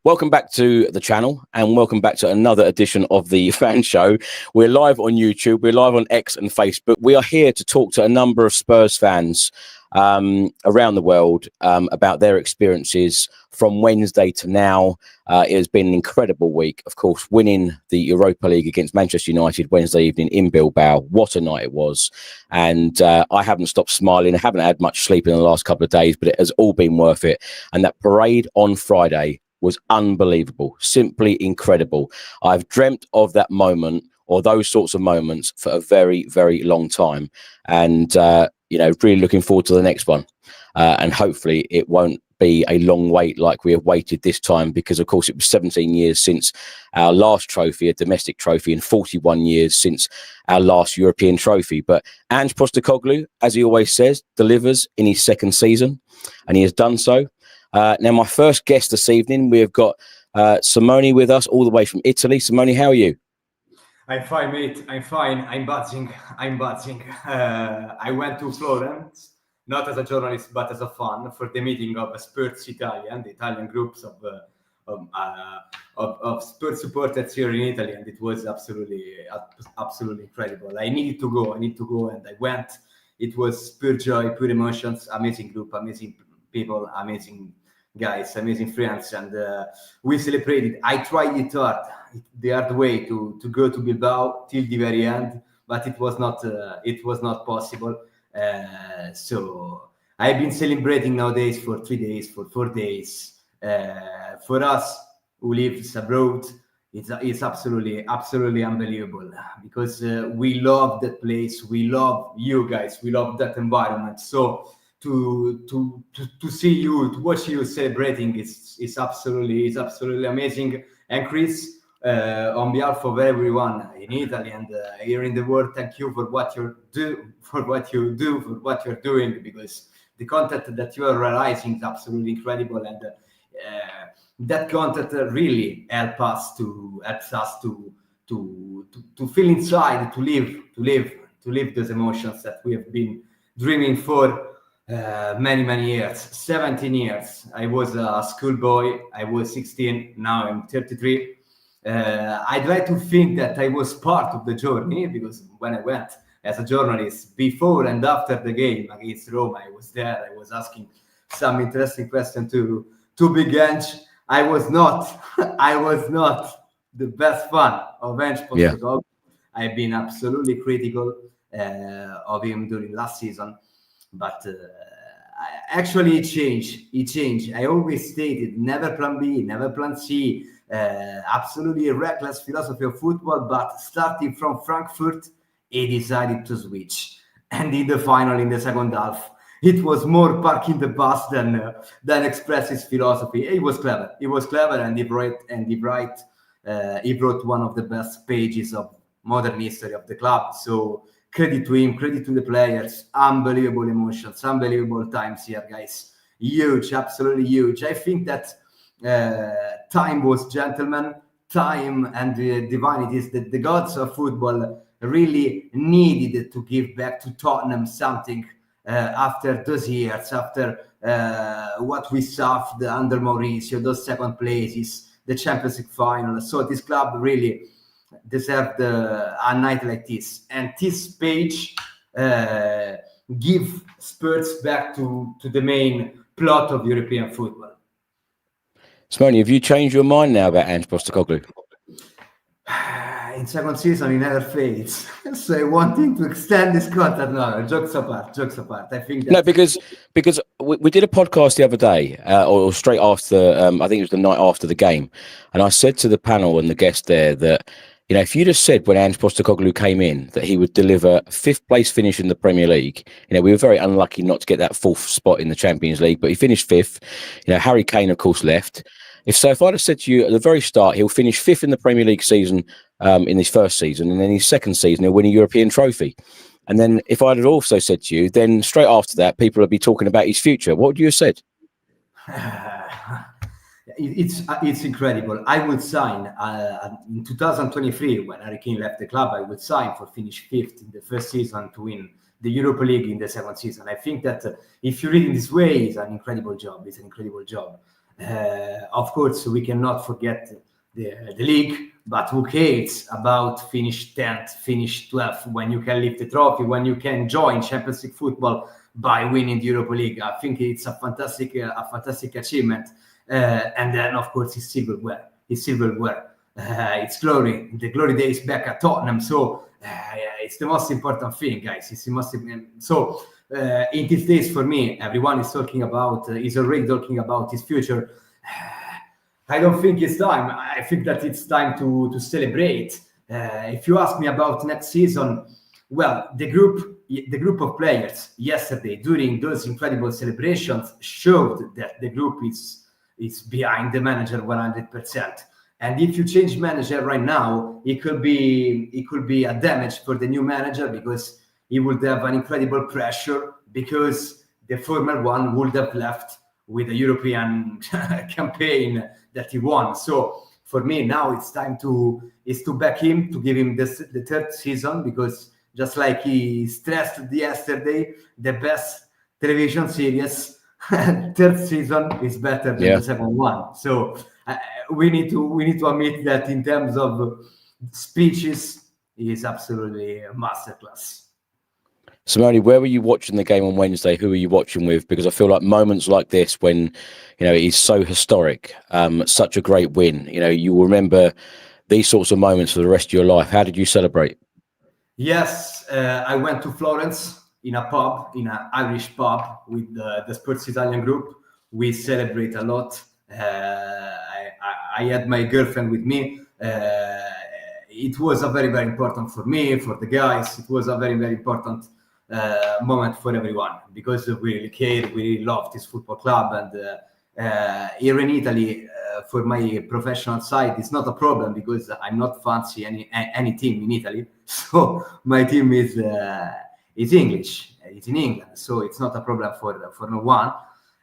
Welcome back to the channel and welcome back to another edition of the Fan Show. We're live on YouTube, we're live on X and Facebook. We are here to talk to a number of Spurs fans around the world about their experiences from Wednesday to now. It has been an incredible week, of course, winning the Europa League against Manchester United Wednesday evening in Bilbao. What a night it was. And I haven't stopped smiling. I haven't had much sleep in the last couple of days, but it has all been worth it. And that parade on Friday was unbelievable, simply incredible. I've dreamt of that moment or those sorts of moments for a very, very long time. And, really looking forward to the next one. And hopefully it won't be a long wait like we have waited this time, because, of course, it was 17 years since our last trophy, a domestic trophy, and 41 years since our last European trophy. But Ange Postecoglou, as he always says, delivers in his second season, and he has done so. Now, my first guest this evening, we've got Simone with us all the way from Italy. Simone, how are you? I'm fine, mate. I'm fine. I'm buzzing. I went to Florence, not as a journalist, but as a fan, for the meeting of Spurs Italian, the Italian groups of Spurs supporters here in Italy, and it was absolutely incredible. I need to go, and I went. It was pure joy, pure emotions, amazing group, amazing people, amazing guys, amazing friends, and we celebrated. I tried the hard way to go to Bilbao till the very end, but it was not possible. So I've been celebrating nowadays for 3 days, for 4 days. For us who lives abroad, it's absolutely unbelievable, because we love that place, we love you guys, we love that environment. So to see you, to watch you celebrating is absolutely amazing. And Chris, on behalf of everyone in Italy and here in the world, thank you for what you're doing, because the content that you are realizing is absolutely incredible, and that content really helps us to feel inside, to live those emotions that we have been dreaming for many years. 17 years. I was a schoolboy. I was 16. Now I'm 33. I'd like to think that I was part of the journey, because when I went as a journalist before and after the game against Roma, I was there. I was asking some interesting questions to Big Ange. I was not the best fan of Ange Postecoglou. I've been absolutely critical of him during last season. But actually, it changed. I always stated never plan B, never plan C. Absolutely reckless philosophy of football. But starting from Frankfurt, he decided to switch. And in the final, in the second half, it was more parking the bus than express his philosophy. He was clever, and he wrote one of the best pages of modern history of the club. So credit to him, credit to the players. Unbelievable emotions, unbelievable times here, guys. Huge, absolutely huge. I think that time was gentlemen. Time and the divinities, that the gods of football really needed to give back to Tottenham something after those years, after what we suffered under Mauricio, those second places, the Champions League final. So this club really deserved a night like this, and this page give Spurs back to the main plot of European football. Simone, have you changed your mind now about Ange Postecoglou? In second season, he never fades. So I want him to extend this contract. No, jokes apart. I think that... No, because we did a podcast the other day, or straight after, I think it was the night after the game, and I said to the panel and the guest there that, if you'd have said when Ange Postecoglou came in that he would deliver 5th place finish in the Premier League, we were very unlucky not to get that 4th spot in the Champions League, but he finished 5th. Harry Kane, of course, left. If I'd have said to you at the very start, he'll finish 5th in the Premier League season in his first season, and then his second season, he'll win a European trophy. And then if I'd have also said to you, then straight after that, people would be talking about his future. What would you have said? It's incredible. I would sign in 2023, when Harry Kane left the club, I would sign for finish 5th in the first season to win the Europa League in the second season. I think that if you read in this way, it's an incredible job. Of course, we cannot forget the league, but who cares about finish 10th, finish 12th, when you can lift the trophy, when you can join Champions League football by winning the Europa League. I think it's a fantastic achievement. And then, of course, it's silverware. It's glory. The glory days back at Tottenham. So it's the most important thing, guys. It's the most important. So in these days, for me, everyone is talking about, is already talking about his future. I don't think it's time. I think that it's time to celebrate. If you ask me about next season, well, the group of players yesterday during those incredible celebrations showed that the group is behind the manager 100%. And if you change manager right now, it could be a damage for the new manager, because he would have an incredible pressure, because the former one would have left with a European campaign that he won. So for me now, it's time to back him, to give him the third season, because just like he stressed yesterday, the best television series third season is better than the second one. So we need to admit that in terms of speeches, he is absolutely a masterclass. Simone, where were you watching the game on Wednesday? Who were you watching with? Because I feel like moments like this, when it is so historic, such a great win, you will remember these sorts of moments for the rest of your life. How did you celebrate? Yes, I went to Florence in an Irish pub with the Spurs Italian group. We celebrate a lot. I had my girlfriend with me. It was a very, very important for me, for the guys. It was a very, very important moment for everyone, because we really cared, we really loved this football club. And here in Italy, for my professional side, it's not a problem, because I'm not fancy any team in Italy. So my team is English. It's in England, so it's not a problem for no one.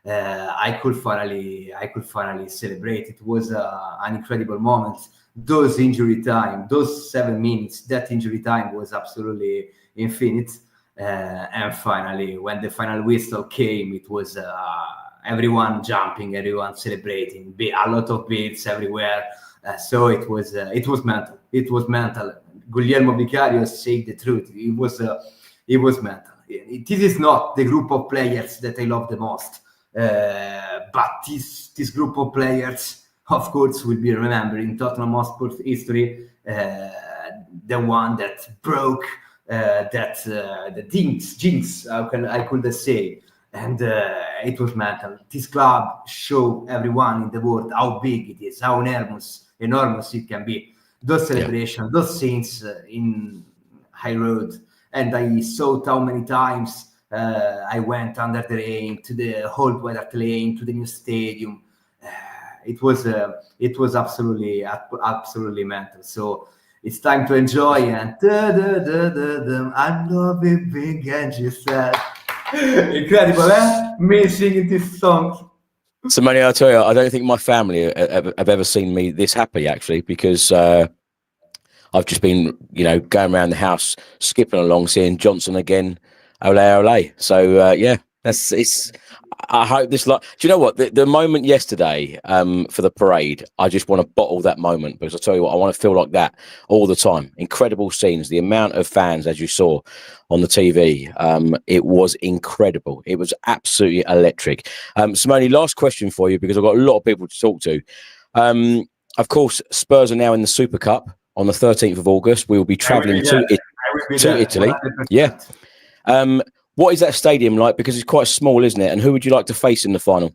I could finally celebrate. It was an incredible moment. Those 7 minutes, that injury time was absolutely infinite. And finally, when the final whistle came, it was everyone jumping, everyone celebrating, a lot of beats everywhere. So it was mental. It was mental. Guglielmo Vicario said the truth. It was mental. This is not the group of players that I love the most, but this group of players, of course, will be remembered in Tottenham Hotspur history. The one that broke the jinx, I could say, and it was mental. This club showed everyone in the world how big it is, how enormous it can be. Those celebrations, those scenes in High Road, and I saw how many times I went under the rain to the old White Lane, to the new stadium. It was absolutely mental. So it's time to enjoy, and I love it big, and you said, incredible, me singing this song. So, Manny, I'll tell you, I don't think my family have ever seen me this happy, actually, because I've just been, going around the house, skipping along, seeing Johnson again, ole ole. So it's. I hope this. Do you know what? The moment yesterday for the parade, I just want to bottle that moment, because I tell you what, I want to feel like that all the time. Incredible scenes, the amount of fans, as you saw on the TV, it was incredible. It was absolutely electric. Simone, last question for you, because I've got a lot of people to talk to. Of course, Spurs are now in the Super Cup on the 13th of August. We will be travelling to Italy. 100%. Yeah. What is that stadium like? Because it's quite small, isn't it? And who would you like to face in the final?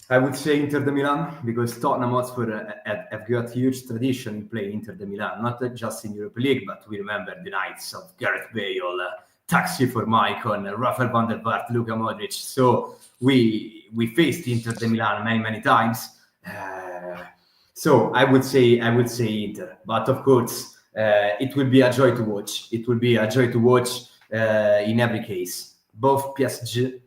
I would say Inter de Milan, because Tottenham Hotspur have got huge tradition in playing Inter de Milan, not just in Europa League, but we remember the nights of Gareth Bale, Taxi for Maicon, Rafael van der Vaart, Luka Modric. So we faced Inter de Milan many times. So I would say Inter, but of course it will be a joy to watch. It will be a joy to watch in every case. Both PSG,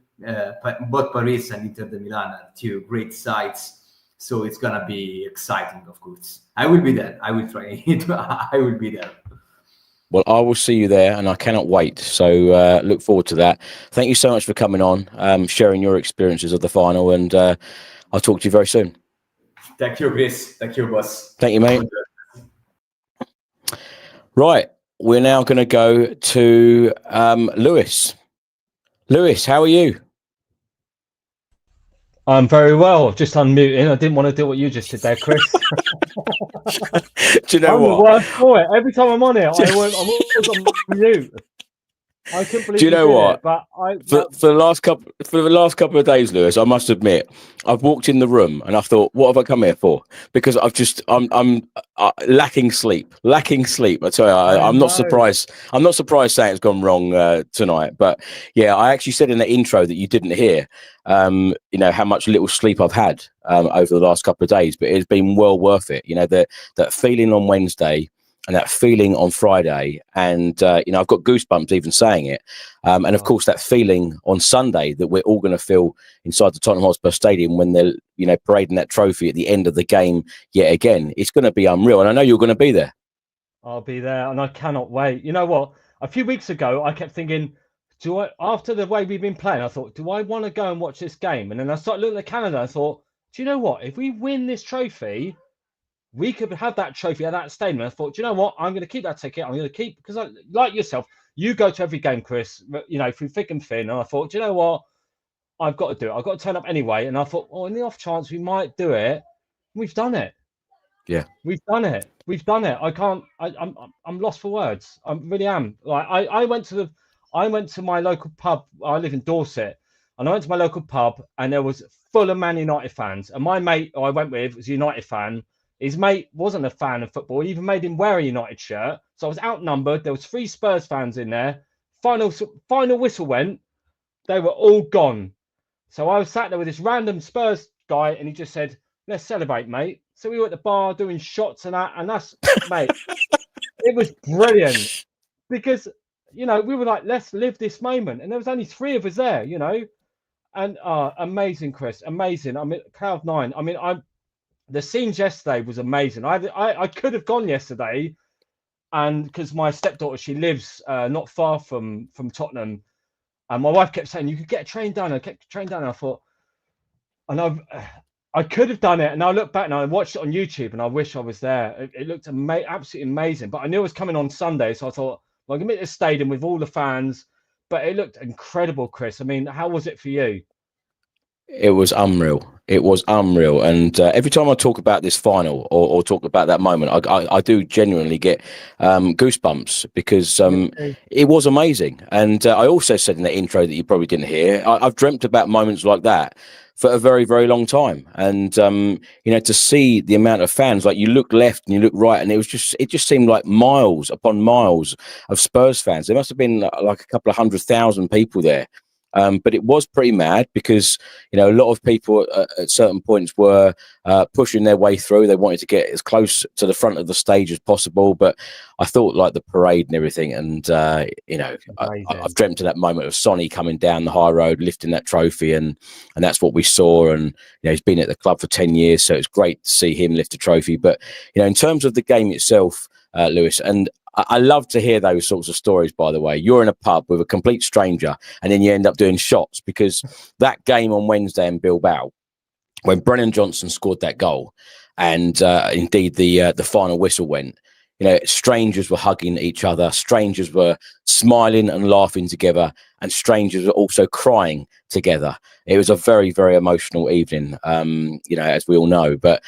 both Paris and Inter de Milan are two great sides, so it's gonna be exciting. Of course, I will be there. I will try it. I will be there. Well, I will see you there, and I cannot wait. So look forward to that. Thank you so much for coming on, sharing your experiences of the final, and I'll talk to you very soon. Thank you, Chris. Thank you, boss. Thank you, mate. Right, we're now going to go to Lewis. Lewis, how are you? I'm very well. Just unmuting. I didn't want to do what you just did there, Chris. Do you know I'm what? the worst for it. Every time I'm on it, I'm always on mute. I couldn't believe Do you know what? It, but for the last couple of days, Lewis, I must admit, I've walked in the room and I thought, what have I come here for? Because I'm lacking sleep. I tell you, I'm not surprised. I'm not surprised saying it's gone wrong tonight. But yeah, I actually said in the intro that you didn't hear, you know, how much little sleep I've had over the last couple of days. But it's been well worth it. You know, that feeling on Wednesday. And that feeling on Friday, and you know, I've got goosebumps even saying it. And of course, that feeling on Sunday that we're all going to feel inside the Tottenham Hotspur Stadium when they're, you know, parading that trophy at the end of the game yet again. It's going to be unreal, and I know you're going to be there. I'll be there, and I cannot wait. You know what? A few weeks ago, I kept thinking, do I? After the way we've been playing, I thought, do I want to go and watch this game? And then I started looking at the calendar. I thought, do you know what? If we win this trophy, we could have that trophy at that stadium. And I thought, do you know what? I'm going to keep that ticket. I'm going to keep, because I, like yourself, you go to every game, Chris, you know, through thick and thin. And I thought, do you know what? I've got to do it. I've got to turn up anyway. And I thought, oh, in the off chance we might do it, we've done it. Yeah, we've done it. We've done it. I can't. I'm lost for words. I really am. Like I went to my local pub. I live in Dorset, and I went to my local pub, and there was full of Man United fans. And my mate who I went with was a United fan. His mate wasn't a fan of football. He even made him wear a United shirt. So I was outnumbered. There was 3 Spurs fans in there. Final whistle went. They were all gone. So I was sat there with this random Spurs guy, and he just said, "Let's celebrate, mate." So we were at the bar doing shots and that, and that's, mate, it was brilliant because, you know, we were like, let's live this moment. And there was only 3 of us there, you know, and amazing, Chris, amazing. I mean, Cloud 9. I mean, the scenes yesterday was amazing. I could have gone yesterday, and because my stepdaughter, she lives not far from Tottenham, and my wife kept saying, you could get a train down. I kept a train down, and I thought, and I could have done it, and I look back and I watched it on YouTube, and I wish I was there. It looked absolutely amazing. But I knew it was coming on Sunday, so I thought, well, I'm going to be at the stadium with all the fans. But it looked incredible, Chris. I mean, how was it for you? It was unreal. It was unreal. And every time I talk about this final or talk about that moment, I do genuinely get goosebumps because it was amazing. And I also said in the intro that you probably didn't hear, I've dreamt about moments like that for a very, very long time. And, you know, to see the amount of fans, like you look left and you look right, and it just seemed like miles upon miles of Spurs fans. There must have been like a couple of 100,000 people there. But it was pretty mad because, you know, a lot of people at certain points were pushing their way through. They wanted to get as close to the front of the stage as possible. But I thought like the parade and everything. And, you know, I've dreamt of that moment of Sonny coming down the high road, lifting that trophy. And that's what we saw. And, you know, he's been at the club for 10 years. So it's great to see him lift a trophy. But, you know, in terms of the game itself, Lewis, and I love to hear those sorts of stories, by the way. You're in a pub with a complete stranger and then you end up doing shots, because that game on Wednesday in Bilbao, when Brennan Johnson scored that goal and indeed the final whistle went, you know, strangers were hugging each other. Strangers were smiling and laughing together, and strangers were also crying together. It was a very, very emotional evening, you know, as we all know. But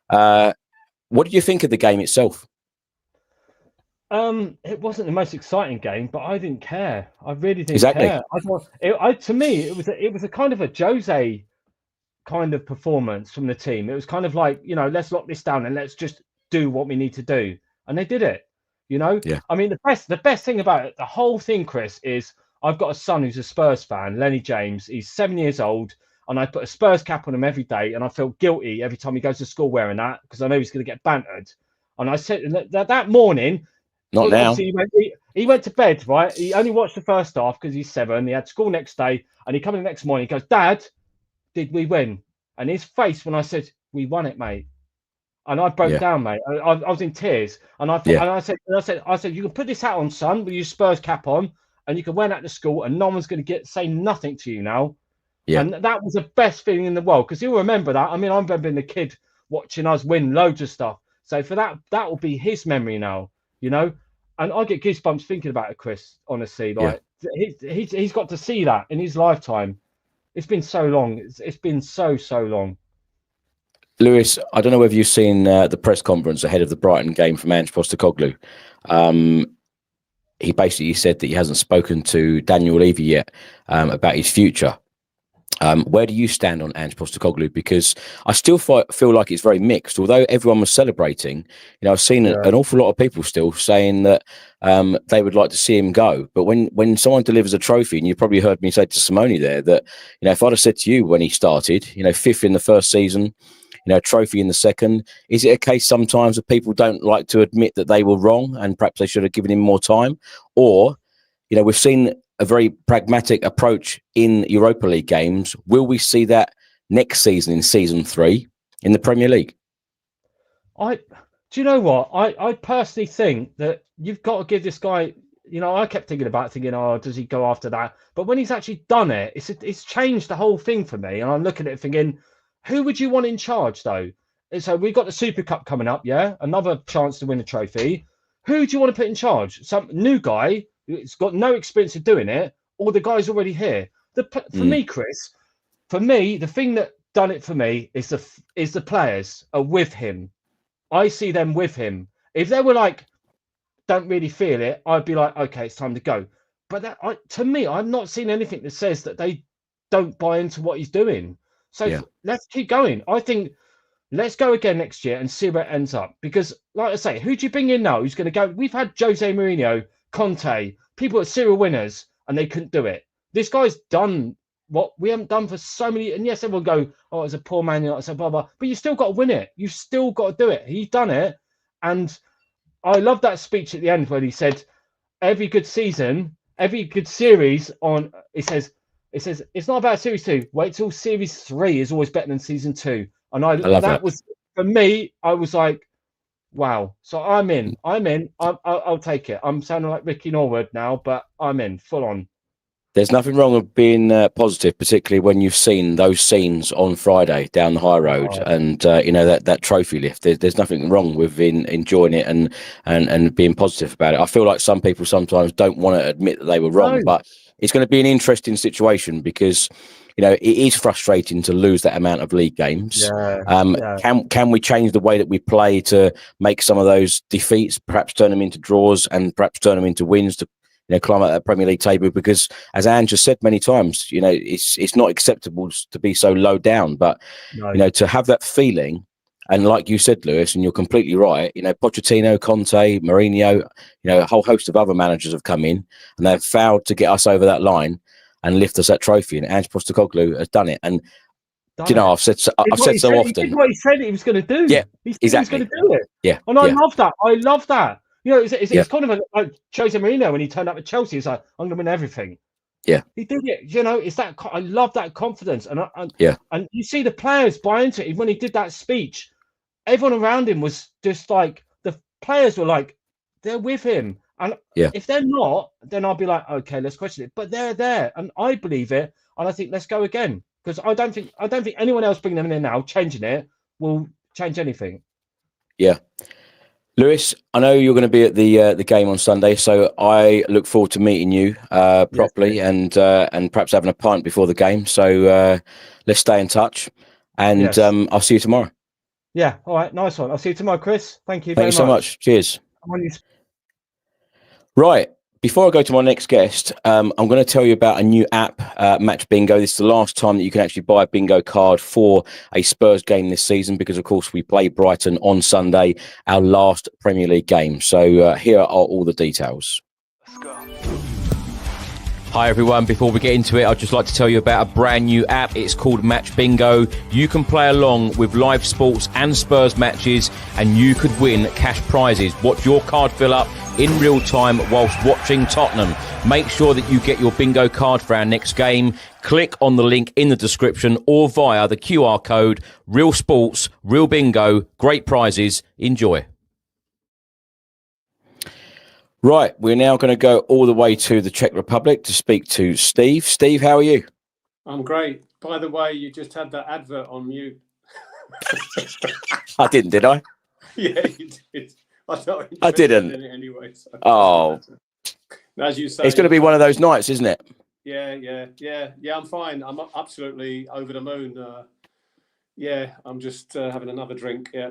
what did you think of the game itself? It wasn't the most exciting game, but I didn't care. I really didn't care. I thought to me, it was a kind of a Jose kind of performance from the team. It was kind of like, you know, let's lock this down and let's just do what we need to do. And they did it, you know? Yeah. I mean, the best thing about it, the whole thing, Chris, is I've got a son who's a Spurs fan, Lenny James. He's 7 years old, and I put a Spurs cap on him every day, and I feel guilty every time he goes to school wearing that, because I know he's going to get bantered. And I said that morning, not now. He went to bed, right? He only watched the first half because he's 7. He had school next day, and he come in the next morning. He goes, "Dad, did we win?" And his face when I said, "We won it, mate." And I broke down, mate. I was in tears, and I said, you can put this hat on, son, with your Spurs cap on, and you can wear that to school, and no one's going to say nothing to you now. Yeah. And that was the best feeling in the world, because you'll remember that. I mean, I remember being a kid watching us win loads of stuff. So for that will be his memory now, you know. And I get goosebumps thinking about it, Chris. Honestly, like he's got to see that in his lifetime. It's been so long. It's been so long. Lewis, I don't know whether you've seen the press conference ahead of the Brighton game from Ange Postecoglou. He basically said that he hasn't spoken to Daniel Levy yet about his future. Where do you stand on Ange Postecoglou? Because I still feel like it's very mixed. Although everyone was celebrating, you know, I've seen an awful lot of people still saying that they would like to see him go. But when someone delivers a trophy, and you probably heard me say to Simone there that, you know, if I'd have said to you when he started, you know, 5th in the first season, you know, a trophy in the second, is it a case sometimes that people don't like to admit that they were wrong and perhaps they should have given him more time? Or, you know, we've seen a very pragmatic approach in Europa League games. Will we see that next season in season 3 in the Premier League? Do you know what? I personally think that you've got to give this guy, you know, I kept thinking, oh, does he go after that? But when he's actually done it, it's changed the whole thing for me. And I'm looking at it thinking, who would you want in charge, though? So we've got the Super Cup coming up, yeah? Another chance to win a trophy. Who do you want to put in charge? Some new guy who's got no experience of doing it, or the guy's already here? For me, Chris, the thing that done it for me is the players are with him. I see them with him. If they were like, don't really feel it, I'd be like, okay, it's time to go. But to me, I've not seen anything that says that they don't buy into what he's doing. So let's keep going. I think let's go again next year and see where it ends up. Because, like I say, who do you bring in now who's going to go? We've had Jose Mourinho, Conte, people at serial winners, and they couldn't do it. This guy's done what we haven't done for so many. And yes, everyone go, oh, it's a poor man, you know, so blah, blah. But you still got to win it. You've still got to do it. He's done it. And I love that speech at the end when he said, every good season, every good series on, it says, it's not about series 2. Wait till series 3 is always better than season 2. And I love that. Was for me. I was like, wow. So I'm in. I'll take it. I'm sounding like Ricky Norwood now, but I'm in full on. There's nothing wrong with being positive, particularly when you've seen those scenes on Friday down the high road, and you know that trophy lift. There's nothing wrong with enjoying it and being positive about it. I feel like some people sometimes don't want to admit that they were wrong, but it's going to be an interesting situation because, you know, it is frustrating to lose that amount of league games. Can we change the way that we play to make some of those defeats, perhaps turn them into draws and perhaps turn them into wins to, you know, climb out that Premier League table? Because as Ange has said many times, you know, it's not acceptable to be so low down, but you know, to have that feeling. And like you said, Lewis, and you're completely right, you know, Pochettino, Conte, Mourinho, you know, a whole host of other managers have come in and they've failed to get us over that line and lift us that trophy. And Ange Postecoglou has done it. And you know, I've said so often. He did what he said he was going to do. Yeah, he said exactly. He was going to do it. Yeah, and I love that. I love that. You know, it's kind of like Jose Mourinho when he turned up at Chelsea. He's like, I'm going to win everything. Yeah, he did it. You know, it's that. I love that confidence, and you see the players buy into it. When he did that speech, everyone around him was just like, the players were like, they're with him. And if they're not, then I'll be like, okay, let's question it. But they're there, and I believe it, and I think let's go again, because I don't think anyone else bringing them in now, changing it, will change anything. Yeah. Lewis, I know you're going to be at the game on Sunday, so I look forward to meeting you properly and perhaps having a pint before the game. So let's stay in touch, and I'll see you tomorrow. Yeah, all right, nice one. I'll see you tomorrow, Chris. Thank you. Thank you so much. Cheers. Right. Before I go to my next guest, I'm going to tell you about a new app, Match Bingo. This is the last time that you can actually buy a bingo card for a Spurs game this season because, of course, we play Brighton on Sunday, our last Premier League game. So here are all the details. Let's go. Hi everyone, before we get into it, I'd just like to tell you about a brand new app. It's called Match Bingo. You can play along with live sports and Spurs matches and you could win cash prizes. Watch your card fill up in real time whilst watching Tottenham. Make sure that you get your bingo card for our next game. Click on the link in the description or via the QR code. Real sports, real bingo, great prizes. Enjoy. Right, we're now going to go all the way to the Czech Republic to speak to Steve. Steve, how are you? I'm great. By the way, you just had that advert on mute. I didn't, did I? Yeah, you did. I didn't. In it anyway, so. Oh. As you say, it's going to be one of those nights, isn't it? Yeah. I'm fine. I'm absolutely over the moon. Yeah, I'm just having another drink. Yeah.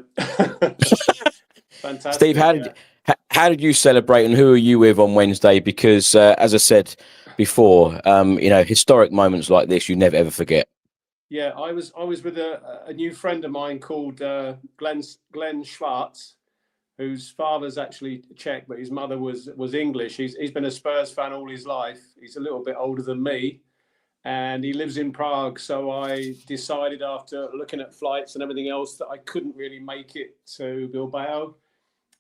Fantastic. Steve, how did you celebrate, and who are you with on Wednesday? Because as I said before, historic moments like this you never ever forget. Yeah, I was with a new friend of mine called Glenn Schwartz, whose father's actually Czech, but his mother was English. He's been a Spurs fan all his life. He's a little bit older than me, and he lives in Prague. So I decided, after looking at flights and everything else, that I couldn't really make it to Bilbao.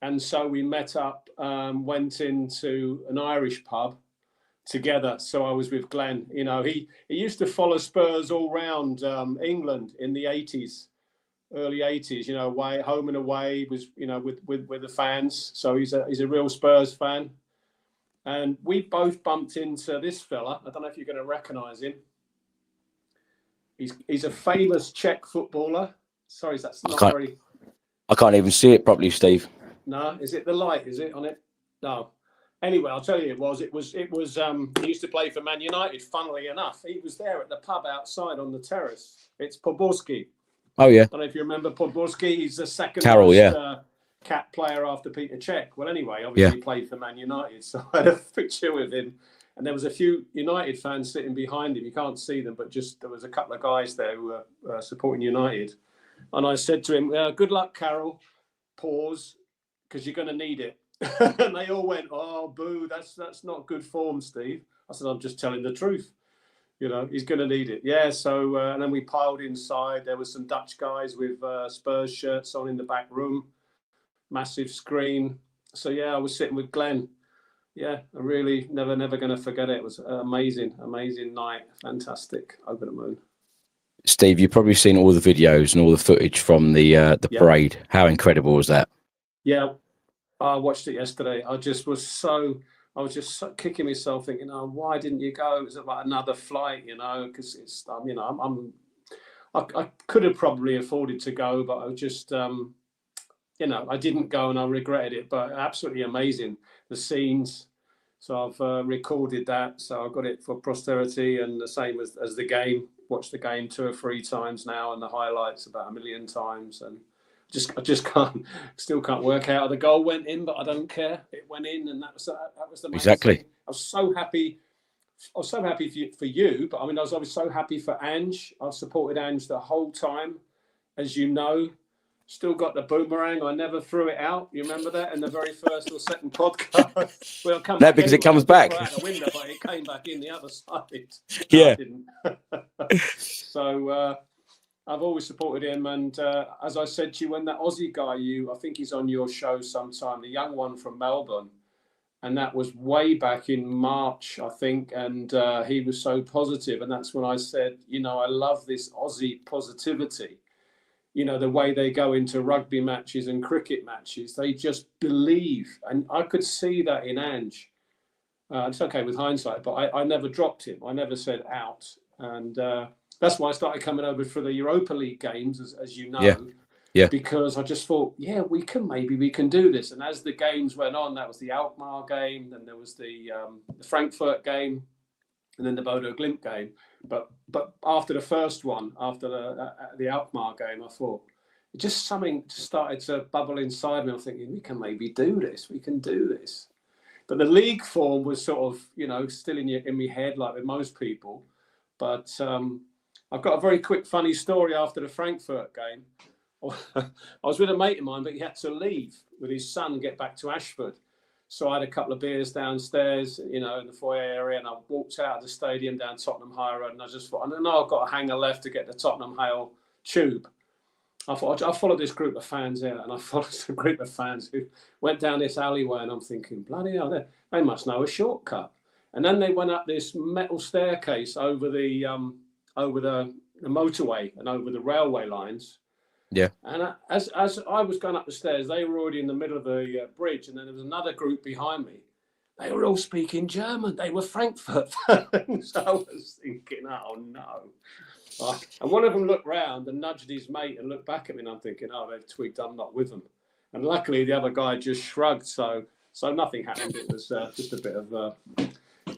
And so we met up, went into an Irish pub together. So I was with Glenn. You know, he used to follow Spurs all round England in the 80s, early 80s, away, home and away, was, with the fans. So he's a real Spurs fan. And we both bumped into this fella. I don't know if you're going to recognize him. He's a famous Czech footballer. Sorry, that's not very... I can't even see it properly, Steve. No, is it the light? Is it on it? No. Anyway, I'll tell you, it was. He used to play for Man United. Funnily enough, he was there at the pub outside on the terrace. It's Podborski. Oh yeah. I don't know if you remember Podborski. He's the second cat player after Peter Cech. Well, anyway, obviously he played for Man United, so I had a picture with him. And there was a few United fans sitting behind him. You can't see them, but just there was a couple of guys there who were supporting United. And I said to him, "Good luck, Carol. Pause, because you're going to need it." And they all went, "Oh, boo, that's not good form, Steve." I said, "I'm just telling the truth. He's going to need it." Yeah, so, and then we piled inside. There were some Dutch guys with Spurs shirts on in the back room. Massive screen. So, yeah, I was sitting with Glenn. Yeah, I really never going to forget it. It was an amazing night. Fantastic. Over the moon. Steve, you've probably seen all the videos and all the footage from the parade. How incredible was that? Yeah, I watched it yesterday. I was just kicking myself, thinking, "Oh, why didn't you go? It was like another flight, because it's, I could have probably afforded to go, but I was just, I didn't go and I regretted it. But absolutely amazing, the scenes. So I've recorded that, so I've got it for posterity, and the same as the game. Watched the game 2 or 3 times now, and the highlights about 1 million times, and I just still can't work out how the goal went in, but I don't care. It went in, and that was the main exactly thing. I was so happy. I was so happy for you, but I mean, I was so happy for Ange. I've supported Ange the whole time, as you know. Still got the boomerang. I never threw it out. You remember that in the very first or second podcast? Well, no, because it comes back. Out the window, but it came back in the other side. Yeah. So I've always supported him, and as I said to you, when that Aussie guy, I think he's on your show sometime, the young one from Melbourne, and that was way back in March, I think, and he was so positive, and that's when I said, I love this Aussie positivity. The way they go into rugby matches and cricket matches, they just believe. And I could see that in Ange. It's okay with hindsight, but I never dropped him. I never said out. And that's why I started coming over for the Europa League games, as you know. Yeah. Because I just thought, we can do this. And as the games went on, that was the Alkmaar game, then there was the Frankfurt game, and then the Bodo Glimt game. But after the first one, after the Alkmaar game, I thought something started to bubble inside me. I'm thinking, we can maybe do this. We can do this. But the league form was sort of, still in my head, like with most people. But I've got a very quick, funny story after the Frankfurt game. I was with a mate of mine, but he had to leave with his son and get back to Ashford. So I had a couple of beers downstairs, in the foyer area, and I walked out of the stadium down Tottenham High Road, and I just thought, I know I've got to hang a left to get the Tottenham Hale tube. I thought I'll follow this group of fans out, and I followed a group of fans who went down this alleyway, and I'm thinking, bloody hell, they must know a shortcut. And then they went up this metal staircase over the motorway and over the railway lines. Yeah. And as I was going up the stairs, they were already in the middle of the bridge, and then there was another group behind me. They were all speaking German. They were Frankfurt fans. So I was thinking, oh no. And one of them looked round and nudged his mate and looked back at me, and I'm thinking, oh, they've tweaked, I'm not with them. And luckily the other guy just shrugged, so nothing happened. It was just a bit of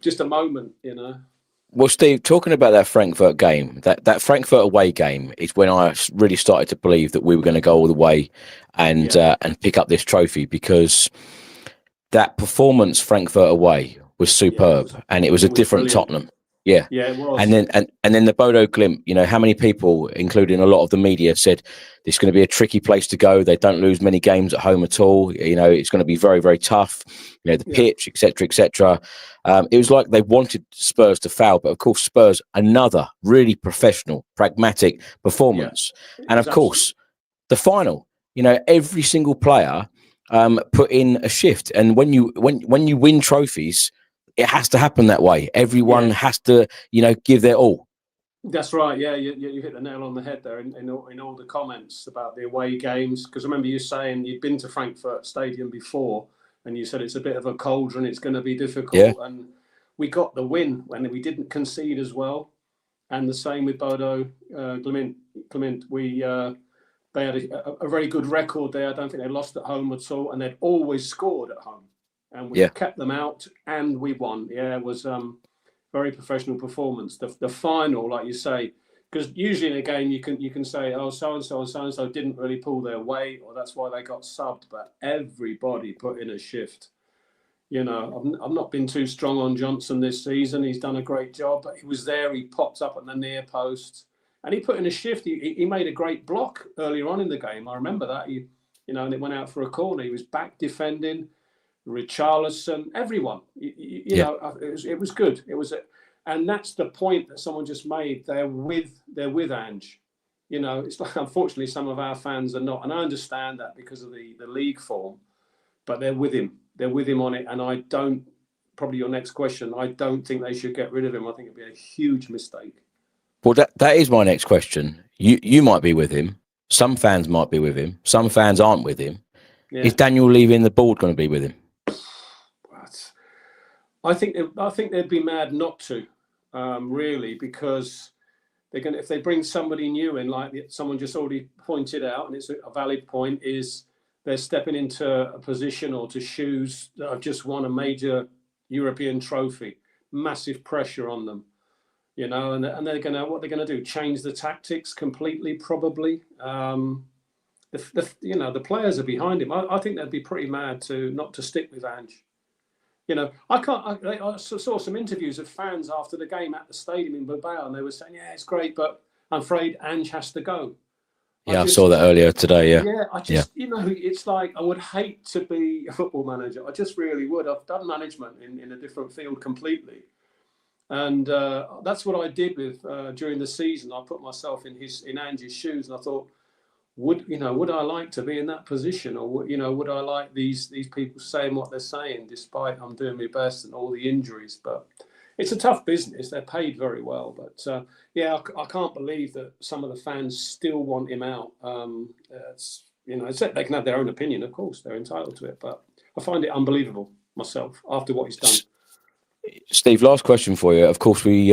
just a moment, Well, Steve, talking about that Frankfurt game, that Frankfurt away game is when I really started to believe that we were going to go all the way and pick up this trophy, because that performance Frankfurt away was superb, and it was a different brilliant. Tottenham. Yeah, it was. And then the Bodo Glimt. How many people, including a lot of the media, said this is going to be a tricky place to go. They don't lose many games at home at all. It's going to be very, very tough. The pitch, etc., etc. It was like they wanted Spurs to foul, but of course Spurs, another really professional, pragmatic performance, and of course the final. Every single player put in a shift, and when you win trophies, it has to happen that way. Everyone has to, give their all. That's right. Yeah, you hit the nail on the head there in all the comments about the away games. Because I remember you saying you'd been to Frankfurt Stadium before, and you said it's a bit of a cauldron. It's going to be difficult. Yeah. And we got the win when we didn't concede as well. And the same with Bodo Glimt. They had a very good record there. I don't think they lost at home at all, and they'd always scored at home. And we kept them out, and we won. Yeah, it was very professional performance. The final, like you say, because usually in a game you can say, oh, so and so didn't really pull their weight, or that's why they got subbed. But everybody put in a shift. I've not been too strong on Johnson this season. He's done a great job, but he was there. He popped up at the near post, and he put in a shift. He made a great block earlier on in the game. I remember that. And it went out for a corner. He was back defending. Richarlison, everyone, it was good. It was, and that's the point that someone just made. They're with Ange. It's like, unfortunately, some of our fans are not, and I understand that because of the league form, but they're with him. They're with him on it, and I don't. Probably your next question. I don't think they should get rid of him. I think it'd be a huge mistake. Well, that is my next question. You might be with him. Some fans might be with him. Some fans aren't with him. Yeah. Is Daniel leaving the board going to be with him? I think they'd be mad not to, really, because they're going. If they bring somebody new in, like someone just already pointed out, and it's a valid point, is they're stepping into a position or to shoes that have just won a major European trophy. Massive pressure on them, and they're going to what they're going to do? Change the tactics completely, probably. The players are behind him. I think they'd be pretty mad not to stick with Ange. I saw some interviews of fans after the game at the stadium in Bilbao, and they were saying, yeah, it's great, but I'm afraid Ange has to go. I saw that earlier today, yeah. Yeah, it's like I would hate to be a football manager. I just really would. I've done management in a different field completely. And that's what I did with during the season. I put myself in Ange's shoes, and I thought, would I like to be in that position, or would I like these people saying what they're saying, despite I'm doing my best and all the injuries? But it's a tough business. They're paid very well, but I can't believe that some of the fans still want him out. They can have their own opinion, of course, they're entitled to it, but I find it unbelievable myself after what he's done. Steve, last question for you. Of course, we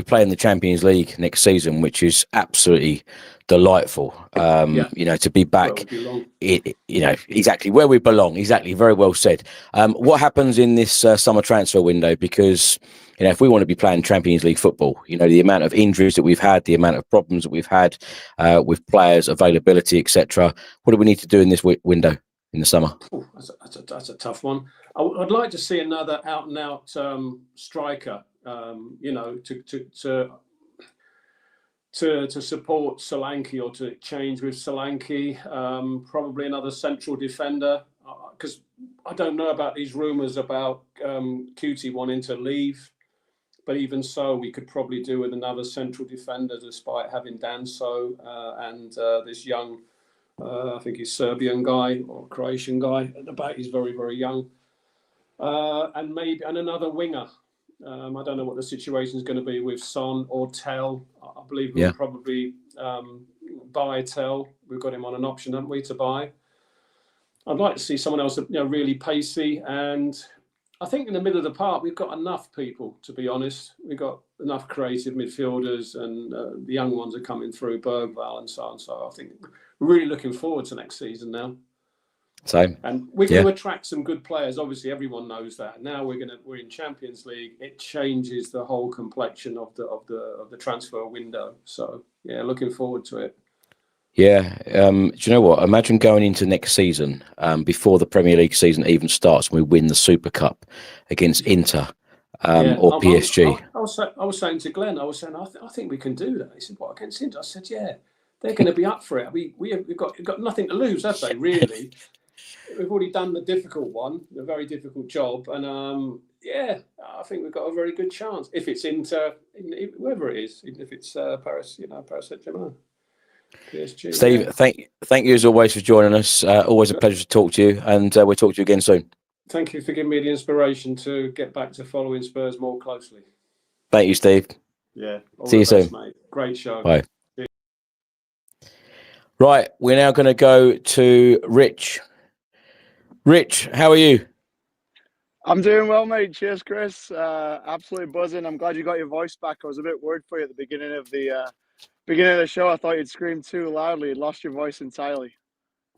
play in the Champions League next season, which is absolutely delightful. To be back, exactly where we belong. Exactly, very well said. What happens in this summer transfer window? Because if we want to be playing Champions League football, the amount of injuries that we've had, the amount of problems that we've had with players availability, etc. What do we need to do in this window in the summer? That's a tough one. I'd like to see another out and out striker. To support Solanke, or to change with Solanke. Probably another central defender, because I don't know about these rumours about QT wanting to leave, but even so, we could probably do with another central defender, despite having Danso and this young, I think he's Serbian guy or Croatian guy at the back. He's very, very young, and another winger. I don't know what the situation is going to be with Son or Tell. I believe we'll probably buy Tell. We've got him on an option, haven't we, to buy? I'd like to see someone else, really pacey. And I think in the middle of the park, we've got enough people, to be honest. We've got enough creative midfielders, and the young ones are coming through, Bergvall and so on. So I think we're really looking forward to next season now. Same. And we're going to attract some good players. Obviously, everyone knows that. Now we're in Champions League. It changes the whole complexion of the transfer window. So yeah, looking forward to it. Yeah. Do you know what? Imagine going into next season before the Premier League season even starts, and we win the Super Cup against Inter or PSG. I was saying to Glenn, I think we can do that. He said, what, against Inter? I said, yeah, they're going to be up for it. We've got nothing to lose, have they, really? We've already done the difficult one, a very difficult job. And I think we've got a very good chance. If it's Inter, whoever it is, even if it's Paris, Paris Saint-Germain. PSG, Steve, thank you as always for joining us. Always a pleasure to talk to you, and we'll talk to you again soon. Thank you for giving me the inspiration to get back to following Spurs more closely. Thank you, Steve. Yeah. See you soon, mate. Great show. Bye. Right, we're now going to go to Rich. Rich, how are you? I'm doing well, mate. Cheers, Chris. Absolutely buzzing. I'm glad you got your voice back. I was a bit worried for you at the beginning of the show. I thought you'd screamed too loudly. You'd lost your voice entirely.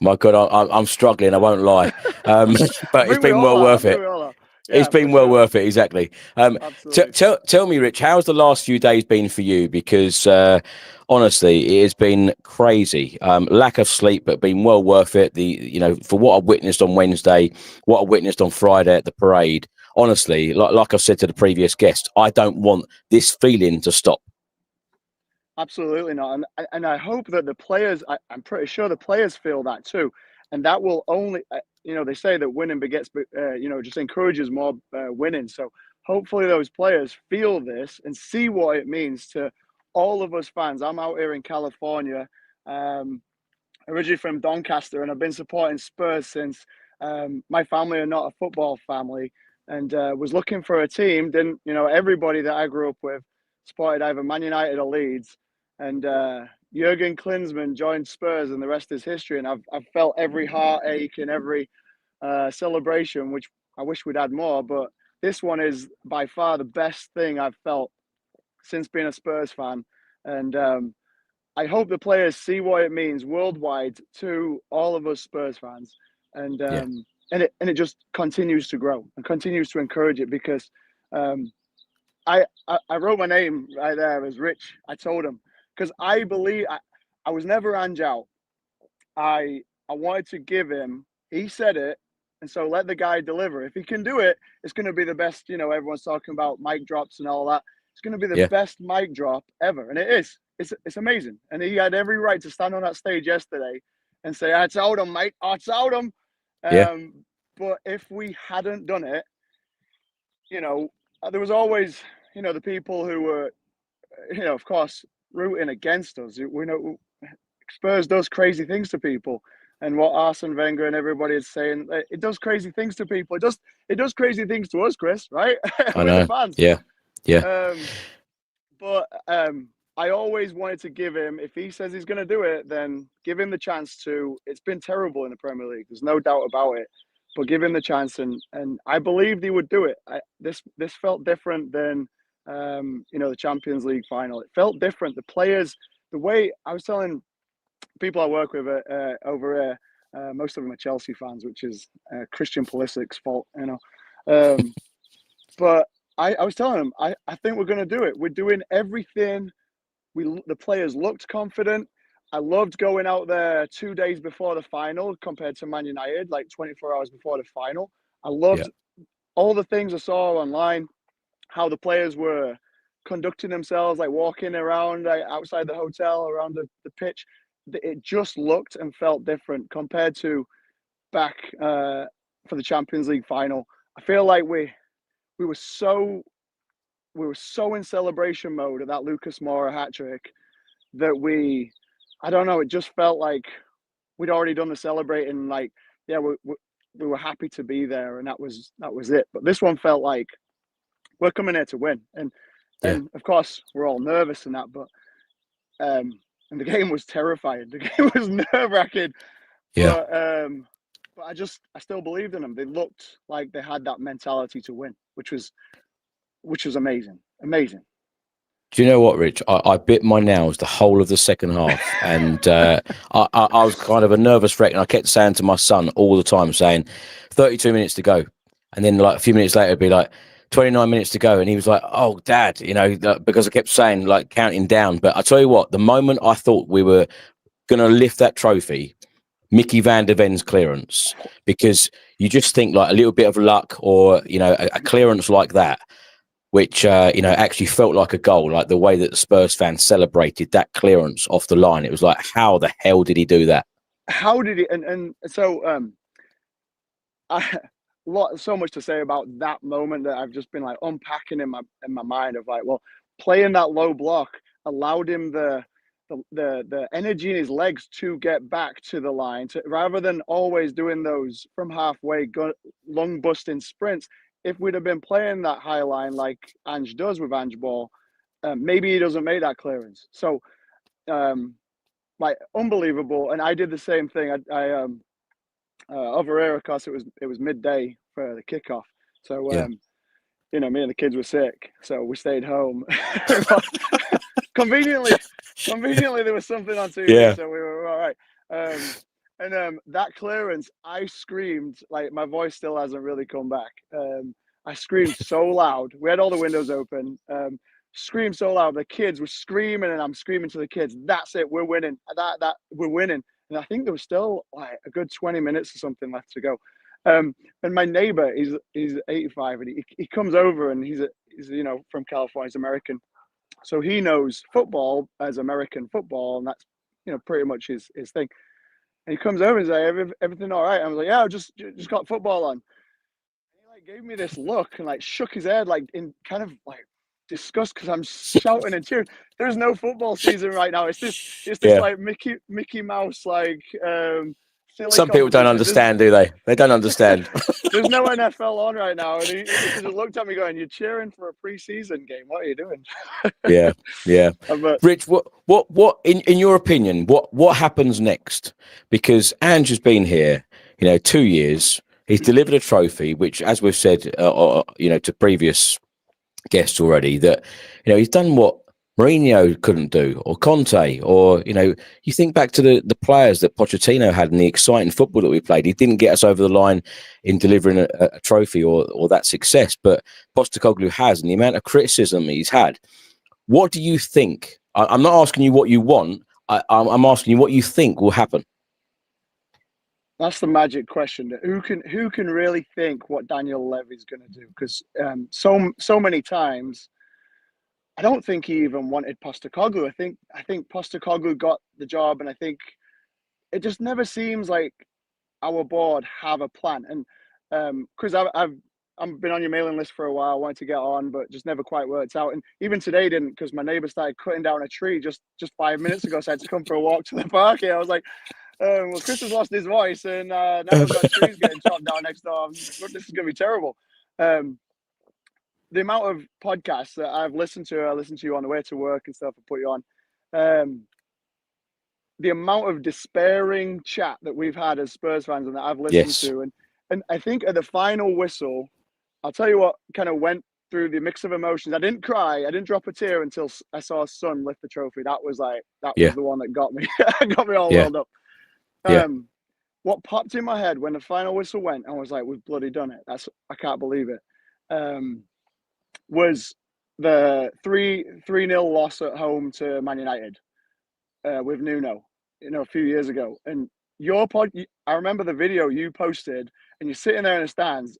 My God, I'm struggling. I won't lie, but it's been well worth it. It's been well worth it. Exactly. Tell me, Rich, how's the last few days been for you? Because honestly, it has been crazy. Lack of sleep, but been well worth it. For what I witnessed on Wednesday, what I witnessed on Friday at the parade. Honestly, like I've said to the previous guest, I don't want this feeling to stop. Absolutely not. And I hope that the players, I'm pretty sure the players feel that too. And that will only, they say that winning begets, just encourages more winning. So hopefully those players feel this and see what it means to all of us fans. I'm out here in California, originally from Doncaster, and I've been supporting Spurs since my family are not a football family, and was looking for a team. Everybody that I grew up with supported either Man United or Leeds. And Jurgen Klinsmann joined Spurs, and the rest is history. And I've felt every heartache and every celebration, which I wish we'd had more. But this one is by far the best thing I've felt since being a Spurs fan. And I hope the players see what it means worldwide to all of us Spurs fans. And it just continues to grow and continues to encourage it, because I wrote my name right there as Rich. I told him, because I believe I was never Ange out. I wanted to give him, he said it, and so let the guy deliver. If he can do it, it's going to be the best. Everyone's talking about mic drops and all that. It's going to be the best mic drop ever, and it is. It's amazing. And he had every right to stand on that stage yesterday and say, "I told him, mate. I told him." But if we hadn't done it, there was always, the people who were, of course, rooting against us. We know Spurs does crazy things to people, and what Arsene Wenger and everybody is saying, it does crazy things to people. It does crazy things to us, Chris. Right? I know. The fans. Yeah. But I always wanted to give him, if he says he's going to do it, then give him the chance to. It's been terrible in the Premier League. There's no doubt about it. But give him the chance, and I believed he would do it. This felt different than the Champions League final. It felt different. The players, the way I was telling people I work with over here, most of them are Chelsea fans, which is Christian Pulisic's fault, but I was telling them, I think we're going to do it. We're doing everything. The players looked confident. I loved going out there 2 days before the final compared to Man United, like 24 hours before the final. I loved all the things I saw online, how the players were conducting themselves, like walking around outside the hotel, around the pitch. It just looked and felt different compared to back for the Champions League final. I feel like we were so in celebration mode at that Lucas Moura hat trick that I don't know, it just felt like we'd already done the celebrating. Like, yeah, we were happy to be there, and that was it. But this one felt like we're coming here to win, and of course we're all nervous and that, but and the game was terrifying. The game was nerve-wracking. Yeah. But I still believed in them. They looked like they had that mentality to win, which was amazing. Amazing. Do you know what, Rich? I bit my nails the whole of the second half, and I was kind of a nervous wreck, and I kept saying to my son all the time, saying, 32 minutes to go. And then like a few minutes later, it'd be like 29 minutes to go. And he was like, oh, Dad, you know, because I kept saying, like, counting down. But I tell you what, the moment I thought we were going to lift that trophy, Mickey van der Ven's clearance, because you just think like a little bit of luck or, you know, a clearance like that, which, you know, actually felt like a goal, like the way that the Spurs fans celebrated that clearance off the line. It was like, how the hell did he do that? How did he? And so so much to say about that moment that I've just been like unpacking in my mind of like, well, playing that low block allowed him the energy in his legs to get back to the line, rather than always doing those from halfway long busting sprints. If we'd have been playing that high line like Ange does with Ange Ball, maybe he doesn't make that clearance. So, like, unbelievable. And I did the same thing. I over here, of course, it was midday for the kickoff. So, you know, me and the kids were sick, so we stayed home. Conveniently, there was something on TV, so we were all right. And that clearance, I screamed, like my voice still hasn't really come back. I screamed so loud. We had all the windows open. Screamed so loud. The kids were screaming, and I'm screaming to the kids, "That's it, we're winning! That we're winning!" And I think there was still like a good 20 minutes or something left to go. And my neighbor, he's 85, and he comes over, and he's you know, from California, he's American, so he knows football as American football, and that's, you know, pretty much his thing. And he comes over and says, everything all right? I was like, yeah, I just got football on. And he like gave me this look and like shook his head, like in kind of like disgust, because I'm shouting and cheering. There's no football season right now. It's this like Mickey Mouse, like some people don't understand, do they? They don't understand. There's no NFL on right now, and he just looked at me going, "You're cheering for a preseason game? What are you doing?" yeah. Rich, what in your opinion, what happens next? Because Ange has been here, you know, 2 years. He's delivered a trophy, which, as we've said, you know, to previous guests already, that, you know, he's done what Mourinho couldn't do, or Conte, or, you know, you think back to the players that Pochettino had and the exciting football that we played. He didn't get us over the line in delivering a trophy or that success, but Postecoglou has, and the amount of criticism he's had. What do you think? I'm not asking you what you want. I'm asking you what you think will happen. That's the magic question. Who can really think what Daniel Levy's going to do? Because so many times, I don't think he even wanted Postecoglou. I think Postecoglou got the job, and I think it just never seems like our board have a plan. And because I've been on your mailing list for a while, wanted to get on, but just never quite worked out. And even today didn't, because my neighbor started cutting down a tree just 5 minutes ago, so I had to come for a walk to the park here. I was like, well, Chris has lost his voice, and now we've got trees getting chopped down next door. This is going to be terrible. The amount of podcasts that I've listened to, I listened to you on the way to work and stuff, I put you on. The amount of despairing chat that we've had as Spurs fans and that I've listened to. And I think at the final whistle, I'll tell you what kind of went through the mix of emotions. I didn't cry. I didn't drop a tear until I saw Son lift the trophy. That was was the one that got me, got me all welled up. What popped in my head when the final whistle went, I was like, we've bloody done it. I can't believe it. Was the 3-0 loss at home to Man United with Nuno, you know, a few years ago. And I remember the video you posted, and you're sitting there in the stands,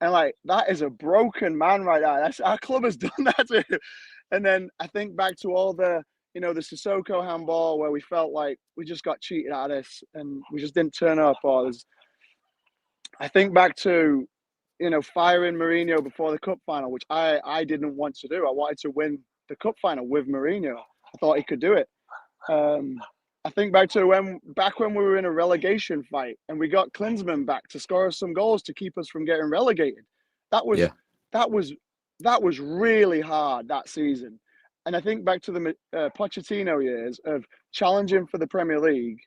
and like, that is a broken man right there. Our club has done that to him. And then I think back to all the, you know, the Sissoko handball where we felt like we just got cheated out of this and we just didn't turn up. I think back to, firing Mourinho before the cup final, which I didn't want to do. I wanted to win the cup final with Mourinho. I thought he could do it. I think back to when we were in a relegation fight and we got Klinsmann back to score us some goals to keep us from getting relegated. That was really hard that season. And I think back to the Pochettino years of challenging for the Premier League.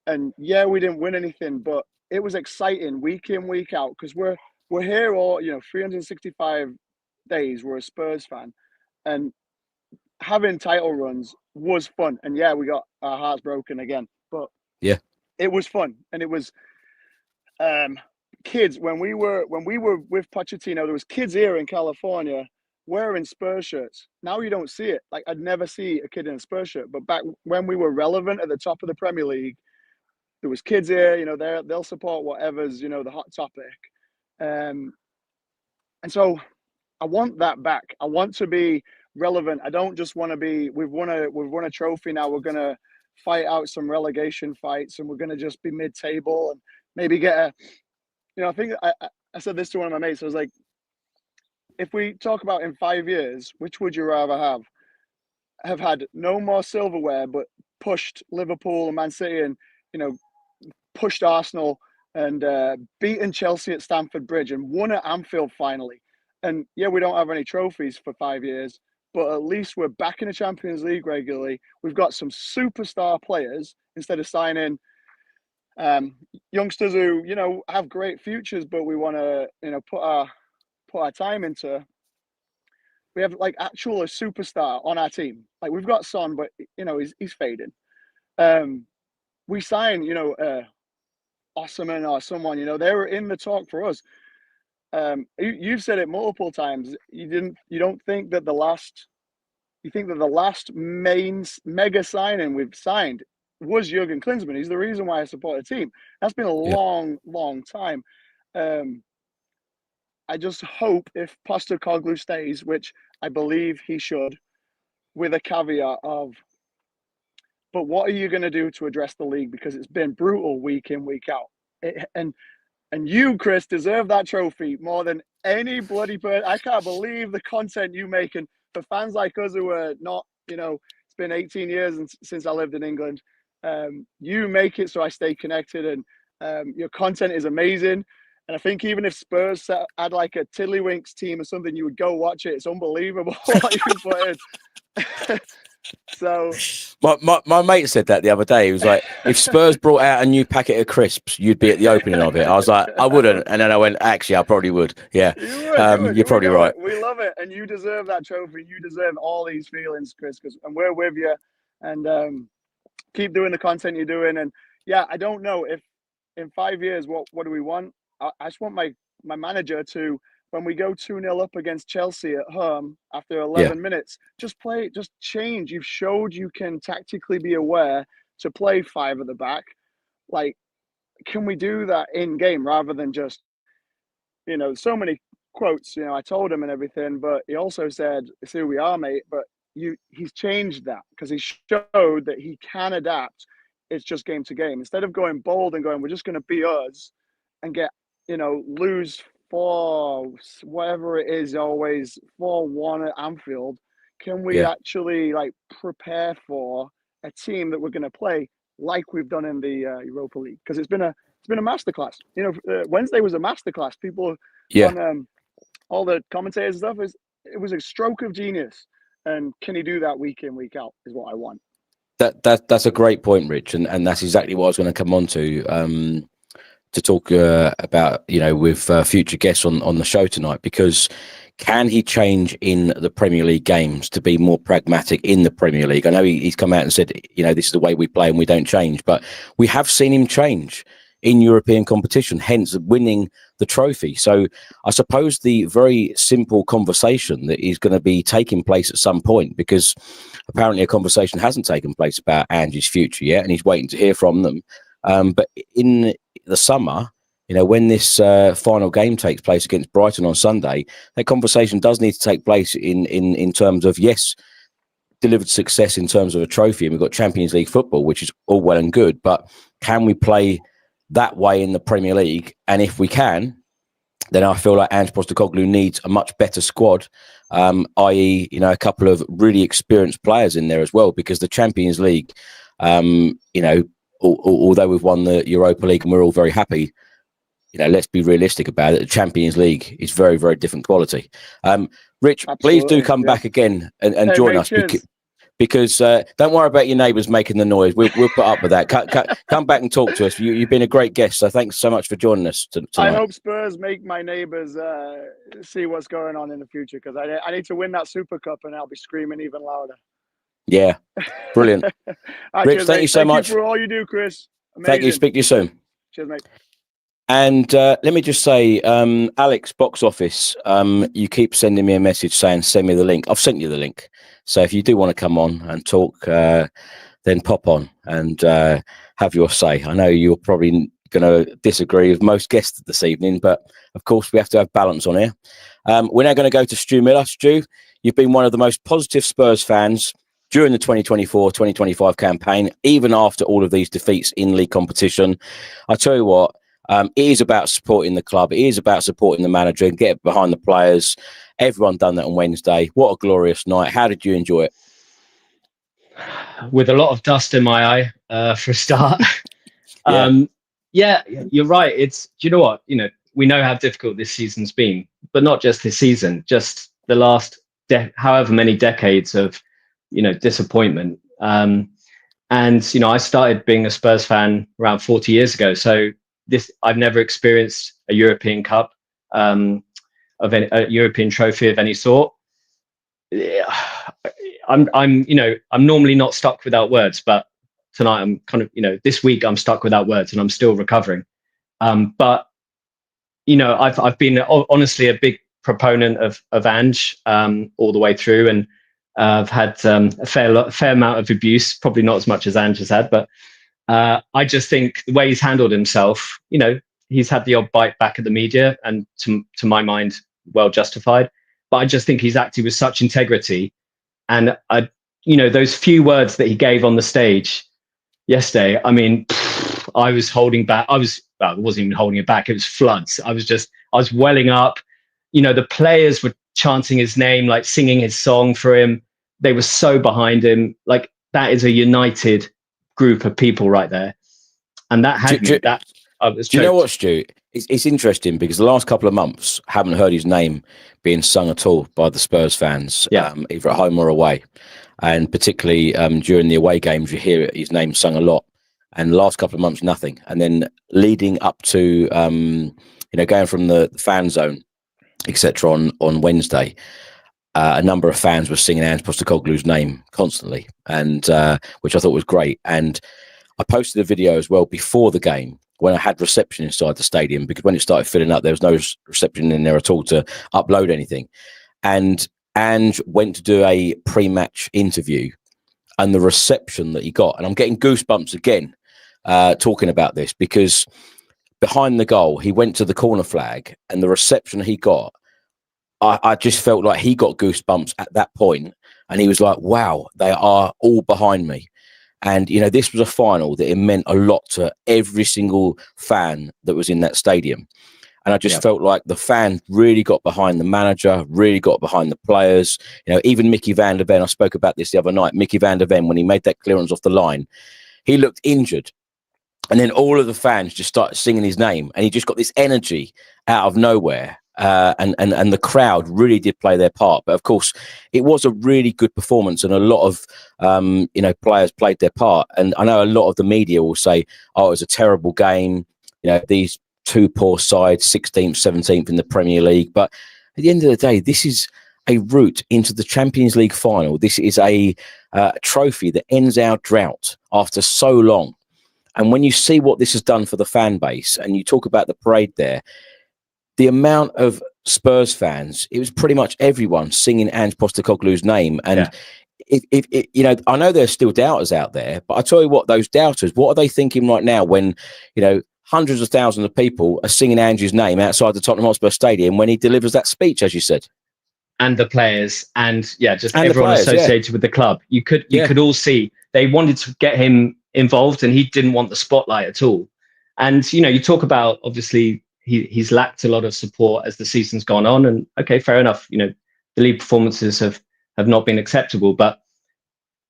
And yeah, we didn't win anything, but it was exciting week in, week out, because we're here all, 365 days. We're a Spurs fan. And having title runs was fun. And yeah, we got our hearts broken again. But yeah, it was fun. And it was kids, when we were with Pochettino, there was kids here in California wearing Spurs shirts. Now you don't see it. Like, I'd never see a kid in a Spurs shirt. But back when we were relevant at the top of the Premier League, there was kids here, they'll support whatever's, the hot topic. And so I want that back. I want to be relevant. I don't just want to be, we've won a trophy now. We're going to fight out some relegation fights and we're going to just be mid-table and maybe get I think I said this to one of my mates. I was like, if we talk about in 5 years, which would you rather have had no more silverware, but pushed Liverpool and Man City and, pushed Arsenal and beaten Chelsea at Stamford Bridge and won at Anfield finally. And yeah, we don't have any trophies for 5 years, but at least we're back in the Champions League regularly. We've got some superstar players instead of signing youngsters who, have great futures, but we want to, put our time into. We have like actual a superstar on our team. Like, we've got Son, but he's fading. We signed, Osman or someone, they were in the talk for us. You've said it multiple times. You don't think that the last main mega signing we've signed was Jurgen Klinsmann. He's the reason why I support the team. That's been a long time. I just hope if Postecoglou stays, which I believe he should, with a caveat of, but what are you going to do to address the league? Because it's been brutal week in, week out. And you, Chris, deserve that trophy more than any bloody person. I can't believe the content you make. And for fans like us who are not, it's been 18 years since I lived in England, you make it so I stay connected, and your content is amazing. And I think even if Spurs had like a Tiddlywinks team or something, you would go watch it. It's unbelievable what you put in. So my mate said that the other day. He was like, if Spurs brought out a new packet of crisps, you'd be at the opening of it. I was like, I wouldn't. And then I went, actually, I probably would. Yeah. You're probably right. We love it. And you deserve that trophy. You deserve all these feelings, Chris, and we're with you. And keep doing the content you're doing. And yeah, I don't know if in 5 years, what do we want? I just want my manager to, when we go 2-0 up against Chelsea at home after 11 minutes, just change. You've showed you can tactically be aware to play 5 at the back. Like, can we do that in game rather than just, so many quotes, I told him and everything, but he also said, it's who we are, mate. But he's changed that because he showed that he can adapt. It's just game to game. Instead of going bold and going, we're just going to be us and get, lose 4, whatever it is, always 4-1 at Anfield. Can we actually prepare for a team that we're going to play like we've done in the Europa League? Because it's been a masterclass. Wednesday was a masterclass. People on all the commentators and stuff, it was a stroke of genius. And can he do that week in, week out? Is what I want. That's a great point, Rich, and that's exactly what I was going to come on to talk about, with future guests on the show tonight, because can he change in the Premier League games to be more pragmatic in the Premier League? I know he's come out and said, this is the way we play and we don't change, but we have seen him change in European competition, hence winning the trophy. So I suppose the very simple conversation that is going to be taking place at some point, because apparently a conversation hasn't taken place about Ange's future yet, and he's waiting to hear from them. But in the summer, when this final game takes place against Brighton on Sunday, that conversation does need to take place in terms of, yes, delivered success in terms of a trophy, and we've got Champions League football, which is all well and good, but can we play that way in the Premier League. And if we can, then I feel like Ange Postecoglou needs a much better squad, i.e., you know, a couple of really experienced players in there as well, because the Champions League, you know, although we've won the Europa League and we're all very happy, you know, let's be realistic about it. The Champions League is very, very different quality. Rich, Absolutely, please do come back again and join us, because don't worry about your neighbours making the noise. We'll put up with that. Come back and talk to us. You've been a great guest, so thanks so much for joining us tonight. I hope Spurs make my neighbours see what's going on in the future, because I need to win that Super Cup and I'll be screaming even louder. Yeah, brilliant. Rich, thank you so much. Thank you for all you do, Chris. Amazing. Thank you. Speak to you soon. Cheers, mate. And let me just say, Alex, box office, you keep sending me a message saying, send me the link. I've sent you the link. So if you do want to come on and talk, then pop on and have your say. I know you're probably going to disagree with most guests this evening, but of course we have to have balance on here. We're now going to go to Stu Miller. Stu, you've been one of the most positive Spurs fans during the 2024-2025 campaign, even after all of these defeats in league competition. I tell you what, it is about supporting the club. It is about supporting the manager and get behind the players. Everyone done that on Wednesday. What a glorious night. How did you enjoy it? With a lot of dust in my eye, for a start. Yeah, you're right. Do you know what? You know, we know how difficult this season's been, but not just this season, just the last however many decades of, you know, disappointment. And, you know, I started being a Spurs fan around 40 years ago. So I've never experienced a European Cup, a European trophy of any sort. I'm normally not stuck without words, but tonight I'm kind of, you know, this week I'm stuck without words and I'm still recovering. But, you know, I've been honestly a big proponent of Ange all the way through, and I've had a fair amount of abuse, probably not as much as Ange has had, but I just think the way he's handled himself, you know, he's had the odd bite back at the media, and to my mind, well justified. But I just think he's acted with such integrity. And you know, those few words that he gave on the stage yesterday, I mean, I was holding back. I wasn't even holding it back. It was floods. I was welling up. You know, the players were chanting his name, like singing his song for him. They were so behind him. Like, that is a united group of people right there. And that had me. Do you know what, Stu? It's interesting because the last couple of months haven't heard his name being sung at all by the Spurs fans, either at home or away. And particularly during the away games, you hear his name sung a lot. And the last couple of months, nothing. And then leading up to, you know, going from the fan zone, etc. on Wednesday, a number of fans were singing Ange Postecoglou's name constantly, and which I thought was great. And I posted a video as well before the game when I had reception inside the stadium, because when it started filling up, there was no reception in there at all to upload anything. And Ange went to do a pre-match interview, and the reception that he got, and I'm getting goosebumps again talking about this, because behind the goal, he went to the corner flag, and the reception he got, I just felt like he got goosebumps at that point, and he was like, wow, they are all behind me. And, you know, this was a final that it meant a lot to every single fan that was in that stadium. And I just felt like the fans really got behind the manager, really got behind the players. You know, even Mickey van der Ven, I spoke about this the other night, Mickey van der Ven, when he made that clearance off the line, he looked injured. And then all of the fans just started singing his name, and he just got this energy out of nowhere. And the crowd really did play their part. But of course, it was a really good performance, and a lot of you know, players played their part. And I know a lot of the media will say, "Oh, it was a terrible game." You know, these two poor sides, 16th, 17th in the Premier League. But at the end of the day, this is a route into the Champions League final. This is a trophy that ends our drought after so long. And when you see what this has done for the fan base, and you talk about the parade there, the amount of Spurs fans, it was pretty much everyone singing Ange Postecoglou's name. And if you know, I know there's still doubters out there, but I tell you what, those doubters, what are they thinking right now when, you know, hundreds of thousands of people are singing Ange's name outside the Tottenham Hotspur Stadium when he delivers that speech, as you said? And the players, and just everyone associated with the club. You could all see they wanted to get him involved, and he didn't want the spotlight at all. And, you know, you talk about, obviously, he's lacked a lot of support as the season's gone on. And okay, fair enough. You know, the league performances have not been acceptable. But,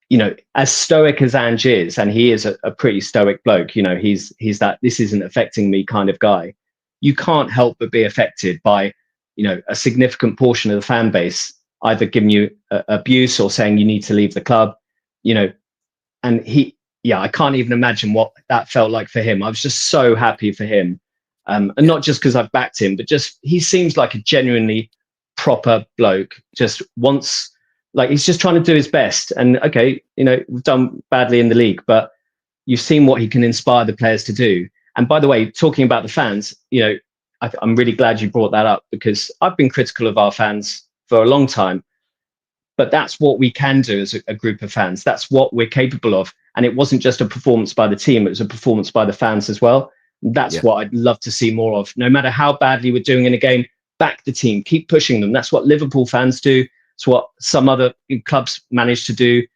you know, as stoic as Ange is, and he is a pretty stoic bloke, you know, he's that this isn't affecting me kind of guy. You can't help but be affected by, you know, a significant portion of the fan base either giving you abuse or saying you need to leave the club, you know. And I can't even imagine what that felt like for him. I was just so happy for him. And not just because I've backed him, but just he seems like a genuinely proper bloke. Just wants, like, he's just trying to do his best. And okay, you know, we've done badly in the league, but you've seen what he can inspire the players to do. And by the way, talking about the fans, you know, I'm really glad you brought that up, because I've been critical of our fans for a long time. But that's what we can do as a group of fans. That's what we're capable of. And it wasn't just a performance by the team, it was a performance by the fans as well. That's what I'd love to see more of. No matter how badly we're doing in a game, back the team, keep pushing them. That's what Liverpool fans do. It's what some other clubs manage to do.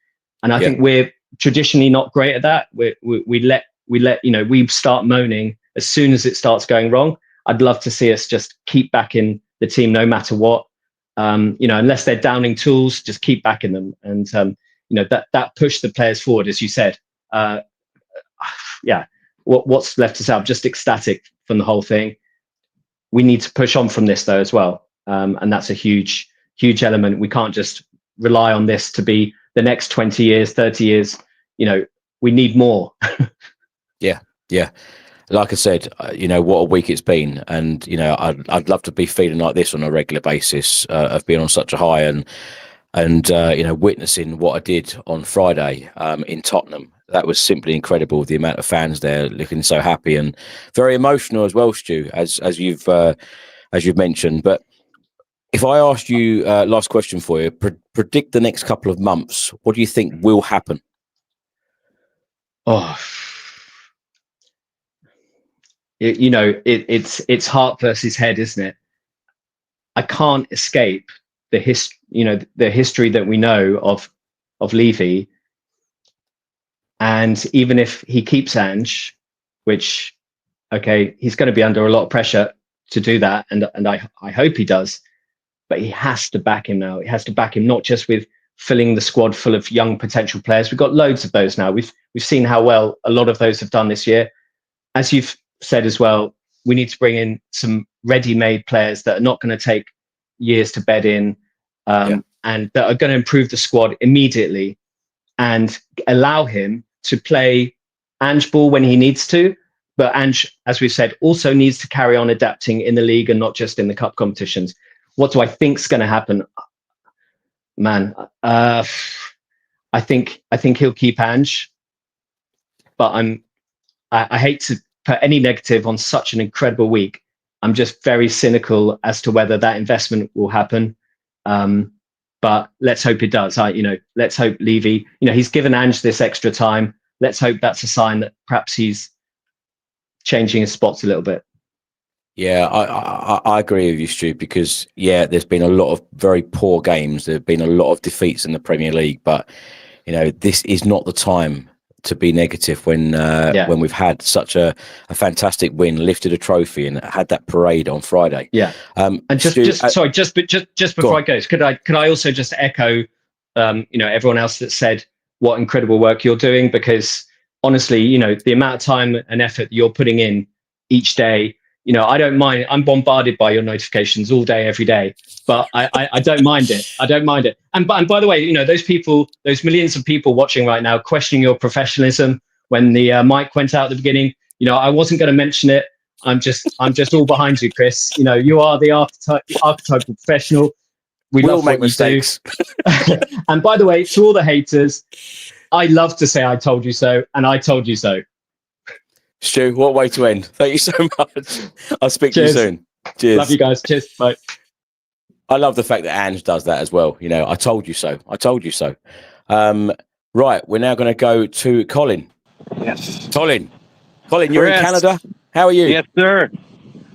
And I think we're traditionally not great at that. We let, you know, we start moaning as soon as it starts going wrong. I'd love to see us just keep backing the team no matter what. You know, unless they're downing tools, just keep backing them. And, you know, that pushed the players forward, as you said. What's left to say? I'm just ecstatic from the whole thing. We need to push on from this, though, as well. And that's a huge element. We can't just rely on this to be the next 20 years, 30 years. You know, we need more. Yeah. Like I said, you know, what a week it's been. And, you know, I'd love to be feeling like this on a regular basis, of being on such a high and you know, witnessing what I did on Friday in Tottenham. That was simply incredible. The amount of fans there looking so happy and very emotional as well, Stu, as you've mentioned. But if I asked you, last question for you, predict the next couple of months, what do you think will happen? Oh, you know, it's heart versus head, isn't it? I can't escape the history that we know of Levy. And even if he keeps Ange, which, okay, he's going to be under a lot of pressure to do that, and I hope he does, but he has to back him now. He has to back him, not just with filling the squad full of young potential players. We've got loads of those now. We've seen how well a lot of those have done this year. As you've said as well, we need to bring in some ready-made players that are not going to take years to bed in, and that are going to improve the squad immediately and allow him to play Ange ball when he needs to. But Ange, as we've said, also needs to carry on adapting in the league and not just in the cup competitions. What do I think is going to happen? Man, I think he'll keep Ange, but I hate to put any negative on such an incredible week. I'm just very cynical as to whether that investment will happen. But let's hope it does. Let's hope Levy, he's given Ange this extra time. Let's hope that's a sign that perhaps he's changing his spots a little bit. Yeah, I agree with you, Stu, because there's been a lot of very poor games. There have been a lot of defeats in the Premier League, but this is not the time to be negative when we've had such a fantastic win, lifted a trophy, and had that parade on Friday. Yeah, and just before I go, could I also just echo, everyone else that said what incredible work you're doing, because honestly, the amount of time and effort you're putting in each day. I don't mind. I'm bombarded by your notifications all day, every day, but I don't mind it. I don't mind it. And by the way, those people, those millions of people watching right now, questioning your professionalism when the mic went out at the beginning. I wasn't going to mention it. I'm just all behind you, Chris. You are the archetypal professional. We all make mistakes. And by the way, to all the haters, I love to say I told you so, and I told you so. Stu, what a way to end. Thank you so much. I'll speak to you soon. Cheers. Love you guys. Cheers. Bye. I love the fact that Ange does that as well. I told you so. I told you so. Right, we're now going to go to Colin. Yes. Colin, you're in Canada. How are you? Yes, sir.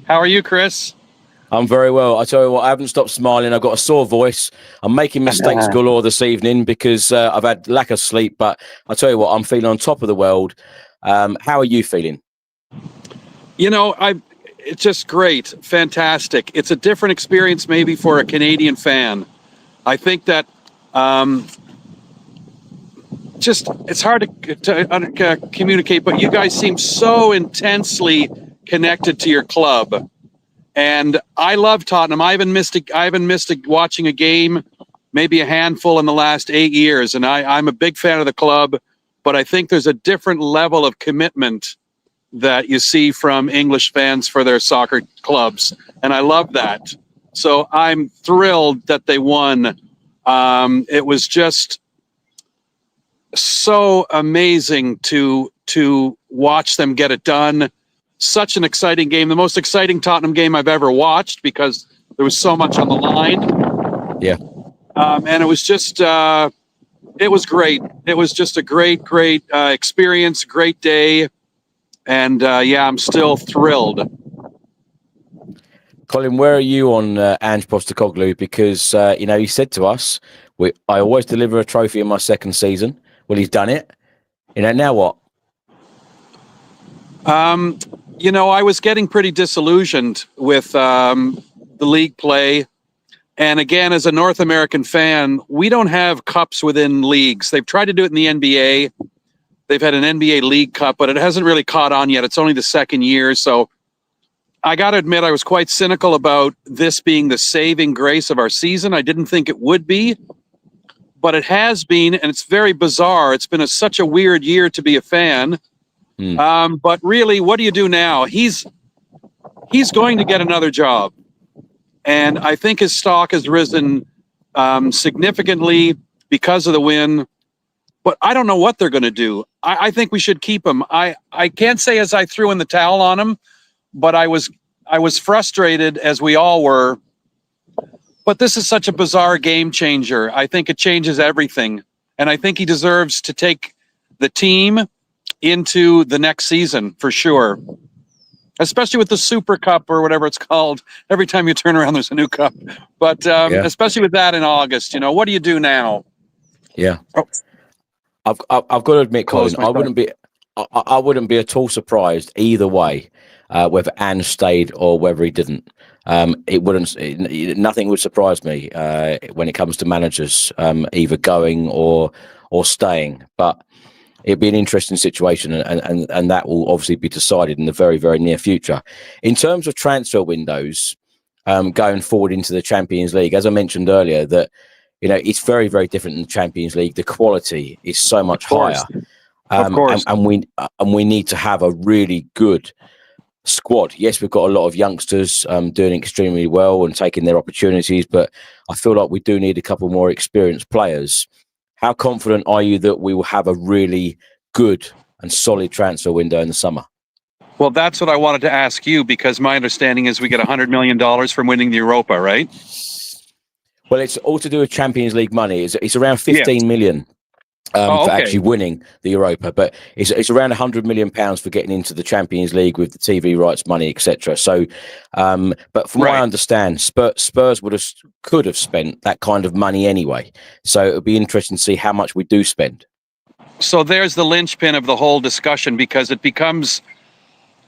How are you, Chris? I'm very well. I tell you what, I haven't stopped smiling. I've got a sore voice. I'm making mistakes galore this evening because I've had lack of sleep. But I tell you what, I'm feeling on top of the world. How are you feeling? It's just great, fantastic. It's a different experience maybe for a Canadian fan. I think that it's hard to communicate, but you guys seem so intensely connected to your club. And I love Tottenham. I haven't missed watching a game, maybe a handful in the last 8 years. And I'm a big fan of the club, but I think there's a different level of commitment that you see from English fans for their soccer clubs. And I love that. So I'm thrilled that they won. It was just so amazing to watch them get it done. Such an exciting game, the most exciting Tottenham game I've ever watched because there was so much on the line. Yeah. And it was just, it was great. It was just a great experience, great day. And I'm still thrilled. Colin, where are you on Ange Postecoglou? Because, he said to us, I always deliver a trophy in my second season. Well, he's done it. Now what? I was getting pretty disillusioned with the league play. And again, as a North American fan, we don't have cups within leagues. They've tried to do it in the NBA. They've had an NBA League Cup, but it hasn't really caught on yet. It's only the second year. So I got to admit, I was quite cynical about this being the saving grace of our season. I didn't think it would be, but it has been, and it's very bizarre. It's been such a weird year to be a fan. But really, what do you do now? He's going to get another job. And I think his stock has risen significantly because of the win. But I don't know what they're going to do. I think we should keep him. I can't say as I threw in the towel on him, but I was frustrated, as we all were. But this is such a bizarre game changer. I think it changes everything. And I think he deserves to take the team into the next season for sure. Especially with the Super Cup or whatever it's called. Every time you turn around, there's a new cup. But especially with that in August, what do you do now? Yeah. I've got to admit, Colin, I wouldn't be at all surprised either way, whether Ange stayed or whether he didn't. Nothing would surprise me when it comes to managers either going or staying. But it'd be an interesting situation, and that will obviously be decided in the very, very near future. In terms of transfer windows going forward into the Champions League, as I mentioned earlier, that it's very, very different in the Champions League. The quality is so much higher, of course. And we need to have a really good squad. Yes, we've got a lot of youngsters doing extremely well and taking their opportunities, but I feel like we do need a couple more experienced players. How confident are you that we will have a really good and solid transfer window in the summer? Well, that's what I wanted to ask you, because my understanding is we get $100 million from winning the Europa, right? Well, it's all to do with Champions League money. It's around 15 million for actually winning the Europa, but it's around £100 million for getting into the Champions League with the TV rights money, etc. So, but from what I understand, Spurs could have spent that kind of money anyway. So it would be interesting to see how much we do spend. So there's the linchpin of the whole discussion, because it becomes,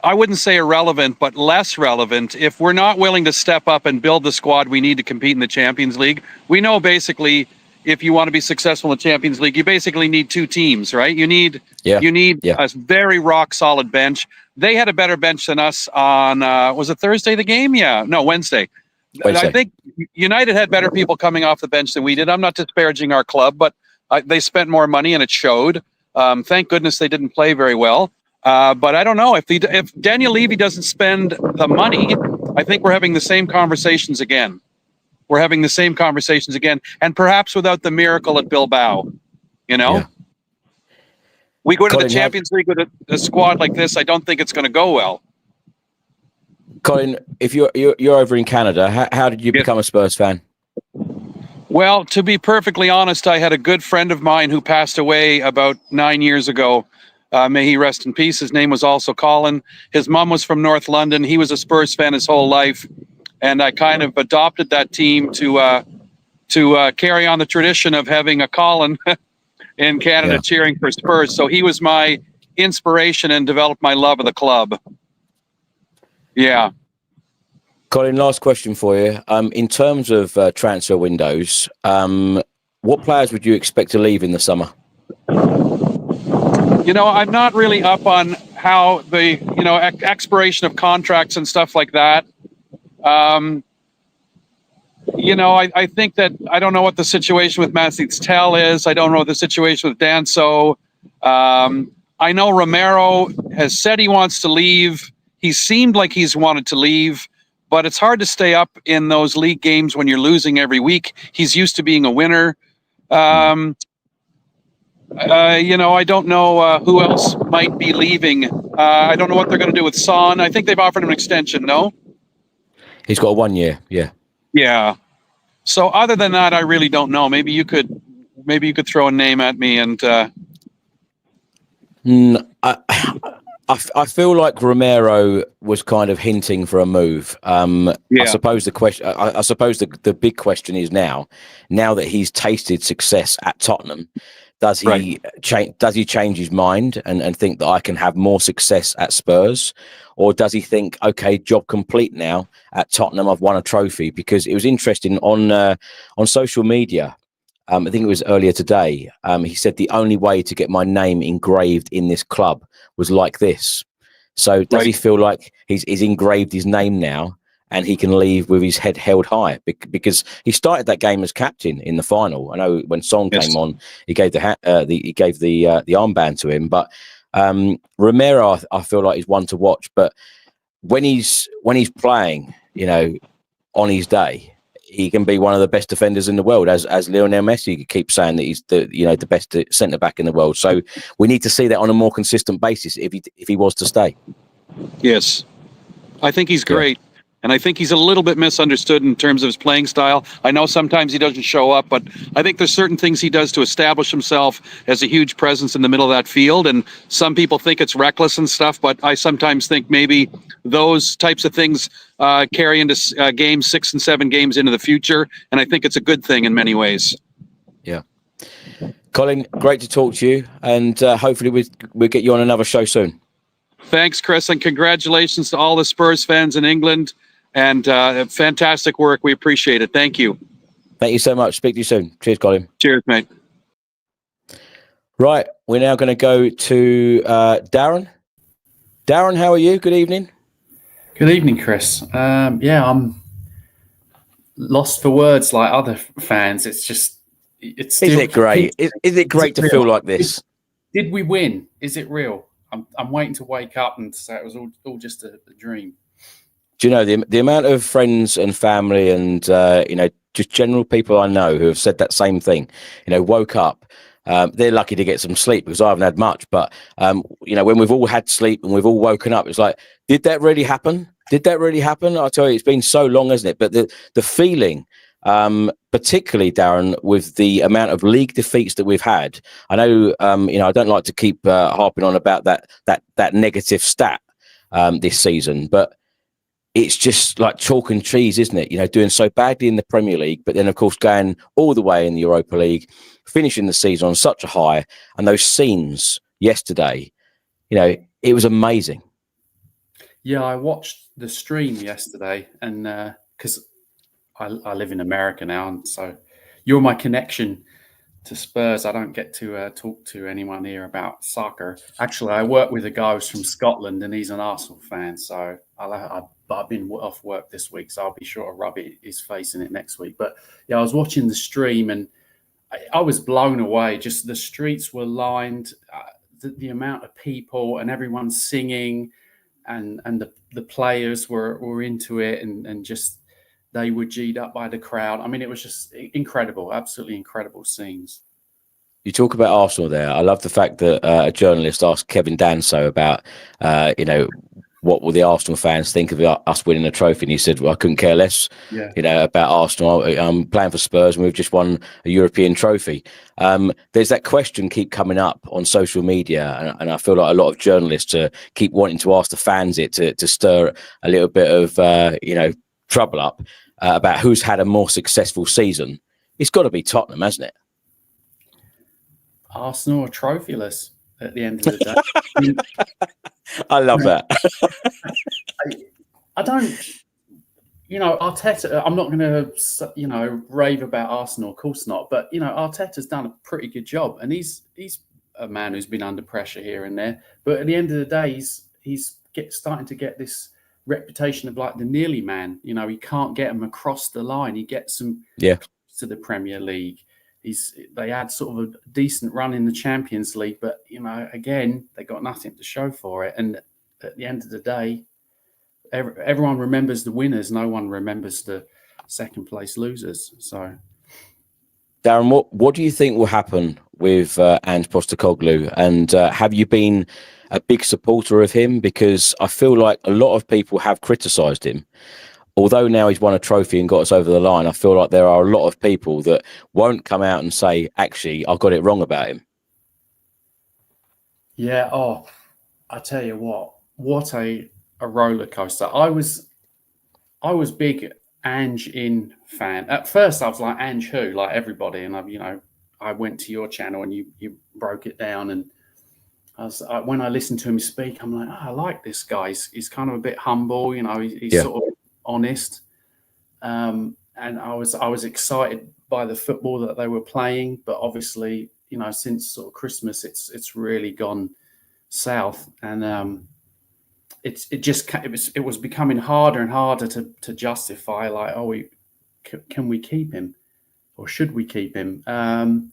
I wouldn't say irrelevant, but less relevant if we're not willing to step up and build the squad we need to compete in the Champions League. We know basically, if you want to be successful in the Champions League, you basically need two teams, right? You need a very rock solid bench. They had a better bench than us on, was it Thursday, the game? Yeah, no, Wednesday. I think United had better people coming off the bench than we did. I'm not disparaging our club, but they spent more money and it showed. Thank goodness they didn't play very well. But I don't know, if Daniel Levy doesn't spend the money, I think we're having the same conversations again. And perhaps without the miracle at Bilbao, we go into the Champions League with a squad like this. I don't think it's going to go well. Colin, if you're over in Canada, how did you become a Spurs fan? Well, to be perfectly honest, I had a good friend of mine who passed away about 9 years ago. May he rest in peace. His name was also Cowlin. His mom was from North London. He was a Spurs fan his whole life. And I kind of adopted that team to carry on the tradition of having a Cowlin in Canada cheering for Spurs. So he was my inspiration and developed my love of the club. Yeah. Colin, last question for you. In terms of transfer windows, what players would you expect to leave in the summer? I'm not really up on how the, expiration of contracts and stuff like that. I think that I don't know what the situation with Mathis Tell is. I don't know what the situation with Danso. I know Romero has said he wants to leave. He seemed like he's wanted to leave, but it's hard to stay up in those league games when you're losing every week. He's used to being a winner. I don't know who else might be leaving. I don't know what they're going to do with Son. I think they've offered him an extension, no? He's got a 1 year, yeah. Yeah. So other than that, I really don't know. Maybe you could throw a name at me and. I feel like Romero was kind of hinting for a move. I suppose the question. I suppose the big question is now that he's tasted success at Tottenham, does he change? Does he change his mind and think that I can have more success at Spurs, or does he think, okay, job complete now at Tottenham? I've won a trophy. Because it was interesting on social media. I think it was earlier today. He said the only way to get my name engraved in this club was like this. So does he feel like he's engraved his name now and he can leave with his head held high? Because he started that game as captain in the final. I know when Son came on, he gave the armband to him. But Romero, I feel like he's one to watch. But when he's playing, on his day, he can be one of the best defenders in the world, as Lionel Messi keeps saying that he's the best centre back in the world. So we need to see that on a more consistent basis if he was to stay. Yes, I think he's great, and I think he's a little bit misunderstood in terms of his playing style. I know sometimes he doesn't show up, but I think there's certain things he does to establish himself as a huge presence in the middle of that field. And some people think it's reckless and stuff, but I sometimes think maybe those types of things carry into games 6 and 7 games into the future, and I think it's a good thing in many ways. Yeah, Colin, great to talk to you, and hopefully we'll get you on another show soon. Thanks, Chris, and congratulations to all the Spurs fans in England, and fantastic work. We appreciate it. Thank you. Thank you so much. Speak to you soon. Cheers, Colin. Cheers, mate. Right, we're now going to go to Darren. Darren, how are you? Good evening. Good evening, Chris. I'm lost for words like other fans. It's Is it great? Is it great to feel like this? Did we win? Is it real? I'm waiting to wake up and say it was all just a dream. Do you know the amount of friends and family and just general people I know who have said that same thing? Woke up. They're lucky to get some sleep because I haven't had much. But when we've all had sleep and we've all woken up, it's like, did that really happen? Did that really happen? I tell you, it's been so long, hasn't it? But the feeling, particularly Darren, with the amount of league defeats that we've had. I know, I don't like to keep harping on about that negative stat this season, but it's just like chalk and cheese, isn't it? Doing so badly in the Premier League, but then of course going all the way in the Europa League, finishing the season on such a high, and those scenes yesterday, it was amazing. Yeah, I watched the stream yesterday, and because I live in America now, and so you're my connection to Spurs. I don't get to talk to anyone here about soccer. Actually, I work with a guy who's from Scotland, and he's an Arsenal fan. So I've been off work this week, so I'll be sure to rub his face in it next week. But yeah, I was watching the stream, and I was blown away. Just the streets were lined, the amount of people, and everyone singing, and the players were into it, and just they were G'd up by the crowd. I mean, it was just incredible, absolutely incredible scenes. You talk about Arsenal there. I love the fact that a journalist asked Kevin Danso about, what will the Arsenal fans think of us winning a trophy? And he said, well, I couldn't care less, about Arsenal. I'm playing for Spurs and we've just won a European trophy. There's that question keep coming up on social media. And I feel like a lot of journalists keep wanting to ask the fans to stir a little bit of, trouble up about who's had a more successful season. It's got to be Tottenham, hasn't it? Arsenal are trophyless at the end of the day. I love that. I don't. Arteta, I'm not going to, rave about Arsenal, of course not. But, Arteta's done a pretty good job. And he's a man who's been under pressure here and there. But at the end of the day, he's starting to get this reputation of like the nearly man. He can't get them across the line. He gets them to the Premier League. They had sort of a decent run in the Champions League. But, again, they got nothing to show for it. And at the end of the day, everyone remembers the winners. No one remembers the second place losers. So, Darren, what do you think will happen with Ange Postecoglou? And have you been a big supporter of him? Because I feel like a lot of people have criticised him. Although now he's won a trophy and got us over the line, I feel like there are a lot of people that won't come out and say, actually, I got it wrong about him. Yeah. Oh, I tell you what a roller coaster. I was big Ange in fan. At first, I was like, Ange who? Like everybody. And I went to your channel and you broke it down. And when I listened to him speak, I'm like, I like this guy. He's kind of a bit humble. He's sort of honest. And I was excited by the football that they were playing. But obviously, since sort of Christmas, it's really gone south. And it was becoming harder and harder to justify, like, can we keep him or should we keep him? And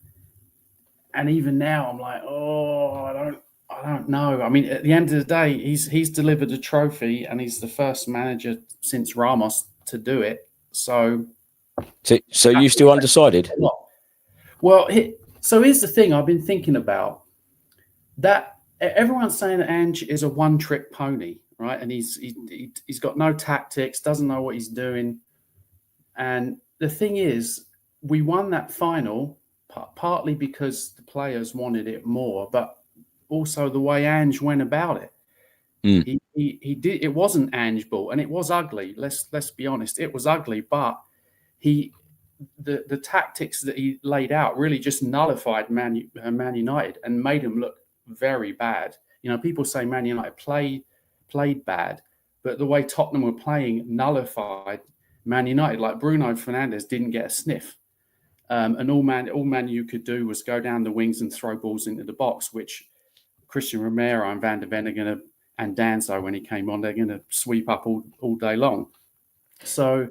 even now I'm like, I don't know. I mean, at the end of the day, he's delivered a trophy and he's the first manager since Ramos to do it. So you still undecided? Well, so here's the thing I've been thinking about. That everyone's saying that Ange is a one-trick pony, right? And he's got no tactics, doesn't know what he's doing. And the thing is, we won that final partly because the players wanted it more, but also the way Ange went about it. He did. It wasn't Ange ball, and it was ugly. Let's be honest, it was ugly. But the tactics that he laid out really just nullified Man United and made them look very bad. People say Man United played bad, but the way Tottenham were playing nullified Man United. Like Bruno Fernandes didn't get a sniff, and all Man U could do was go down the wings and throw balls into the box, which Christian Romero and Van der Ven are going to, and Danso when he came on, they're going to sweep up all day long. So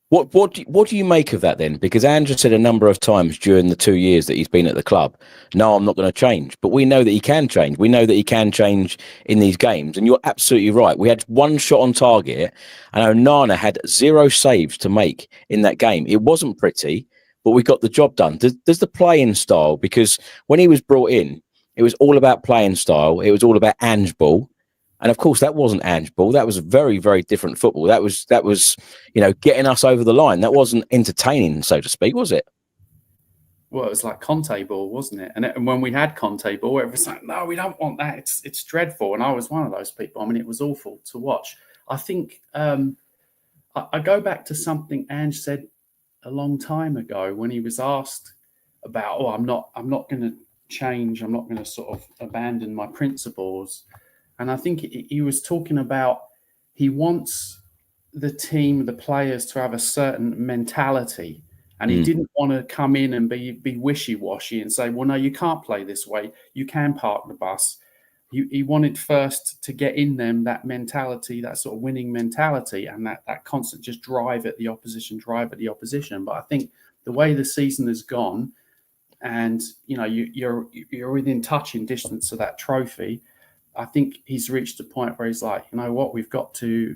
what do you make of that then? Because Andrew said a number of times during the 2 years that he's been at the club, no, I'm not going to change. But we know that he can change. We know that he can change in these games. And you're absolutely right. We had one shot on target, and Onana had 0 saves to make in that game. It wasn't pretty, but we got the job done. Does the playing style, because when he was brought in, it was all about playing style. It was all about Ange ball. And of course, that wasn't Ange ball. That was very, very different football. That was, getting us over the line. That wasn't entertaining, so to speak, was it? Well, it was like Conte ball, wasn't it? And when we had Conte ball, everyone was like, no, we don't want that. It's dreadful. And I was one of those people. I mean, it was awful to watch. I think I go back to something Ange said a long time ago when he was asked about, I'm not going to change. I'm not going to sort of abandon my principles. And I think he was talking about he wants the team, the players to have a certain mentality. And he didn't want to come in and be wishy-washy and say, well, no, you can't play this way. You can park the bus. He wanted first to get in them that mentality, that sort of winning mentality, and that constant just drive at the opposition. But I think the way the season has gone, and you're within touching distance of that trophy, I think he's reached a point where he's like, you know what, we've got to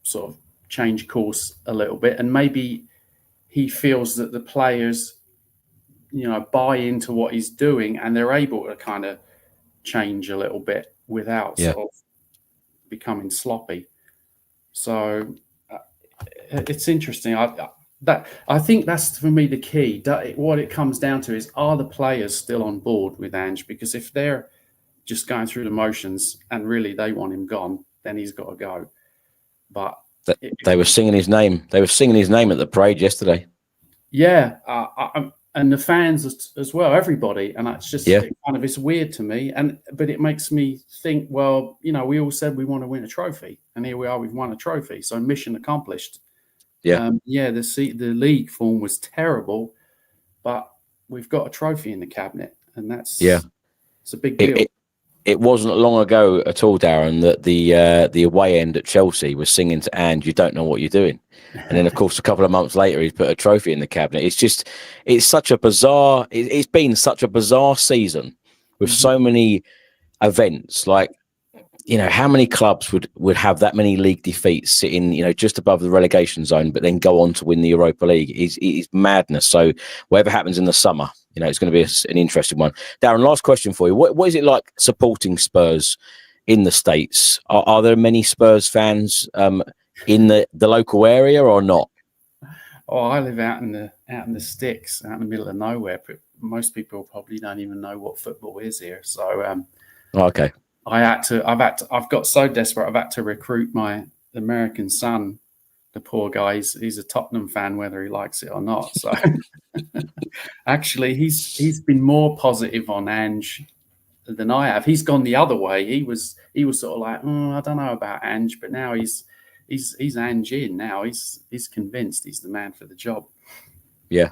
sort of change course a little bit. And maybe he feels that the players, buy into what he's doing and they're able to kind of change a little bit without sort of becoming sloppy. So it's interesting. I think that's, for me, the key. What it comes down to is, are the players still on board with Ange? Because if they're just going through the motions and really they want him gone, then he's got to go. But they were singing his name. They were singing his name at the parade yesterday. Yeah, and the fans as well, everybody. And it's just it's weird to me. But it makes me think, well, you know, we all said we want to win a trophy, and here we are, we've won a trophy. So mission accomplished. The league form was terrible, but we've got a trophy in the cabinet, and that's it's a big deal. It wasn't long ago at all, Darren, that the away end at Chelsea was singing to "And You Don't Know What You're Doing," and then of course a couple of months later he's put a trophy in the cabinet. It's such a bizarre. It's been such a bizarre season with so many events. Like, you know, how many clubs would have that many league defeats sitting, you know, just above the relegation zone, but then go on to win the Europa League? It's madness. So whatever happens in the summer, you know, it's going to be an interesting one. Darren, last question for you. What is it like supporting Spurs in the States? Are there many Spurs fans in the local area or not? Oh, I live out in the sticks, out in the middle of nowhere. But most people probably don't even know what football is here. So, okay. I've got so desperate. I've had to recruit my American son. The poor guy, he's a Tottenham fan, whether he likes it or not. So actually, he's been more positive on Ange than I have. He's gone the other way. He was sort of like, I don't know about Ange, but now he's Ange in now. He's convinced he's the man for the job. Yeah.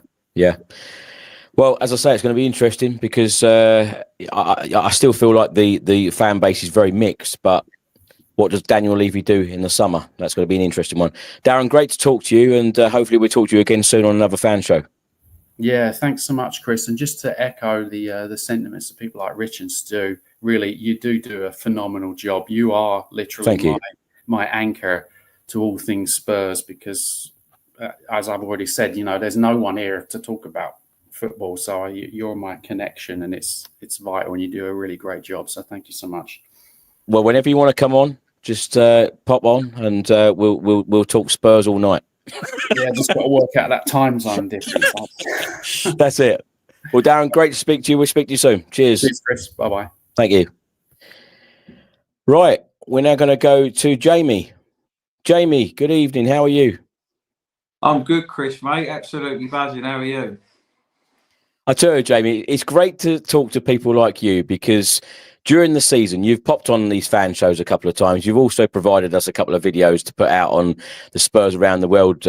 Well, as I say, it's going to be interesting because I still feel like the fan base is very mixed, but what does Daniel Levy do in the summer? That's going to be an interesting one. Darren, great to talk to you, and hopefully we'll talk to you again soon on another fan show. Yeah, thanks so much, Chris. And just to echo the sentiments of people like Rich and Stu, really, you do a phenomenal job. You are literally my anchor to all things Spurs because, as I've already said, you know, there's no one here to talk about football, so you're my connection, and it's vital, and you do a really great job. So thank you so much. Well, whenever you want to come on, just pop on, and we'll talk Spurs all night. Yeah, just got to work out that time zone difference. That's it. Well, Darren, great to speak to you. We'll speak to you soon. Cheers. Cheers, Chris. Bye-bye. Thank you. Right, we're now going to go to Jamie. Jamie, good evening. How are you? I'm good, Chris, mate. Absolutely buzzing. How are you? I tell you, Jamie, it's great to talk to people like you because during the season, you've popped on these fan shows a couple of times. You've also provided us a couple of videos to put out on the Spurs Around the World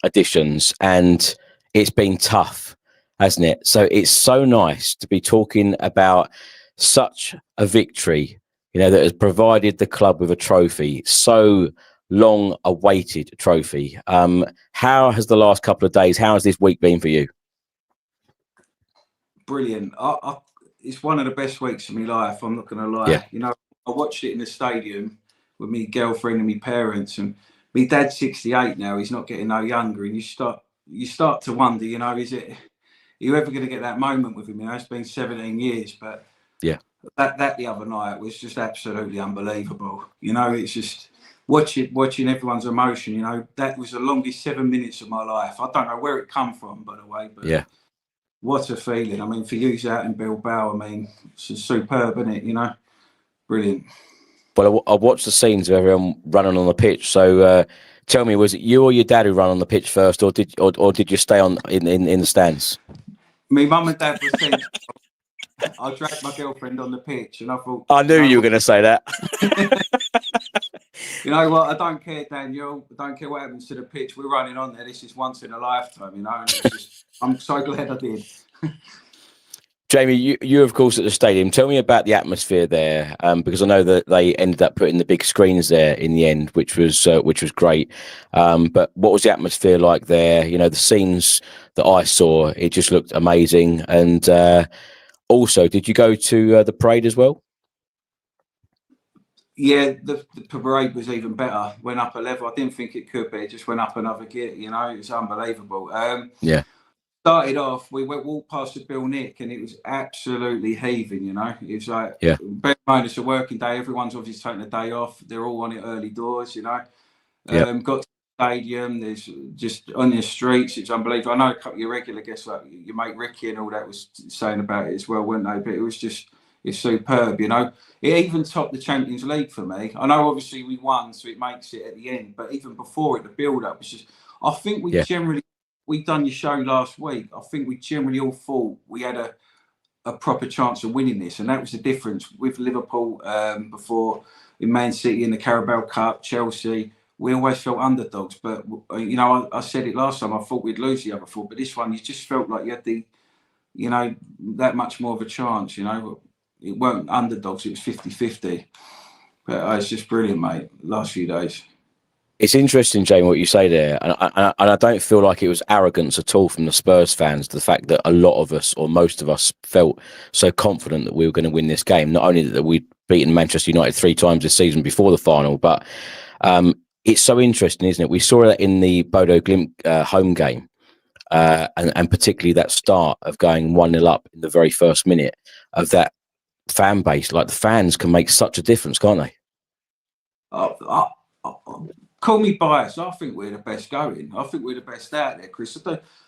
editions, and it's been tough, hasn't it? So it's so nice to be talking about such a victory, you know, that has provided the club with a trophy, so long awaited trophy. How has the last couple of days, how has this week been for you? Brilliant. It's one of the best weeks of my life. I'm not going to lie. Yeah. You know, I watched it in the stadium with my girlfriend and my parents, and my dad's 68 now. He's not getting no younger, and you start to wonder, you know, are you ever going to get that moment with him? You know, it's been 17 years, but yeah, that the other night was just absolutely unbelievable. You know, it's just watching everyone's emotion. You know, that was the longest 7 minutes of my life. I don't know where it come from, by the way, but yeah. What a feeling. I mean, for you out in Bilbao, I mean, it's just superb, isn't it? You know, brilliant. Well, I watched the scenes of everyone running on the pitch. So tell me, was it you or your dad who ran on the pitch first, or did you stay in the stands? My mum and dad were saying, I dragged my girlfriend on the pitch, and I thought, I knew you were going to say that. You know what? I don't care, Daniel. I don't care what happens to the pitch. We're running on there. This is once in a lifetime, you know. And I'm so glad I did. Jamie, you of course at the stadium. Tell me about the atmosphere there, because I know that they ended up putting the big screens there in the end, which was great. But what was the atmosphere like there? You know, the scenes that I saw, it just looked amazing. And also, did you go to the parade as well? Yeah, the parade was even better. Went up a level. I didn't think it could be. It just went up another gear. You know, it was unbelievable. Yeah. Started off, we walked past the Bill Nick, and it was absolutely heaving. You know, it was like, yeah. Bear in mind, it's a working day. Everyone's obviously taking a day off. They're all on it early doors. You know, got to the stadium. There's just on the streets. It's unbelievable. I know a couple of your regular guests, like your mate Ricky and all that, was saying about it as well, weren't they? But it was just. It's superb, you know. It even topped the Champions League for me. I know, obviously, we won, so it makes it at the end. But even before it, the build-up was just. I think we generally we done your show last week, I think we generally all thought we had a proper chance of winning this, and that was the difference with Liverpool before, in Man City in the Carabao Cup, Chelsea. We always felt underdogs, but you know, I said it last time. I thought we'd lose the other four, but this one, you just felt like you had you know, that much more of a chance. You know, it weren't underdogs; it was 50-50. But it's just brilliant, mate. Last few days. It's interesting, Jamie, what you say there, and I don't feel like it was arrogance at all from the Spurs fans. The fact that a lot of us, or most of us, felt so confident that we were going to win this game. Not only that we'd beaten Manchester United 3 times this season before the final, but it's so interesting, isn't it? We saw that in the Bodo Glimt home game, and particularly that start of going 1-0 up in the very first minute of that fan base. Like, the fans can make such a difference, can't they? Call me biased. I think we're the best going. I think we're the best out there, Chris.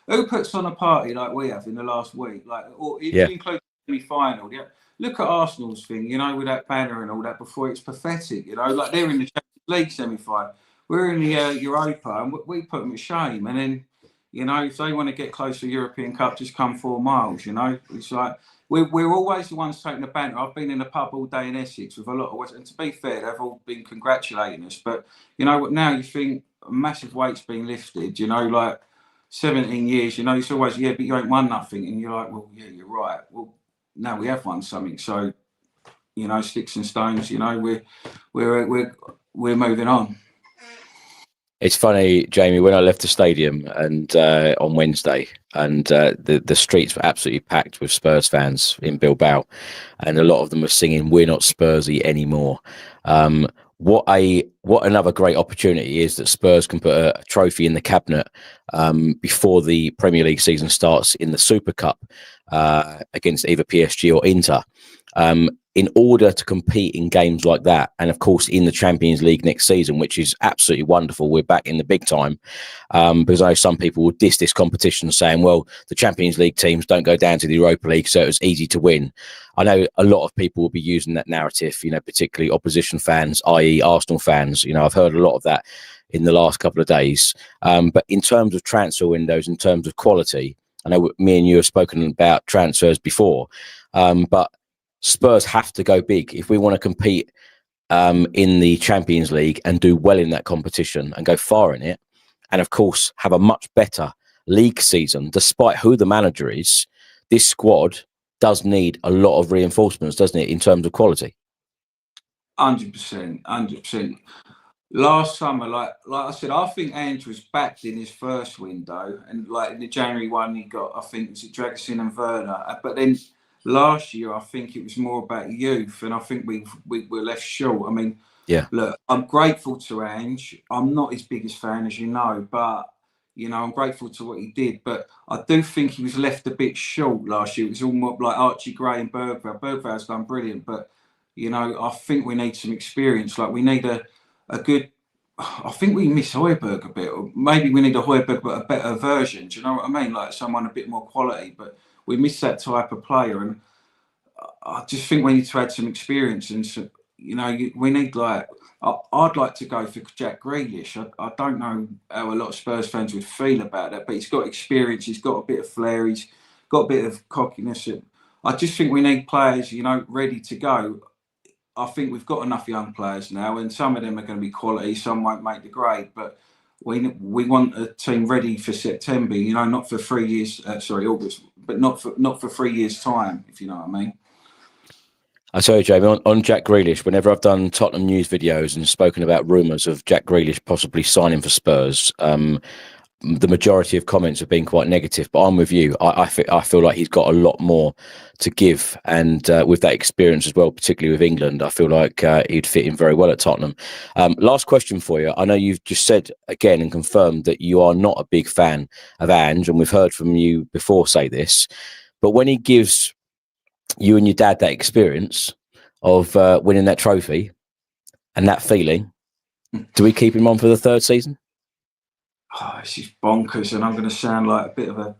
Who puts on a party like we have in the last week? Like, or even including the semi-final. Yeah. Look at Arsenal's thing, you know, with that banner and all that before. It's pathetic, you know. Like, they're in the Champions League semi-final. We're in the Europa, and we put them to shame. And then, you know, if they want to get close to the European Cup, just come 4 miles, you know. It's like, we're always the ones taking the banter. I've been in the pub all day in Essex with a lot of West, and to be fair, they've all been congratulating us. But you know what? Now you think a massive weight's been lifted. You know, like 17 years. You know, it's always but you ain't won nothing, and you're like, well, yeah, you're right. Well, now we have won something. So, you know, sticks and stones. You know, we're moving on. It's funny, Jamie, when I left the stadium and on Wednesday, and the streets were absolutely packed with Spurs fans in Bilbao, and a lot of them were singing "We're not Spursy anymore." What another great opportunity is that Spurs can put a trophy in the cabinet before the Premier League season starts in the Super Cup against either PSG or Inter. In order to compete in games like that, and of course in the Champions League next season, which is absolutely wonderful. We're back in the big time, because I know some people will diss this competition saying, well, the Champions League teams don't go down to the Europa League, so it was easy to win. I know a lot of people will be using that narrative, you know, particularly opposition fans, i.e. Arsenal fans. You know, I've heard a lot of that in the last couple of days. But in terms of transfer windows, in terms of quality, I know me and you have spoken about transfers before, but Spurs have to go big if we want to compete in the Champions League and do well in that competition and go far in it, and of course have a much better league season. Despite who the manager is, this squad does need a lot of reinforcements, doesn't it, in terms of quality? 100%. Last summer, like I said, I think Ange was backed in his first window, and like in the January one, he got, I think, was it Draxler and Werner, but then last year, I think it was more about youth, and I think we were left short. I mean, look, I'm grateful to Ange. I'm not his biggest fan, as you know, but, you know, I'm grateful to what he did. But I do think he was left a bit short last year. It was all more like Archie Gray and Bergvall. Bergvall's done brilliant, but, you know, I think we need some experience. Like, we need a good... I think we miss Højbjerg a bit. Or maybe we need a Højbjerg, but a better version. Do you know what I mean? Like, someone a bit more quality, but... we miss that type of player, and I just think we need to add some experience. And so, you know, we need, like, I'd like to go for Jack Grealish. I don't know how a lot of Spurs fans would feel about that, but he's got experience, he's got a bit of flair, he's got a bit of cockiness. I just think we need players, you know, ready to go. I think we've got enough young players now, and some of them are going to be quality, some won't make the grade, but we want a team ready for September, you know, not for 3 years, August, but not for 3 years' time, if you know what I mean. I tell you, Jamie, on Jack Grealish, whenever I've done Tottenham news videos and spoken about rumours of Jack Grealish possibly signing for Spurs, the majority of comments have been quite negative, but I'm with you. I feel like he's got a lot more to give, and with that experience as well, particularly with England, I feel like he'd fit in very well at Tottenham. Last question for you. I know you've just said again and confirmed that you are not a big fan of Ange, and we've heard from you before say this, but when he gives you and your dad that experience of winning that trophy and that feeling, do we keep him on for the 3rd season? Oh, this is bonkers, and I'm going to sound like a bit of a...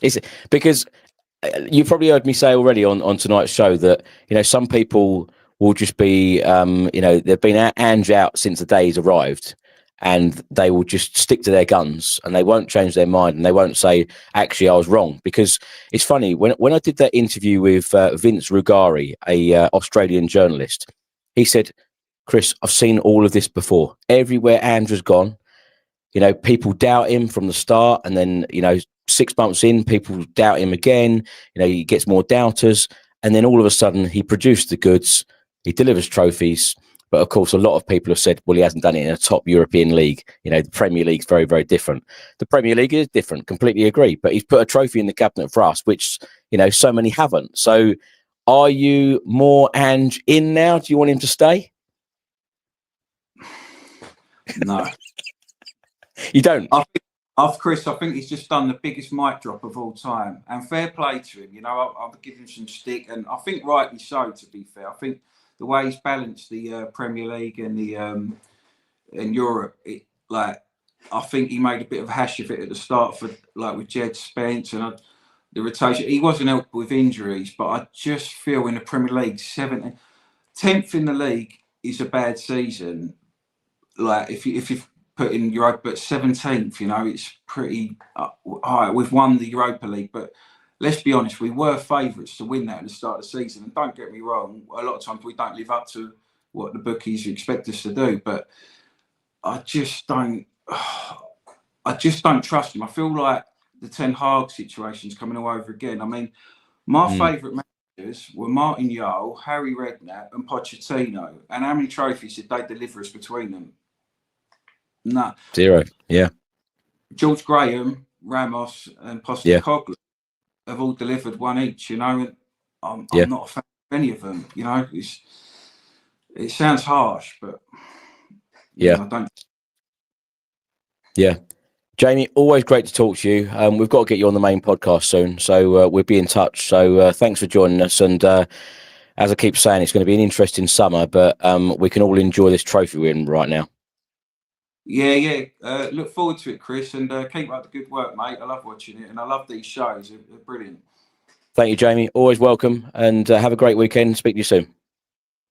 Is it because you probably heard me say already on tonight's show that, you know, some people will just be, you know, they've been Ange out since the day he's arrived, and they will just stick to their guns and they won't change their mind and they won't say, actually, I was wrong. Because it's funny, when I did that interview with Vince Rugari, a Australian journalist, he said, Chris, I've seen all of this before. Everywhere Andrew's gone, you know, people doubt him from the start, and then, you know, 6 months in, people doubt him again. You know, he gets more doubters, and then all of a sudden he produced the goods, he delivers trophies. But of course, a lot of people have said, well, he hasn't done it in a top European league. You know, the Premier League's very, very different. The Premier League is different, completely agree. But he's put a trophy in the cabinet for us, which, you know, so many haven't. So are you more Ange in now? Do you want him to stay? No. You don't? Chris, I think he's just done the biggest mic drop of all time. And fair play to him. You know, I'll give him some stick. And I think rightly so, to be fair. I think the way he's balanced the Premier League and the in Europe, I think he made a bit of a hash of it at the start for with Jed Spence and the rotation. He wasn't helped with injuries, but I just feel in the Premier League, 10th in the league is a bad season. If you put in Europa, but 17th, you know, it's pretty high. We've won the Europa League, but let's be honest, we were favourites to win that at the start of the season. And don't get me wrong, a lot of times we don't live up to what the bookies expect us to do. But I just don't trust him. I feel like the Ten Hag situation's coming all over again. I mean, my favourite managers were Martin Jol, Harry Redknapp, and Pochettino. And how many trophies did they deliver us between them? No. 0. Yeah. George Graham, Ramos, and Postecoglou have all delivered one each, you know. And I'm not a fan of any of them, you know. It sounds harsh, but I don't. Yeah. Jamie, always great to talk to you. We've got to get you on the main podcast soon, so we'll be in touch. So thanks for joining us. And as I keep saying, it's going to be an interesting summer, but we can all enjoy this trophy we're in right now. Yeah. Look forward to it, Chris, and keep up the good work, mate. I love watching it, and I love these shows. They're brilliant. Thank you, Jamie. Always welcome, and have a great weekend. Speak to you soon.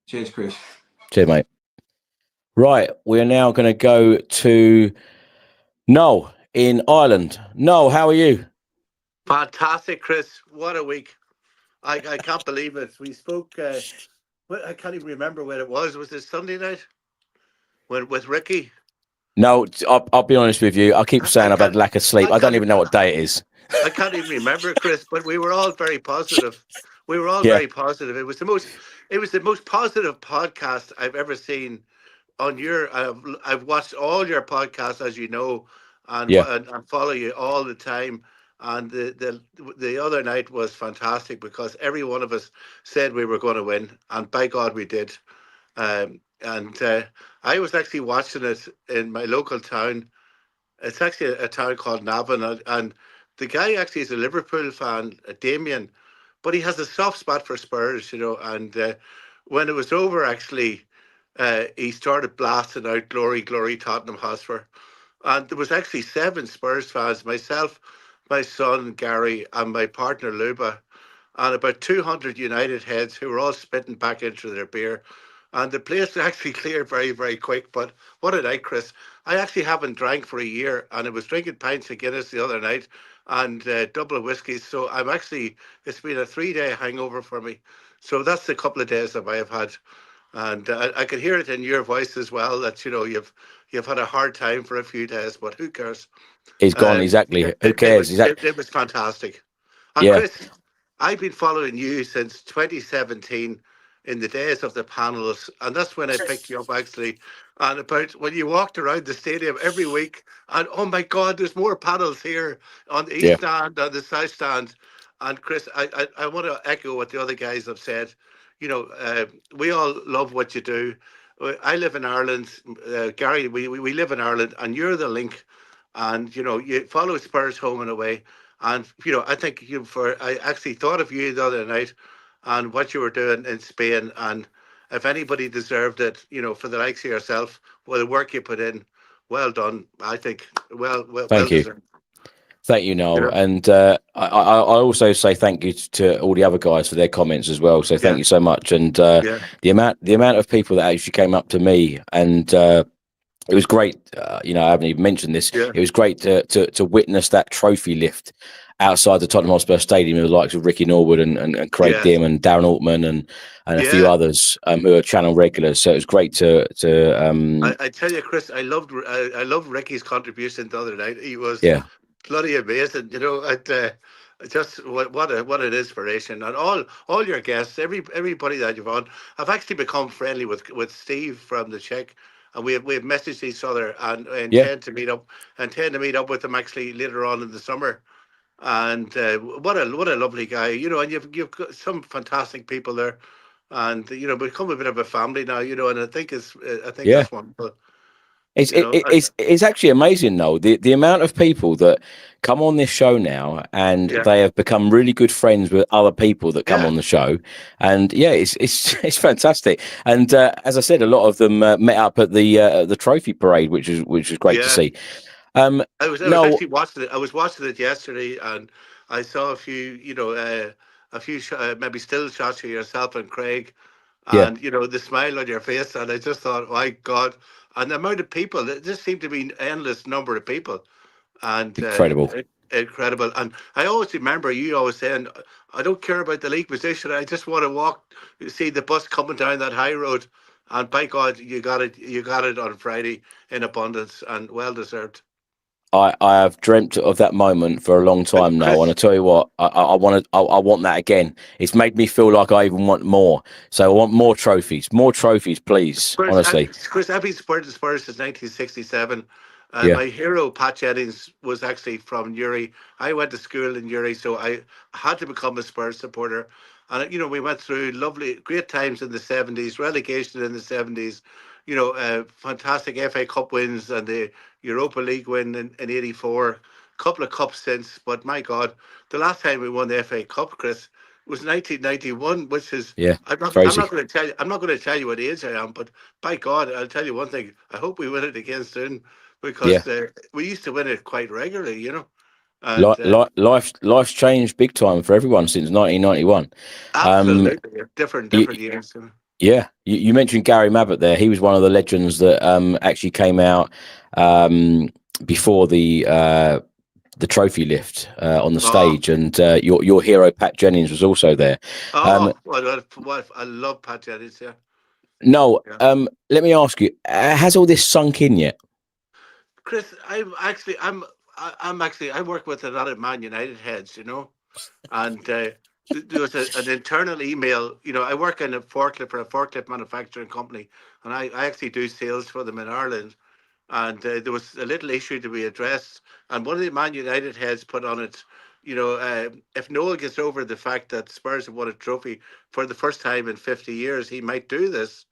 Cheers, Chris. Cheers, mate. Right, we are now going to go to Noel in Ireland. Noel, how are you? Fantastic, Chris. What a week. I can't believe it. We spoke, I can't even remember when it was. Was it Sunday night? With Ricky? No, I'll be honest with you. I keep saying I've had lack of sleep. I don't even know what day it is. I can't even remember, Chris, but we were all very positive. We were all very positive. It was the most positive podcast I've ever seen on your. I've watched all your podcasts, as you know, and follow you all the time. And the other night was fantastic because every one of us said we were going to win, and by God we did. I was actually watching it in my local town. It's actually a town called Navan, and the guy actually is a Liverpool fan, Damien, but he has a soft spot for Spurs, you know. And when it was over, actually, he started blasting out "Glory, glory, Tottenham Hotspur," and there was actually 7 Spurs fans, myself, my son Gary, and my partner Luba, and about 200 United heads who were all spitting back into their beer. And the place actually cleared very, very quick. But what a night, Chris. I actually haven't drank for a year, and I was drinking pints of Guinness the other night and double of whiskies. So it's been a 3-day hangover for me. So that's the couple of days that I have had. And I can hear it in your voice as well that, you know, you've had a hard time for a few days, but who cares? It's gone, exactly. Who cares? It was fantastic. And Chris, I've been following you since 2017. In the days of the panels, and that's when I picked you up actually, and about when you walked around the stadium every week, and oh my God, there's more panels here on the east stand, on the south stand. And Chris, I want to echo what the other guys have said. You know, we all love what you do. I live in Ireland, Gary. We live in Ireland, and you're the link. And you know, you follow Spurs home and away. And you know, I think I actually thought of you the other night and what you were doing in Spain, and if anybody deserved it, you know, for the likes of yourself, well, the work you put in, well done. I think, well thank you. Deserved. Thank you, Noel. Yeah. And I also say thank you to all the other guys for their comments as well. So thank you so much. And the amount of people that actually came up to me and it was great. You know, I haven't even mentioned this. Yeah. It was great to witness that trophy lift outside the Tottenham Hotspur Stadium with the likes of Ricky Norwood and Craig Yeah. Dim and Darren Altman and a few Yeah. others who are channel regulars. So it was great to I tell you, Chris, I loved Ricky's contribution the other night. He was yeah. bloody amazing. You know, just what an inspiration. And all your guests, everybody that you've on, I've actually become friendly with Steve from the Czech, and we have messaged each other and intend to meet up with him actually later on in the summer. And what a lovely guy, you know. And you've got some fantastic people there, and you know, become a bit of a family now, you know. And I think Yeah. that's wonderful. It's actually amazing though the amount of people that come on this show now, and they have become really good friends with other people that come on the show, and it's fantastic. And as I said, a lot of them met up at the trophy parade, which was great to see. I was actually watching it. I was watching it yesterday, and I saw a few, you know, maybe still shots of yourself and Craig, and you know, the smile on your face, and I just thought, my God, and the amount of people. It just seemed to be an endless number of people, and incredible. Incredible. And I always remember you always saying, I don't care about the league position. I just want to see the bus coming down that high road. And by God, you got it on Friday in abundance, and well deserved. I have dreamt of that moment for a long time now, and I tell you what, I want that again. It's made me feel like I even want more. So I want more trophies, please. Spurs, honestly, Chris, I've been supporting the Spurs since 1967. My hero, Pat Jennings, was actually from Uri. I went to school in Uri, so I had to become a Spurs supporter. And you know, we went through great times in the 70s, relegation in the 70s. You know, fantastic FA Cup wins and the Europa League win in '84. Couple of cups since, but my God, the last time we won the FA Cup, Chris, was 1991, which is crazy. I'm not going to tell you what age I am, but by God, I'll tell you one thing. I hope we win it again soon, because we used to win it quite regularly, you know. And, life's changed big time for everyone since 1991. Absolutely, different years. Yeah, you mentioned Gary Mabbott there. He was one of the legends that actually came out before the trophy lift on the stage, and your hero Pat Jennings was also there. Well, I love Pat Jennings. Yeah. No, let me ask you: has all this sunk in yet, Chris? I work with a lot of Man United heads, you know, and there was an internal email. You know, I work in a forklift manufacturing company, and I actually do sales for them in Ireland. And there was a little issue to be addressed, and one of the Man United heads put on it, you know, if Noel gets over the fact that Spurs have won a trophy for the first time in 50 years, he might do this.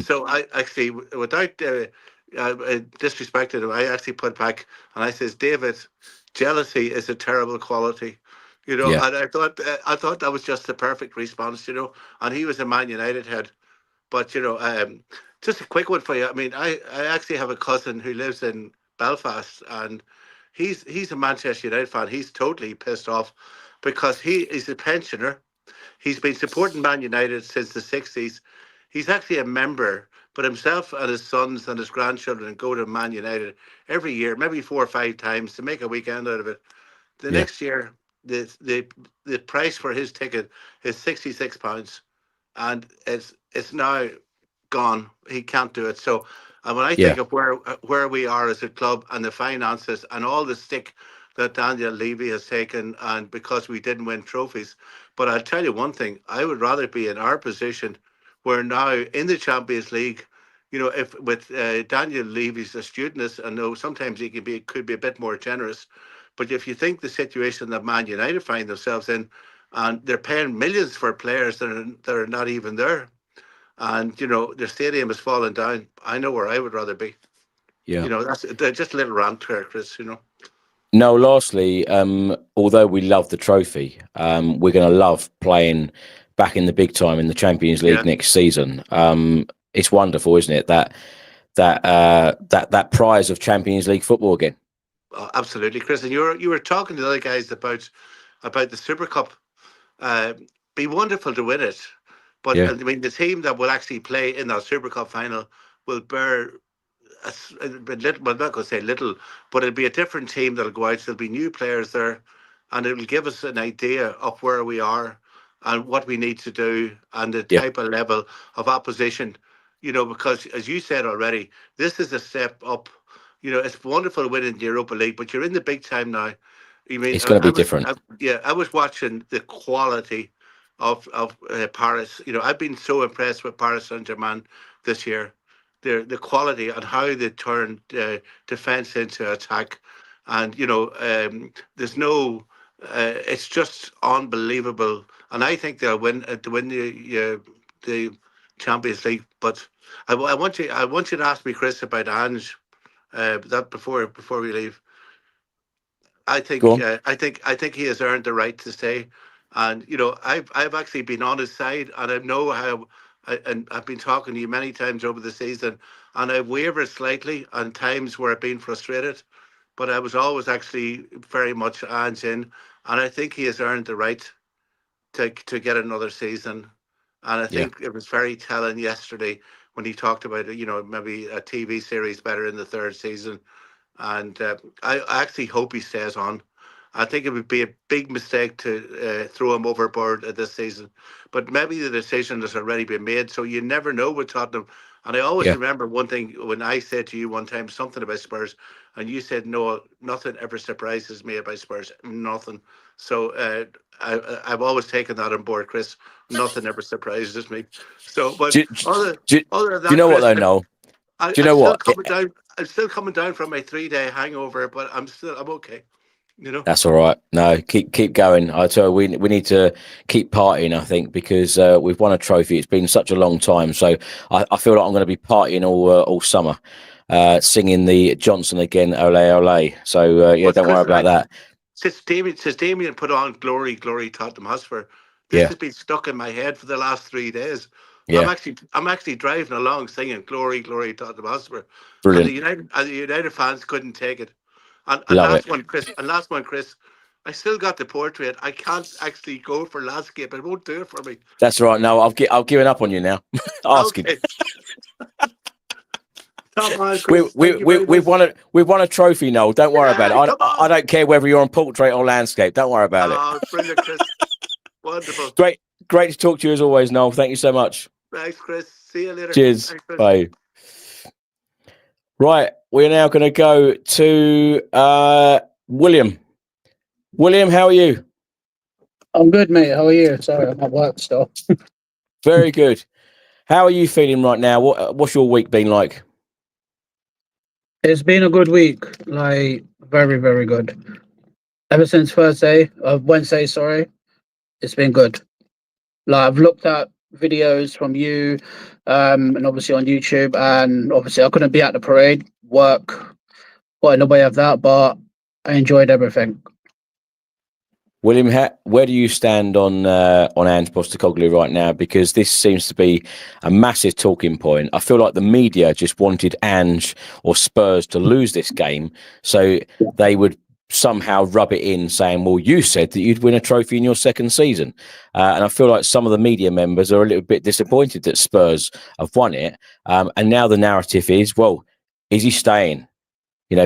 So I actually, without disrespecting him, I actually put back and I says, David, jealousy is a terrible quality, you know. And I thought that was just the perfect response, you know. And he was a Man United head, but you know, just a quick one for you. I mean, I actually have a cousin who lives in Belfast, and he's a Manchester United fan. He's totally pissed off because he is a pensioner. He's been supporting Man United since the 60s. He's actually a member, but himself and his sons and his grandchildren go to Man United every year, maybe 4 or 5 times, to make a weekend out of it. The next year, the price for his ticket is £66, and it's now gone. He can't do it. So, and when I think of where we are as a club and the finances and all the stick that Daniel Levy has taken, and because we didn't win trophies, but I'll tell you one thing: I would rather be in our position, where now in the Champions League, you know, if with Daniel Levy's astuteness, I know sometimes he could be a bit more generous, but if you think the situation that Man United find themselves in, and they're paying millions for players that are not even there, and you know the stadium has fallen down, I know where I would rather be. Yeah, you know, that's just a little rant here, Chris. You know. No, lastly, although we love the trophy, we're going to love playing back in the big time in the Champions League next season. It's wonderful, isn't it? That prize of Champions League football again. Oh, absolutely, Chris. And you were talking to the other guys about the Super Cup. Be wonderful to win it, but I mean the team that will actually play in that Super Cup final will bear little, well, I'm not going to say little, but it'll be a different team that'll go out. There'll be new players there, and it will give us an idea of where we are and what we need to do and the type of level of opposition. Because as you said already, this is a step up. It's wonderful winning the Europa League, but you're in the big time now. It's going to be different. I was watching the quality of Paris. I've been so impressed with Paris Saint-Germain this year. The quality and how they turned defense into attack, and there's no. It's just unbelievable, and I think they'll win to win the Champions League. But I want you to ask me, Chris, about Ange. That before we leave. I think he has earned the right to stay, and I've actually been on his side, and I know how. And I've been talking to you many times over the season, and I've wavered slightly on times where I've been frustrated, but I was always actually very much Ange in, and I think he has earned the right to get another season. And I think it was very telling yesterday when he talked about maybe a TV series better in the third season. And I actually hope he stays on. I think it would be a big mistake to throw him overboard this season. But maybe the decision has already been made, so you never know with Tottenham. And I always remember one thing when I said to you one time something about Spurs, and you said, no, nothing ever surprises me about Spurs, nothing. So I've always taken that on board, Chris. Nothing ever surprises me. So, but other than that, do you know Chris, what though, Noel? Do you know what? I'm still coming down from my 3-day hangover, but I'm okay. That's all right. No, keep going. I tell you, we need to keep partying. I think because we've won a trophy. It's been such a long time, so I feel like I'm going to be partying all summer, singing the Johnson again, ole ole. So don't worry about that. Since Damien put on glory Tottenham Hotspur, this has been stuck in my head for the last 3 days. Yeah. I'm actually driving along singing glory Tottenham Hotspur. Brilliant. And the United fans couldn't take it. And last one, Chris, I still got the portrait. I can't actually go for landscape. It won't do it for me. That's right. No, I've given up on you now. Asking. Okay. We've won a trophy, Noel. Don't worry about it. I don't care whether you're on portrait or landscape. Don't worry about it. Brilliant, Chris. Wonderful. Great to talk to you as always, Noel. Thank you so much. Thanks, Chris. See you later. Cheers. Thanks, bye. Right, we're now going to go to William. William, how are you? I'm good, mate. How are you? Sorry, I'm at work still. Very good. How are you feeling right now? What's your week been like? It's been a good week, like very, very good. Ever since Wednesday, sorry, it's been good. Like I've looked at videos from you, and obviously on YouTube, and obviously I couldn't be at the parade, work got in the way of that, but I enjoyed everything. William, where do you stand on Ange Postecoglou right now? Because this seems to be a massive talking point. I feel like the media just wanted Ange or Spurs to lose this game, so they would somehow rub it in, saying, "Well, you said that you'd win a trophy in your second season," and I feel like some of the media members are a little bit disappointed that Spurs have won it, and now the narrative is, "Well, is he staying?"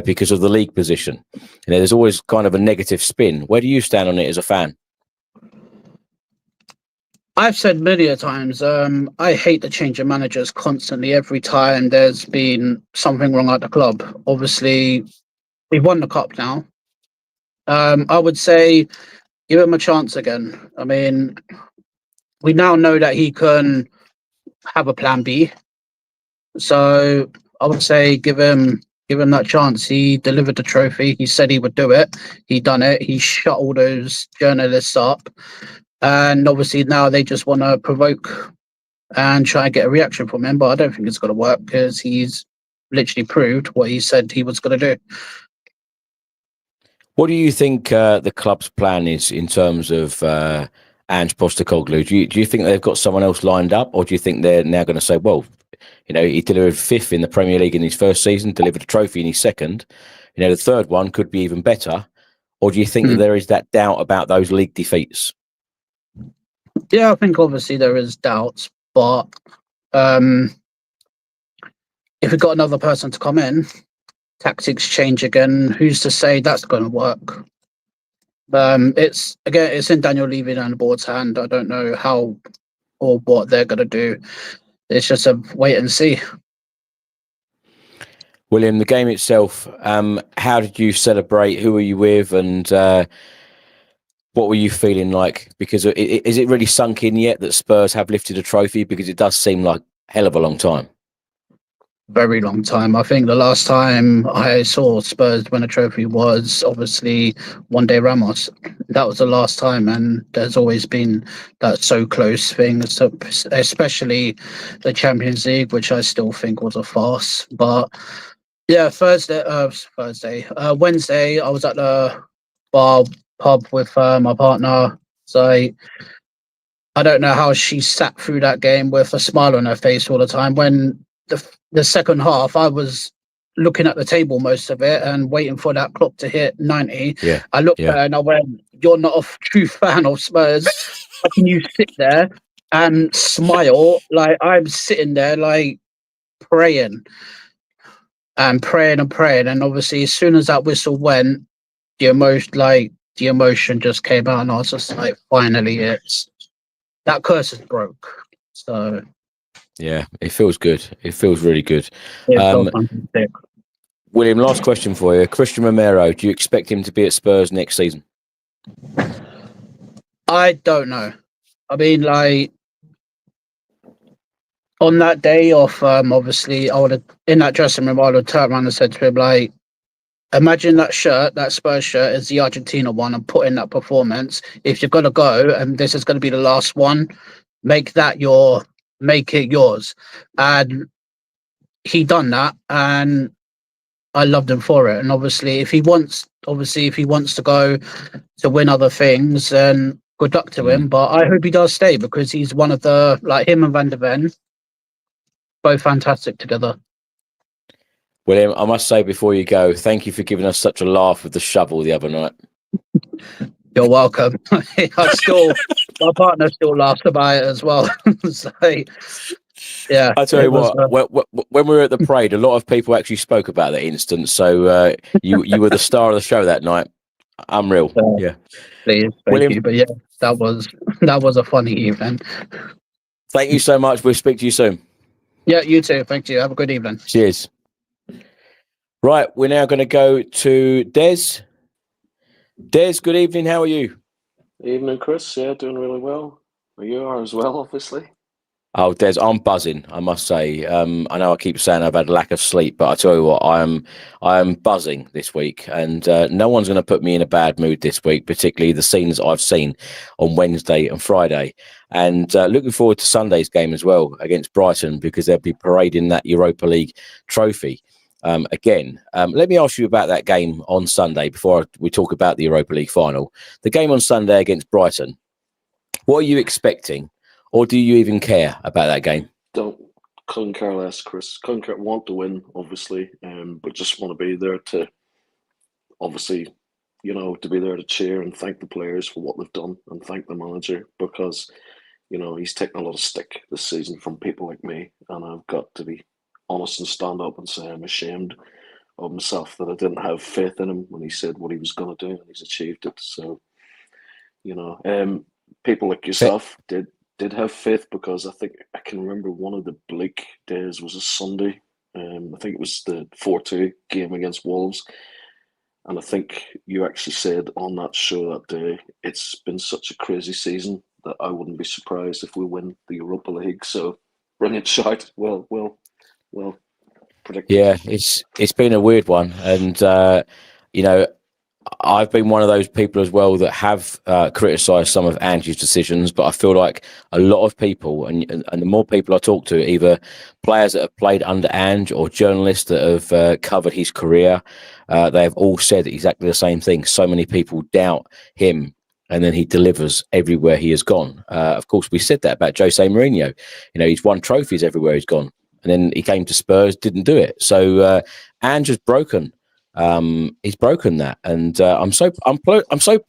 Because of the league position. There's always kind of a negative spin. Where do you stand on it as a fan? I've said many a times, I hate the change of managers constantly. Every time there's been something wrong at the club. Obviously, we've won the cup now. I would say give him a chance again. I mean, we now know that he can have a plan B. So I would say give him that chance. He delivered the trophy. He said he would do it. He done it. He shut all those journalists up. And obviously now they just want to provoke and try and get a reaction from him. But I don't think it's going to work because he's literally proved what he said he was going to do. What do you think the club's plan is in terms of Ange Postecoglou? Do you think they've got someone else lined up, or do you think they're now going to say, well, he delivered 5th in the Premier League in his first season, delivered a trophy in his second. The third one could be even better. Or do you think that there is that doubt about those league defeats? Yeah, I think obviously there is doubts, but if we got another person to come in, tactics change again. Who's to say that's going to work? It's in Daniel Levy and the board's hand. I don't know how or what they're going to do. It's just a wait and see. William, the game itself, how did you celebrate? Who were you with? And what were you feeling like? Because is it really sunk in yet that Spurs have lifted a trophy? Because it does seem like a hell of a long time. Very long time. I think the last time I saw Spurs win a trophy was obviously one day Ramos. That was the last time, and there's always been that so close thing, so especially the Champions League, which I still think was a farce. But yeah, Wednesday, I was at the pub with my partner. So I don't know how she sat through that game with a smile on her face all the time. When the second half, I was looking at the table most of it and waiting for that clock to hit 90. Yeah. I looked at her and I went, "You're not a true fan of Spurs. How can you sit there and smile?" Like, I'm sitting there like praying and praying and praying. And obviously, as soon as that whistle went, the emotion just came out, and I was just like, finally, that curse is broke. So yeah, it feels good. It feels really good. fantastic. William, last question for you. Christian Romero, do you expect him to be at Spurs next season? I don't know. I mean, like, on that day off, obviously, I would have, in that dressing room, I would have turned around and said to him, like, imagine that shirt, that Spurs shirt, is the Argentina one, and put in that performance. If you're going to go, and this is going to be the last one, make it yours. And he done that, and I loved him for it. And obviously, if he wants to go to win other things, then good luck to him. But I hope he does stay, because he's one of the, like, him and Van der Ven, both fantastic together. William, I must say before you go, thank you for giving us such a laugh with the shovel the other night. You're welcome. My partner still laughs about it as well. So, yeah. I tell you what, when we were at the parade, a lot of people actually spoke about that instance. So you were the star of the show that night. Unreal. Yeah. Please, thank you. But yeah, that was a funny evening. Thank you so much. We'll speak to you soon. Yeah, you too. Thank you. Have a good evening. Cheers. Right, we're now going to go to Des. Des, good evening. How are you? Evening, Chris. Yeah, doing really well. You are as well, obviously. Oh, Des, I'm buzzing, I must say. I know I keep saying I've had a lack of sleep, but I tell you what, I am buzzing this week, and no one's going to put me in a bad mood this week, particularly the scenes I've seen on Wednesday and Friday. And looking forward to Sunday's game as well against Brighton, because they'll be parading that Europa League trophy. Again, let me ask you about that game on Sunday before we talk about the Europa League final. The game on Sunday against Brighton, what are you expecting, or do you even care about that game? Couldn't care less, Chris. Want to win, obviously, but just want to be there to, obviously, to be there to cheer and thank the players for what they've done, and thank the manager, because, he's taken a lot of stick this season from people like me, and I've got to be honest and stand up and say I'm ashamed of myself that I didn't have faith in him when he said what he was going to do, and he's achieved it. So, people like yourself did have faith, because I think I can remember one of the bleak days was a Sunday. I think it was the 4-2 game against Wolves, and I think you actually said on that show that day, it's been such a crazy season that I wouldn't be surprised if we win the Europa League. So brilliant shout. Well predicted. Yeah, it's been a weird one, and I've been one of those people as well that have criticised some of Ange's decisions, but I feel like a lot of people, and the more people I talk to, either players that have played under Ange or journalists that have covered his career, they have all said exactly the same thing. So many people doubt him, and then he delivers everywhere he has gone. Of course, we said that about Jose Mourinho. He's won trophies everywhere he's gone, and then he came to Spurs, didn't do it. So Ange has broken. He's broken that, and I'm so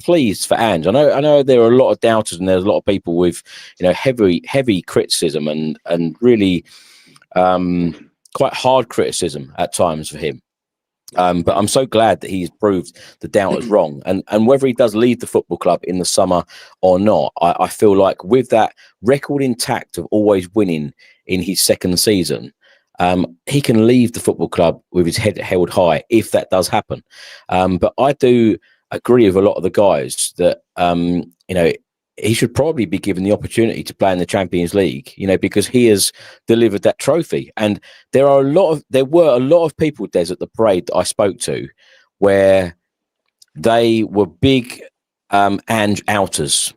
pleased for Ange. I know there are a lot of doubters, and there's a lot of people with heavy criticism and really quite hard criticism at times for him. But I'm so glad that he's proved the doubters wrong. And whether he does leave the football club in the summer or not, I feel like with that record intact of always winning in his second season, he can leave the football club with his head held high if that does happen. But I do agree with a lot of the guys that, he should probably be given the opportunity to play in the Champions League, because he has delivered that trophy. And there were a lot of people, Des, at the parade that I spoke to, where they were big Ange outers,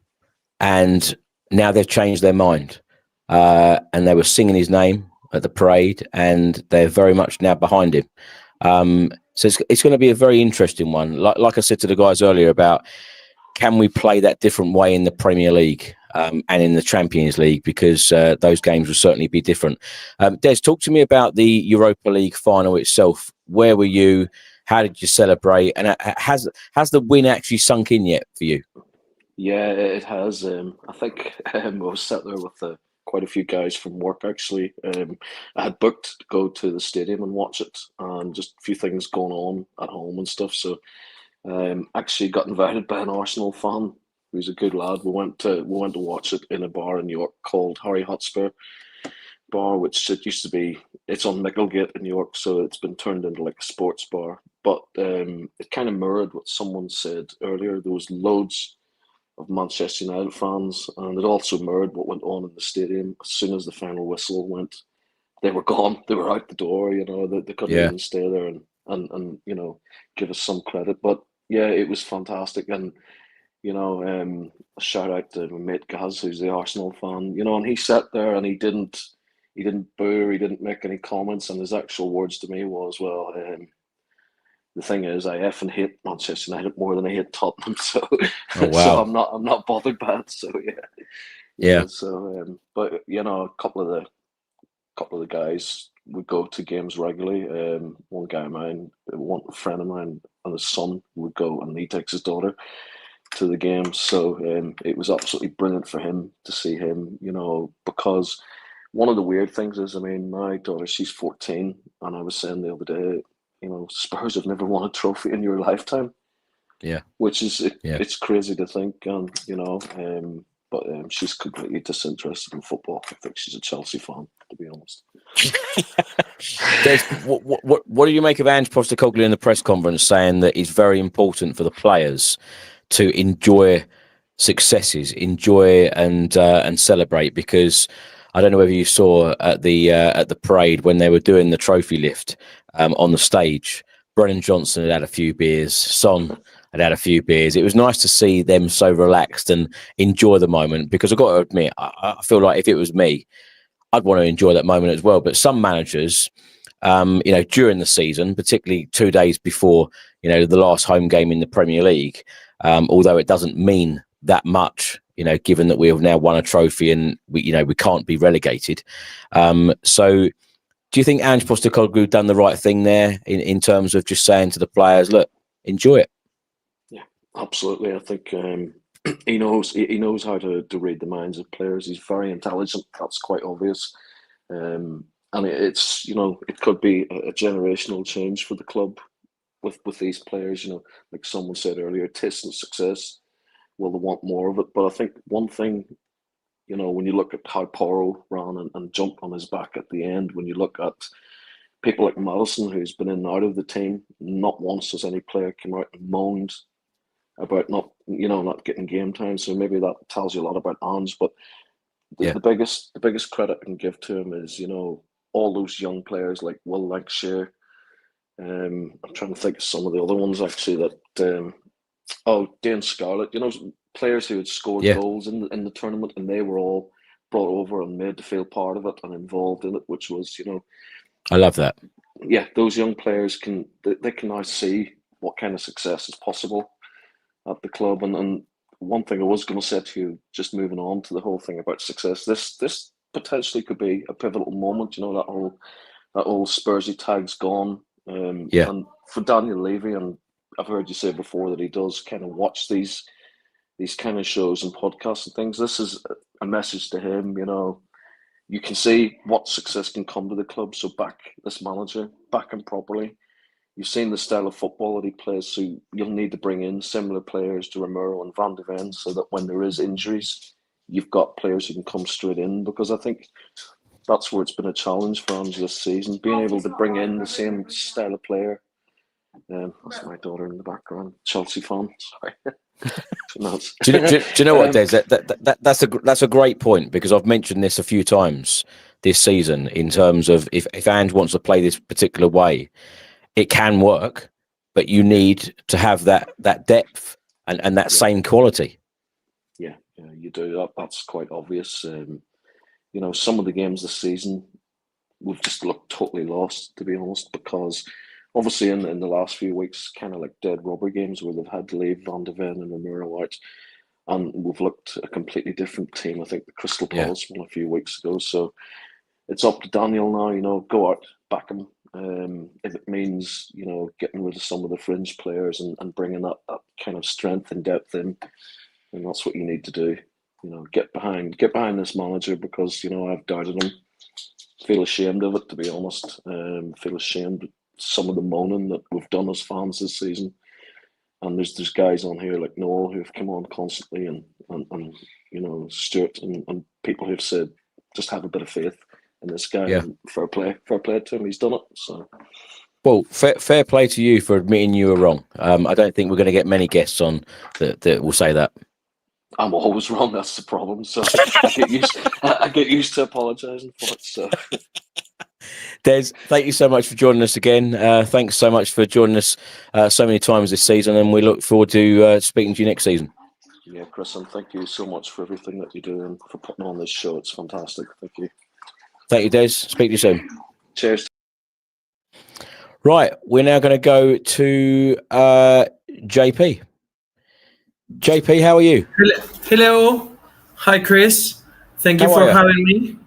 and now they've changed their mind, and they were singing his name at the parade, and they're very much now behind him. So it's going to be a very interesting one. Like I said to the guys earlier about, can we play that different way in the Premier League and in the Champions League? Because those games will certainly be different. Des, talk to me about the Europa League final itself. Where were you? How did you celebrate? And has the win actually sunk in yet for you? Yeah, it has. I think I was sat there with quite a few guys from work, actually. I had booked to go to the stadium and watch it, and just a few things going on at home and stuff. So actually got invited by an Arsenal fan who's a good lad. We went to watch it in a bar in York called Hotspur bar, which it used to be. It's on Micklegate in York, so it's been turned into like a sports bar. But it kind of mirrored what someone said earlier. There was loads of Manchester United fans, and it also mirrored what went on in the stadium. As soon as the final whistle went, they were gone. They were out the door. They couldn't even stay there and give us some credit. But yeah, it was fantastic. And a shout out to my mate Gaz, who's the Arsenal fan. And he sat there and he didn't boo, he didn't make any comments, and his actual words to me was, well, the thing is, I effing hate Manchester United more than I hate Tottenham, so so I'm not bothered by it. So yeah. But a couple of the guys would go to games regularly. One guy of mine, one friend of mine, and his son would go, and he takes his daughter to the games. So it was absolutely brilliant for him to see him. Because one of the weird things is, my daughter, she's 14, and I was saying the other day, Spurs have never won a trophy in your lifetime. Yeah, which is it's crazy to think, and but she's completely disinterested in football. I think she's a Chelsea fan, to be honest. Des, what do you make of Ange Postecoglou in the press conference saying that it's very important for the players to enjoy successes, enjoy and celebrate? Because I don't know whether you saw at the parade when they were doing the trophy lift on the stage, Brennan Johnson had a few beers, Son had a few beers. It was nice to see them so relaxed and enjoy the moment, because I've got to admit, I feel like if it was me, I'd want to enjoy that moment as well. But some managers, during the season, particularly 2 days before, the last home game in the Premier League, although it doesn't mean that much, given that we have now won a trophy and we can't be relegated. So do you think Ange Postecoglou done the right thing there in terms of just saying to the players, look, enjoy it? Yeah, absolutely. I think he knows how to read the minds of players. He's very intelligent. That's quite obvious. And it's, it could be a generational change for the club with these players, like someone said earlier, tasting success. Well, they want more of it. But I think one thing, when you look at how Porro ran and jumped on his back at the end, when you look at people like Madison, who's been in and out of the team, not once has any player come out and moaned about not getting game time. So maybe that tells you a lot about Ange. But the biggest credit I can give to him is, all those young players like Will Lancashire. I'm trying to think of some of the other ones actually that. Dane Scarlett, players who had scored goals in the tournament, and they were all brought over and made to feel part of it and involved in it, which was, I love that. Yeah, those young players can now see what kind of success is possible at the club. And one thing I was going to say to you, just moving on to the whole thing about success, this potentially could be a pivotal moment. That whole Spursy tag's gone. And for Daniel Levy, and I've heard you say before that he does kind of watch these kind of shows and podcasts and things. This is a message to him, you can see what success can come to the club. So back this manager, back him properly. You've seen the style of football that he plays, so you'll need to bring in similar players to Romero and Van de Ven, so that when there is injuries, you've got players who can come straight in. Because I think that's where it's been a challenge for Ange this season, being able to bring in the same style of player. That's my daughter in the background, Chelsea fan. Sorry. do you know what, Des? That's a great point, because I've mentioned this a few times this season in terms of if Ange wants to play this particular way, it can work, but you need to have that depth and that same quality. Yeah, you do. That's quite obvious. Some of the games this season, we've just looked totally lost, to be honest, because obviously in the last few weeks, kind of like dead rubber games where they've had to leave Van de Ven and Romero out, and we've looked a completely different team. I think the Crystal Palace one a few weeks ago. So it's up to Daniel now, go out, back him. If it means, getting rid of some of the fringe players and bringing that kind of strength and depth in, and that's what you need to do. Get behind this manager, because, I've doubted him. Feel ashamed of it, to be honest. Feel ashamed of some of the moaning that we've done as fans this season. And there's guys on here like Noel who've come on constantly, and Stuart and people who've said, just have a bit of faith in this guy. Yeah. Fair play to him. He's done it. So, well, fair play to you for admitting you were wrong. I don't think we're going to get many guests on that will say that. I'm always wrong. That's the problem. So I get used to apologising for it. So, Des, thank you so much for joining us again. Thanks so much for joining us so many times this season, and we look forward to speaking to you next season. Yeah, Chris, and thank you so much for everything that you do and for putting on this show. It's fantastic. Thank you. Thank you, Des. Speak to you soon. Cheers. Right, we're now going to go to JP. JP, how are you? Hello. Hi, Chris. Thank you for having me.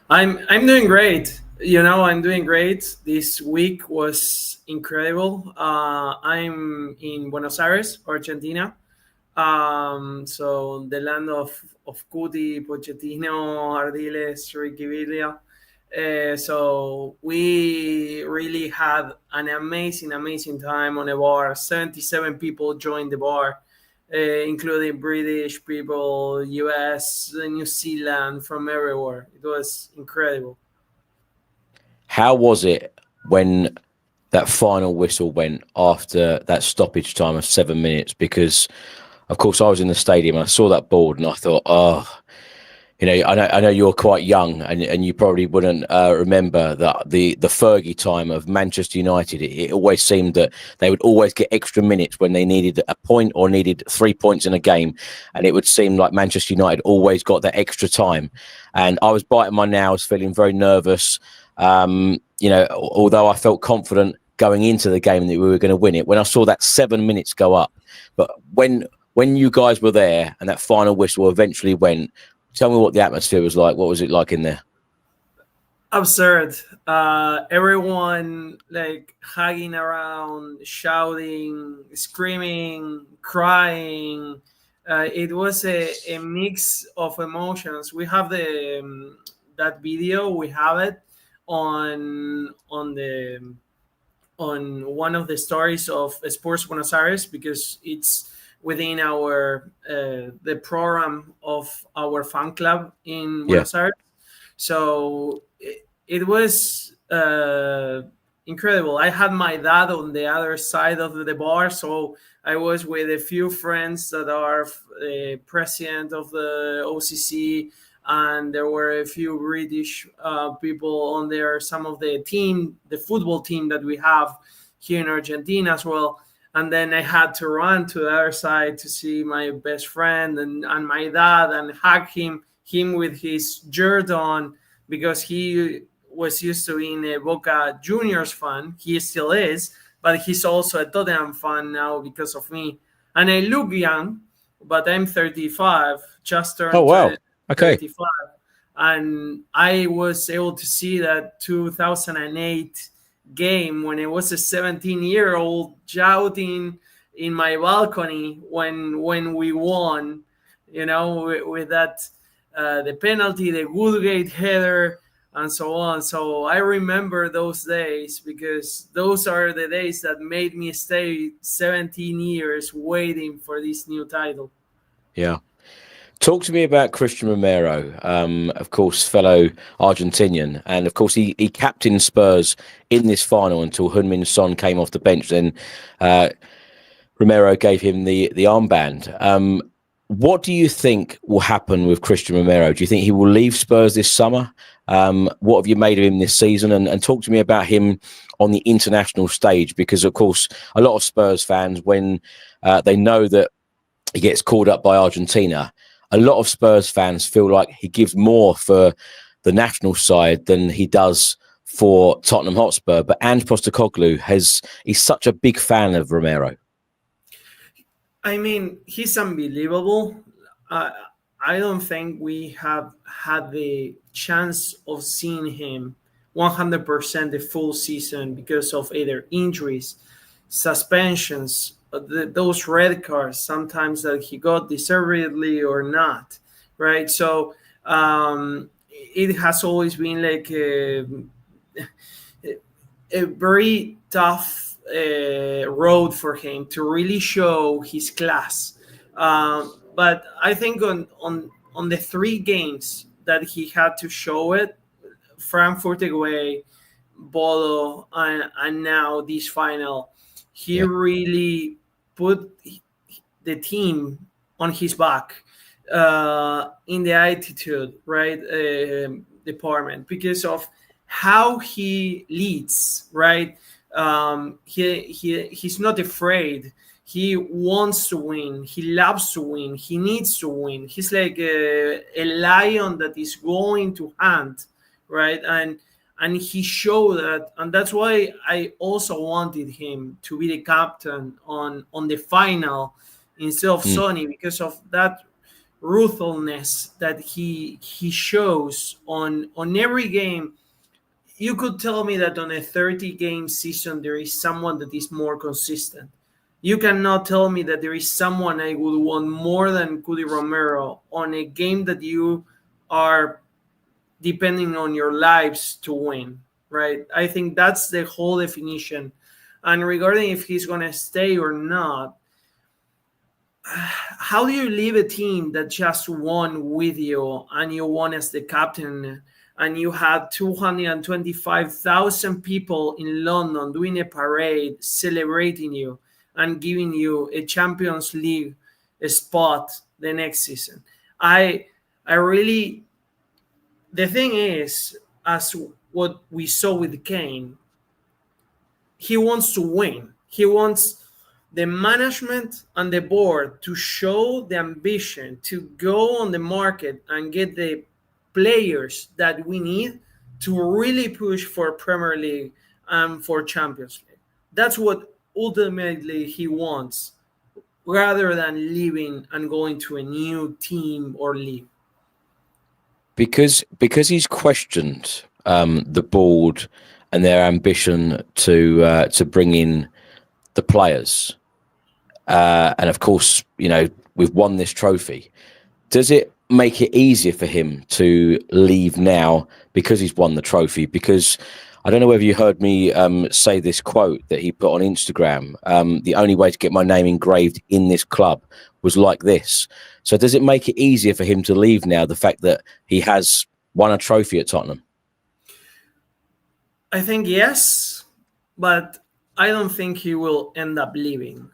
I'm doing great. I'm doing great. This week was incredible. I'm in Buenos Aires, Argentina. So the land of Cuti, Pochettino, Ardiles, Ricky Villa. So we really had an amazing time on the bar. 77 people joined the bar, including British people, US, New Zealand, from everywhere. It was incredible. How was it when that final whistle went after that stoppage time of 7 minutes? Because, of course, I was in the stadium and I saw that board and I thought, I know you're quite young and you probably wouldn't remember that the Fergie time of Manchester United. It always seemed that they would always get extra minutes when they needed a point or needed 3 points in a game, and it would seem like Manchester United always got that extra time. And I was biting my nails, feeling very nervous. Although I felt confident going into the game that we were going to win it, when I saw that 7 minutes go up. But when you guys were there and that final whistle eventually went, tell me what the atmosphere was like. What was it like in there? Absurd. Everyone hugging around, shouting, screaming, crying. It was a mix of emotions. We have that video. We have it on one of the stories of Sports Buenos Aires, because it's within the program of our fan club in Buenos Aires. So it was incredible. I had my dad on the other side of the bar, so I was with a few friends that are president of the OCC, and there were a few British people on there, some of the football team that we have here in Argentina as well. And then I had to run to the other side to see my best friend and my dad and hug him with his jersey on, because he was used to being a Boca Juniors fan. He still is, but he's also a Tottenham fan now because of me. And I look young, but I'm 35, just turned 35. And I was able to see that 2008 game when I was a 17-year-old shouting in my balcony when we won, with that the penalty, the Woodgate header, and so on. So I remember those days because those are the days that made me stay 17 years waiting for this new title. Yeah. Talk to me about Christian Romero, of course, fellow Argentinian. And, of course, he captained Spurs in this final until Heung-min Son came off the bench. Then Romero gave him the armband. What do you think will happen with Christian Romero? Do you think he will leave Spurs this summer? What have you made of him this season? And talk to me about him on the international stage, because, of course, a lot of Spurs fans, when they know that he gets called up by Argentina, a lot of Spurs fans feel like he gives more for the national side than he does for Tottenham Hotspur. But Ange Postecoglou he's such a big fan of Romero. I mean, he's unbelievable. I don't think we have had the chance of seeing him 100% the full season because of either injuries, suspensions, those red cards sometimes that he got deservedly or not, right? So it has always been like a very tough road for him to really show his class. But I think on the 3 games that he had to show it, Frankfurt away, Bodo, and now this final, he really put the team on his back in the attitude, right, department, because of how he leads, right? He's not afraid. He wants to win. He loves to win. He needs to win. He's like a lion that is going to hunt, right? And he showed that, and that's why I also wanted him to be the captain on the final instead of Sonny, because of that ruthlessness that he shows on every game. You could tell me that on a 30-game season there is someone that is more consistent. You cannot tell me that there is someone I would want more than Cudi Romero on a game that you are depending on your lives to win, right? I think that's the whole definition. And regarding if he's going to stay or not, how do you leave a team that just won with you and you won as the captain and you had 225,000 people in London doing a parade celebrating you and giving you a Champions League spot the next season? I really... The thing is, as what we saw with Kane, he wants to win. He wants the management and the board to show the ambition to go on the market and get the players that we need to really push for Premier League and for Champions League. That's what ultimately he wants, rather than leaving and going to a new team or league. Because he's questioned the board and their ambition to bring in the players, and of course, you know, we've won this trophy. Does it make it easier for him to leave now because he's won the trophy? Because I don't know whether you heard me say this quote that he put on Instagram. The only way to get my name engraved in this club was like this. So does it make it easier for him to leave now, the fact that he has won a trophy at Tottenham? I think yes, but I don't think he will end up leaving.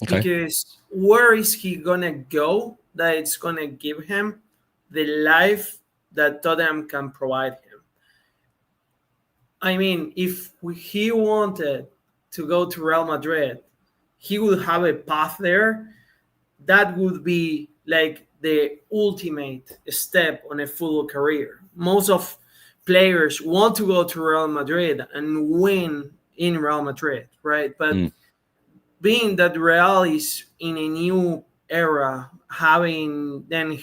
Okay. Because where is he going to go that it's going to give him the life that Tottenham can provide him? I mean, if he wanted to go to Real Madrid, he would have a path there. That would be like the ultimate step on a football career. Most of players want to go to Real Madrid and win in Real Madrid, right? But being that Real is in a new era, having then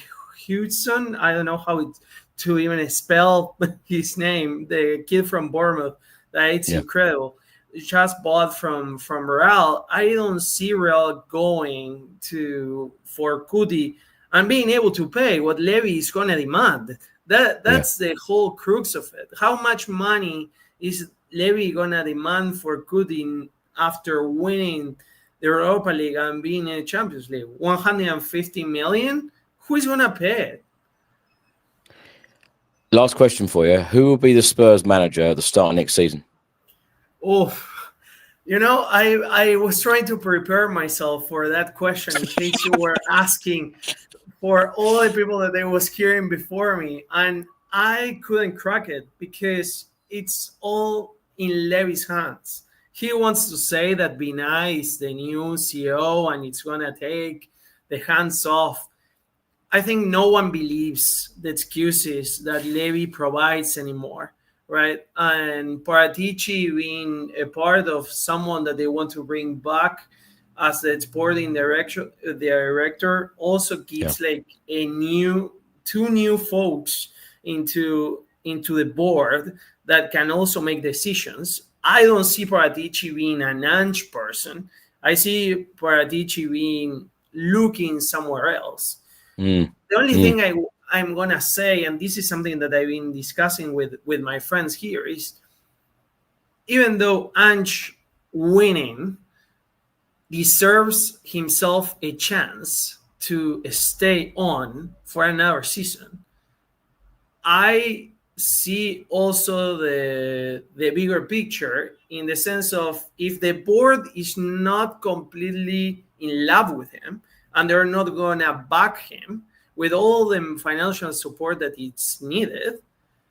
Hudson, I don't know how to even spell his name, the kid from Bournemouth, it's incredible. Just bought from Real. I don't see Real going for Cudi and being able to pay what Levy is going to demand. That's the whole crux of it. How much money is Levy going to demand for Kudin after winning the Europa League and being in the Champions League? 150 million? Who is going to pay it? Last question for you. Who will be the Spurs manager at the start of next season? Oh, you know, I was trying to prepare myself for that question in case you were asking for all the people that they was hearing before me. And I couldn't crack it because it's all in Levy's hands. He wants to say that Binay is the new CEO and it's going to take the hands off. I think no one believes the excuses that Levy provides anymore, right? And Paratici being a part of someone that they want to bring back as the sporting director also gives like two new folks into the board that can also make decisions. I don't see Paratici being an Ange person. I see Paratici being looking somewhere else. The only thing I'm going to say, and this is something that I've been discussing with my friends here, is even though Ange winning deserves himself a chance to stay on for another season, I see also the bigger picture in the sense of if the board is not completely in love with him and they're not going to back him with all the financial support that it's needed,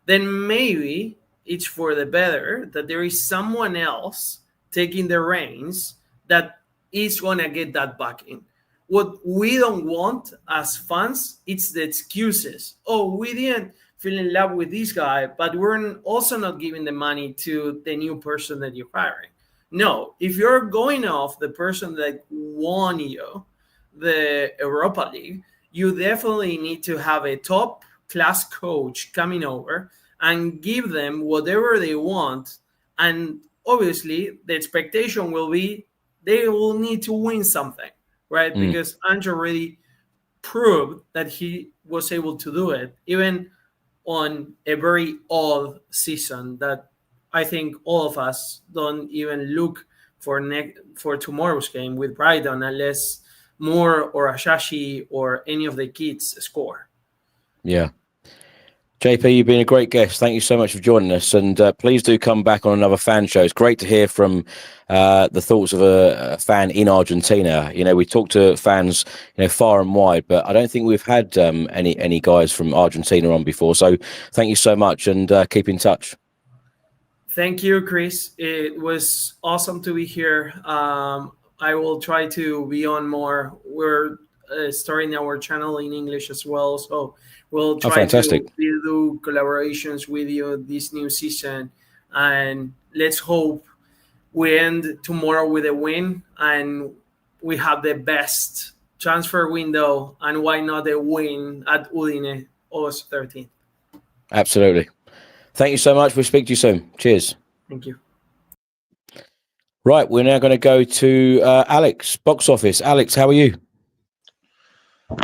then maybe it's for the better that there is someone else taking the reins that is going to get that backing. What we don't want as fans, it's the excuses. Oh, we didn't feel in love with this guy, but we're also not giving the money to the new person that you're hiring. No, if you're going off the person that won you the Europa League, you definitely need to have a top class coach coming over and give them whatever they want. And obviously the expectation will be they will need to win something, right? Because Ange already proved that he was able to do it, even on a very odd season that I think all of us don't even look for tomorrow's game with Brighton unless Moore or Ashashi or any of the kids score. Yeah. JP, you've been a great guest. Thank you so much for joining us. And please do come back on another fan show. It's great to hear from the thoughts of a fan in Argentina. You know, we talk to fans, you know, far and wide, but I don't think we've had any guys from Argentina on before. So thank you so much and keep in touch. Thank you, Chris. It was awesome to be here. I will try to be on more. We're starting our channel in English as well. So we'll try to do collaborations with you this new season. And let's hope we end tomorrow with a win and we have the best transfer window. And why not a win at Udine August 13th? Absolutely. Thank you so much. We'll speak to you soon. Cheers. Thank you. Right, we're now going to go to Alex, box office. Alex, how are you?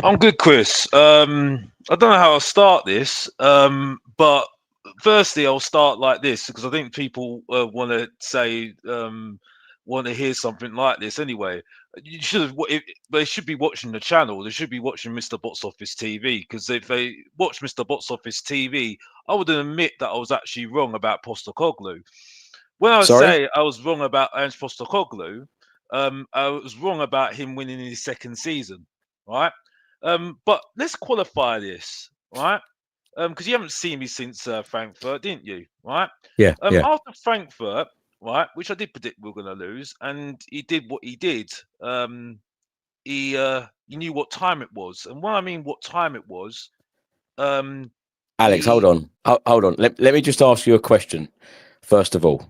I'm good, Chris. I don't know how I'll start this, but firstly, I'll start like this because I think people want to say, want to hear something like this anyway. You should have. They should be watching the channel. They should be watching Mr. Box Office TV because if they watch Mr. Box Office TV, I would admit that I was actually wrong about Postecoglou. When I say I was wrong about Ange Postecoglou, I was wrong about him winning his second season, right? But let's qualify this, right? Because you haven't seen me since Frankfurt, didn't you? Right? Yeah. After Frankfurt, right, which I did predict we were going to lose, and he did what he did. He knew what time it was, and when I mean what time it was, Alex, hold on. Let me just ask you a question first of all.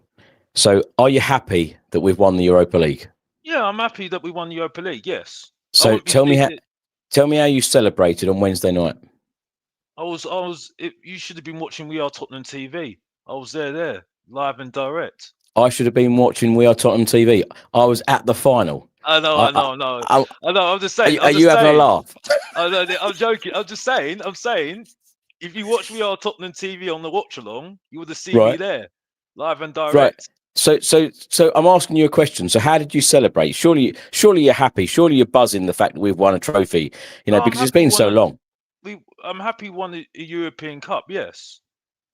So, are you happy that we've won the Europa League? Yeah, I'm happy that we won the Europa League. Yes. So tell me how you celebrated on Wednesday night. You should have been watching We Are Tottenham TV. I was there, live and direct. I should have been watching We Are Tottenham TV. I was at the final. I know. I'm just saying. Are you having a laugh? I'm joking. I'm just saying. I'm saying, if you watch We Are Tottenham TV on the watch along, you would have seen me there, live and direct. Right. So I'm asking you a question. So how did you celebrate? Surely you're happy. Surely you're buzzing the fact that we've won a trophy. You know, because it's been so long. I'm happy we won a European Cup. Yes.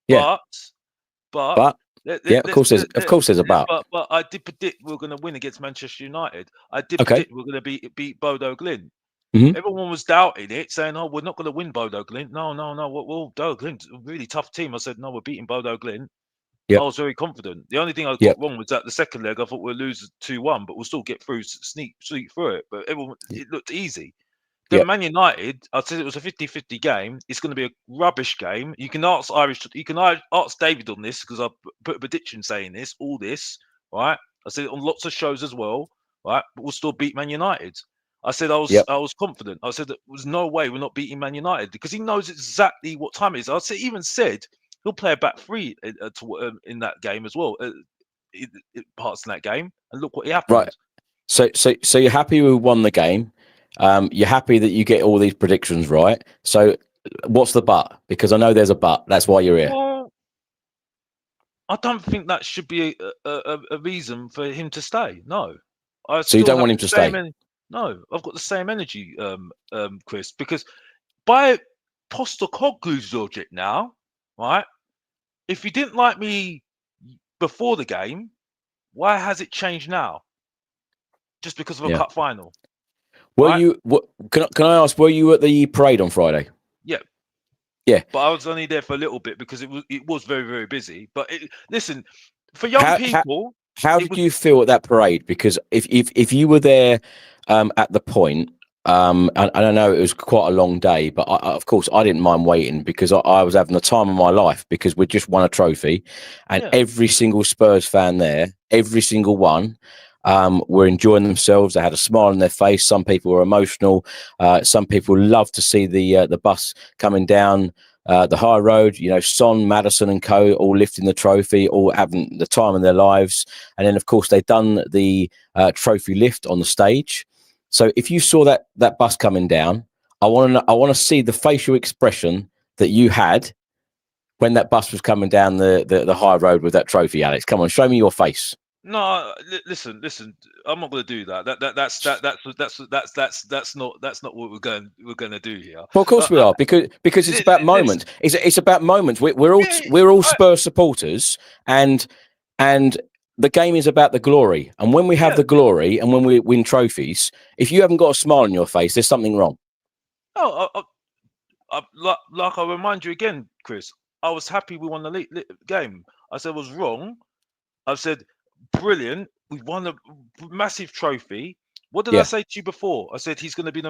Yeah. But yeah, of course there's a but. But I did predict we were going to win against Manchester United. I did predict we were going to beat Bodo Glimt. Mm-hmm. Everyone was doubting it, saying, "Oh, we're not going to win Bodo Glimt." No. Well, Bodo Glint's a really tough team. I said, "No, we're beating Bodo Glimt." Yep. I was very confident. The only thing I got wrong was that the second leg, I thought we'd lose 2-1, but we'll still get through, sneak through it. But it looked easy. Then Man United, I said it was a 50-50 game. It's going to be a rubbish game. You can ask David on this because I put a prediction saying this, all this, right? I said it on lots of shows as well, right? But we'll still beat Man United. I said I was confident. I said there was no way we're not beating Man United because he knows exactly what time it is. Even said he'll play a back three in that game as well. Parts in that game, and look what happened. Right. So you're happy we won the game. You're happy that you get all these predictions right. So what's the but? Because I know there's a but. That's why you're here. Well, I don't think that should be a reason for him to stay. No. So you don't want him to stay? No, I've got the same energy, Chris, because by Postecoglou's logic now, right? If you didn't like me before the game, why has it changed now? Just because of a cup final. Were you? Can I ask? Were you at the parade on Friday? Yeah. Yeah. But I was only there for a little bit because it was very, very busy. But listen, for young people, how did you feel at that parade? Because if you were there at the point, and I know it was quite a long day, but of course I didn't mind waiting because I was having the time of my life because we just won a trophy, and every single Spurs fan there, every single one, were enjoying themselves. They had a smile on their face. Some people were emotional. Some people loved to see the bus coming down the high road. You know, Son, Maddison, and co. all lifting the trophy, all having the time of their lives. And then, of course, they'd done the trophy lift on the stage. So if you saw that bus coming down, I want to see the facial expression that you had when that bus was coming down the high road with that trophy, Alex. Come on, show me your face. No, listen. I'm not going to do that. That's not what we're going to do here. Well, of course we are, because it's about moments. It's about moments. We're all Spurs supporters, and the game is about the glory. And when we have the glory, and when we win trophies, if you haven't got a smile on your face, there's something wrong. Oh, like I remind you again, Chris. I was happy we won the game. I said I was wrong. I said brilliant. We won a massive trophy. What did I say to you before? I said he's going to be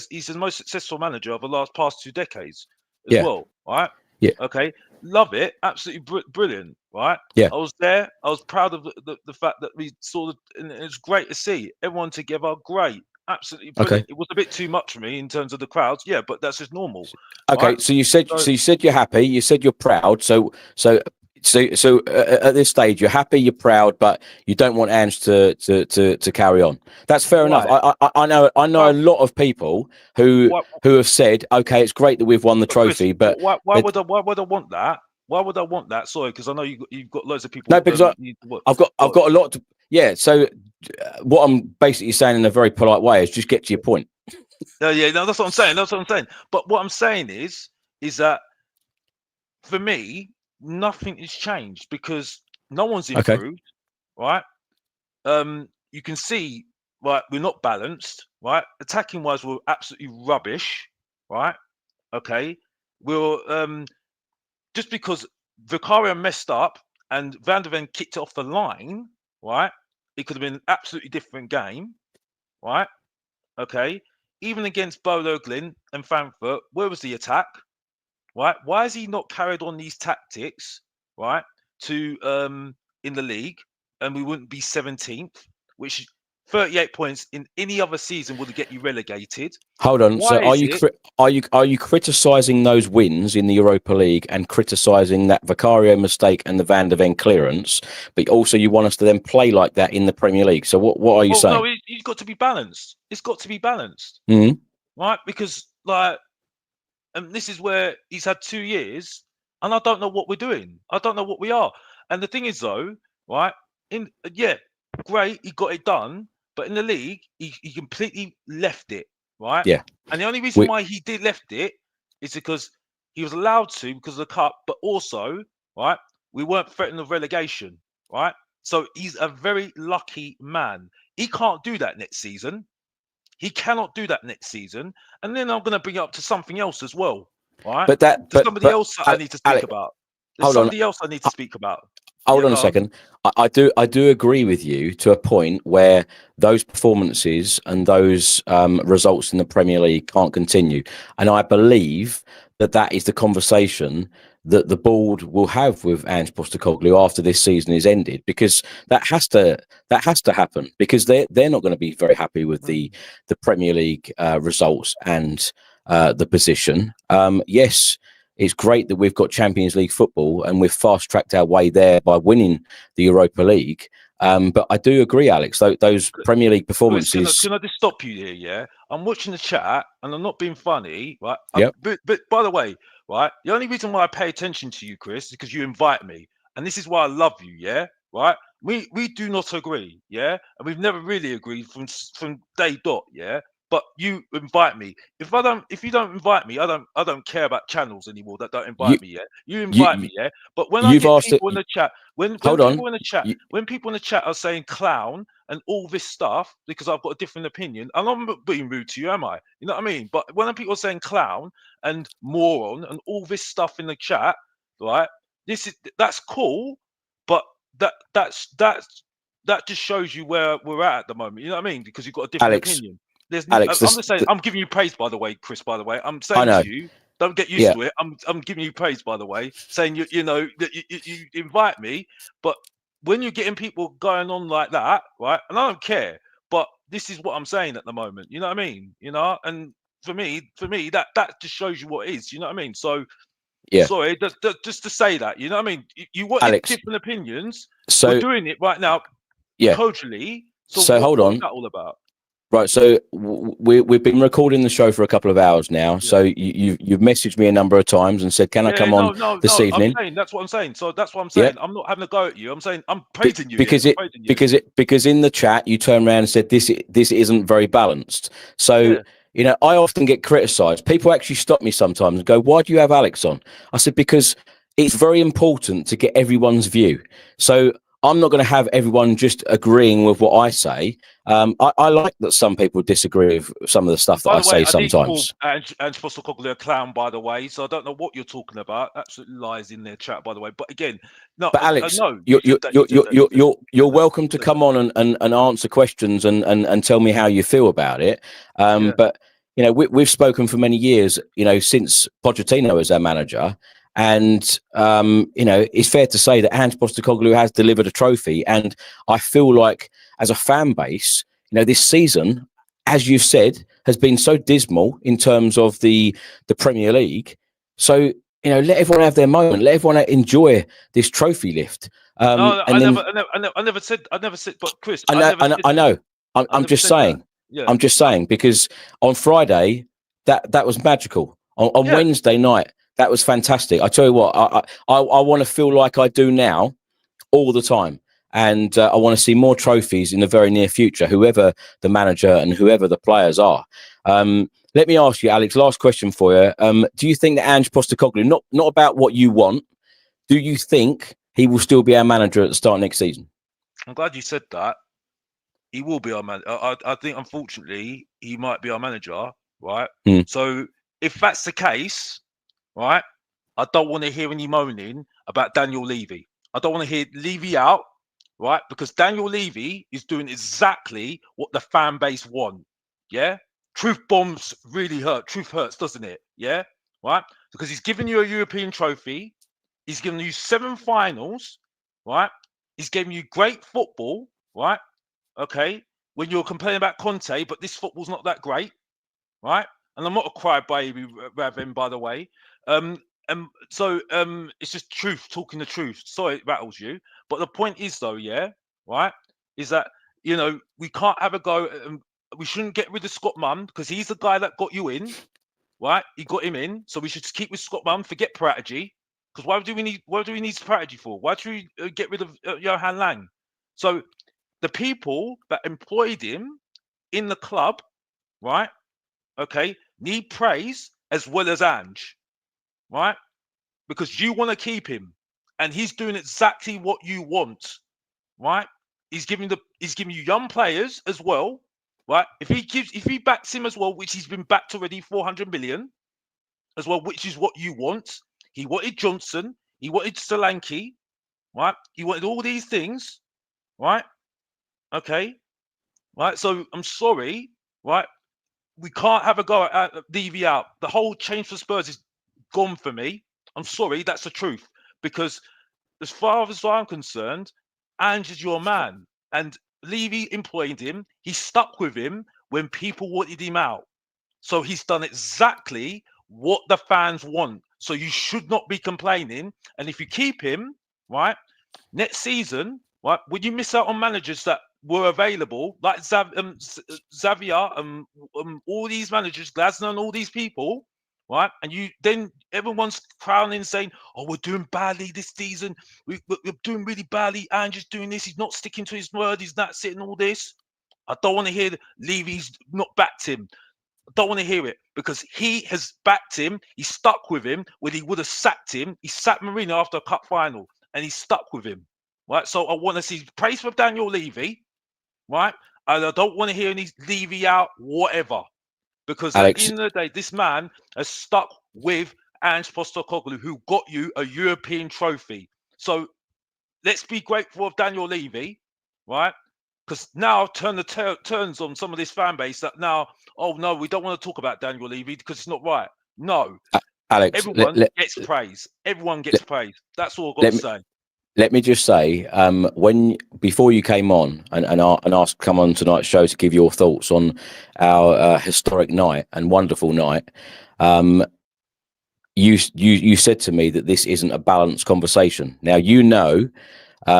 he's the most successful manager of the past 2 decades as well. Right? Yeah. Okay. Love it. Absolutely brilliant. Right? Yeah. I was there. I was proud of the fact that we saw and it was great to see everyone together. Great. Absolutely brilliant. Okay. It was a bit too much for me in terms of the crowds. Yeah, but that's just normal. Okay. Right? So you said you're happy. You said you're proud. So at this stage, you're happy, you're proud, but you don't want Ange to carry on. That's fair enough. I know a lot of people who have said, okay, it's great that we've won the trophy, but why would I want that? Why would I want that? Sorry, because I know you've got loads of people. No, because I've got a lot to. Yeah. So what I'm basically saying in a very polite way is just get to your point. No, that's what I'm saying. But what I'm saying is that for me, nothing has changed because no one's improved, right? You can see, right, we're not balanced, right? Attacking wise, we're absolutely rubbish, right? Okay, we're just because Vicario messed up and Van der Ven kicked it off the line, right? It could have been an absolutely different game, right? Okay, even against Bodo Glimt and Frankfurt, where was the attack? Right? Why has he not carried on these tactics, right, to in the league, and we wouldn't be 17th, which 38 points in any other season would get you relegated. Hold on. Why So is are you criticising those wins in the Europa League and criticising that Vicario mistake and the Van der Ven clearance, but also you want us to then play like that in the Premier League? So what are you saying? No, it's got to be balanced. It's got to be balanced, right? Because and this is where he's had 2 years, and I don't know what we're doing. I don't know what we are. And the thing is, though, right? Great, he got it done, but in the league, he completely left it, right? Yeah. And the only reason why he did left it is because he was allowed to because of the cup, but also, right, we weren't threatened of relegation, right? So he's a very lucky man. He can't do that next season. He cannot do that next season. And then I'm going to bring it up to something else as well, right? There's somebody else I need to speak about. There's somebody else I need to speak about. Hold on a second. I do agree with you to a point where those performances and those results in the Premier League can't continue, and I believe that is the conversation that the board will have with Ange Postecoglou after this season is ended, because that has to happen, because they're not going to be very happy with the Premier League results and the position. Yes. It's great that we've got Champions League football and we've fast-tracked our way there by winning the Europa League. But I do agree, Alex, those Premier League performances... Can I just stop you here, yeah? I'm watching the chat and I'm not being funny, right? Yep. But by the way, right, the only reason why I pay attention to you, Chris, is because you invite me. And this is why I love you, yeah? Right? We do not agree, yeah? And we've never really agreed from day dot, yeah? But you invite me. If you don't invite me, I don't care about channels anymore that don't invite me. Yeah, you invite me. Yeah, but when I get people in the chat, when people in the chat are saying clown and all this stuff because I've got a different opinion, and I'm not being rude to you, am I? You know what I mean? But when people are saying clown and moron and all this stuff in the chat, right? That's cool, but that just shows you where we're at the moment. You know what I mean? Because you've got a different opinion. Alex, I'm just saying. I'm giving you praise, by the way, Chris. By the way, I'm saying to you, don't get used to it. I'm giving you praise, by the way, saying you know that you invite me, but when you're getting people going on like that, right? And I don't care, but this is what I'm saying at the moment. You know what I mean? You know, and for me, that just shows you what it is. You know what I mean? So, sorry, just to say that. You know what I mean? You want different opinions. So we're doing it right now, cordially. So hold on. What's that all about? Right, so we've been recording the show for a couple of hours now. So you've messaged me a number of times and said, "Can I come on this evening?" That's what I'm saying. So that's what I'm saying. I'm not having a go at you. I'm saying I'm praising you because in the chat you turned around and said this isn't very balanced. So you know, I often get criticised. People actually stop me sometimes and go, "Why do you have Alex on?" I said because it's very important to get everyone's view. So I'm not going to have everyone just agreeing with what I say. I like that some people disagree with some of the stuff that I say sometimes. And Postecoglou a clown, by the way, so I don't know what you're talking about. Absolutely lies in their chat, by the way. But again, no. But Alex, you're welcome to come on and answer questions and tell me how you feel about it. But you know, we've spoken for many years. You know, since Pochettino was our manager. And, you know, it's fair to say that Ange Postecoglou has delivered a trophy. And I feel like as a fan base, you know, this season, as you've said, has been so dismal in terms of the Premier League. So, you know, let everyone have their moment. Let everyone enjoy this trophy lift. No, I never said, but Chris, I know. I'm just saying. I'm just saying, because on Friday, that was magical. On Wednesday night, that was fantastic. I tell you what, I want to feel like I do now all the time. And I want to see more trophies in the very near future, whoever the manager and whoever the players are. Let me ask you, Alex, last question for you. Do you think that Ange Postecoglou, not about what you want, do you think he will still be our manager at the start of next season? I'm glad you said that. He will be our manager. I think, unfortunately, he might be our manager, right? So if that's the case, right, I don't want to hear any moaning about Daniel Levy. I don't want to hear Levy out, right? Because Daniel Levy is doing exactly what the fan base want. Yeah? Truth bombs really hurt. Truth hurts, doesn't it? Yeah? Right? Because he's given you a European trophy. He's given you 7 finals, right? He's given you great football, right? Okay. when you're complaining about Conte, but this football's not that great, right? And I'm not a crybaby, Raven, by the way. So it's just truth, talking the truth. Sorry, it rattles you, but the point is, though, yeah, right, is that we can't have a go. We shouldn't get rid of Scott Munn because he's the guy that got you in, right? He got him in, so we should keep with Scott Munn. Forget Prodigy, because why do we need Prodigy for? Why do we get rid of Johan Lang? So the people that employed him in the club, right? Okay, need praise as well as Ange, right? Because you want to keep him, and he's doing exactly what you want, right? He's giving you young players as well, right? If he backs him as well, which he's been backed already 400 million as well, which is what you want. He wanted Johnson, he wanted Solanke, right? He wanted all these things, right? Okay, right. So I'm sorry, right? We can't have a go at Levy out. The whole change for Spurs is gone for me. I'm sorry, that's the truth. Because as far as I'm concerned, Ange is your man. And Levy employed him. He stuck with him when people wanted him out. So he's done exactly what the fans want. So you should not be complaining. And if you keep him, right, next season, right, when you miss out on managers that were available, like Xavier, all these managers, Glasner and all these people, right? And then everyone's crowning, saying, "Oh, we're doing badly this season. We're doing really badly. Andrew's doing this. He's not sticking to his word. He's not sitting all this." I don't want to hear Levy's not backed him. I don't want to hear it because he has backed him. He stuck with him when he would have sacked him. He sacked Mourinho after a cup final, and he stuck with him, right? So I want to see praise for Daniel Levy. Right, and I don't want to hear any Levy out, whatever, because Alex, at the end of the day, this man has stuck with Ange Postecoglou, who got you a European trophy. So let's be grateful of Daniel Levy, right? Because now turn the turns on some of this fan base that now, oh no, we don't want to talk about Daniel Levy because it's not right. No, Alex, everyone gets praise. Everyone gets praise. That's all I've got to say. Let me just say, before you came on and asked come on tonight's show to give your thoughts on our historic night and wonderful night, you said to me that this isn't a balanced conversation. Now you know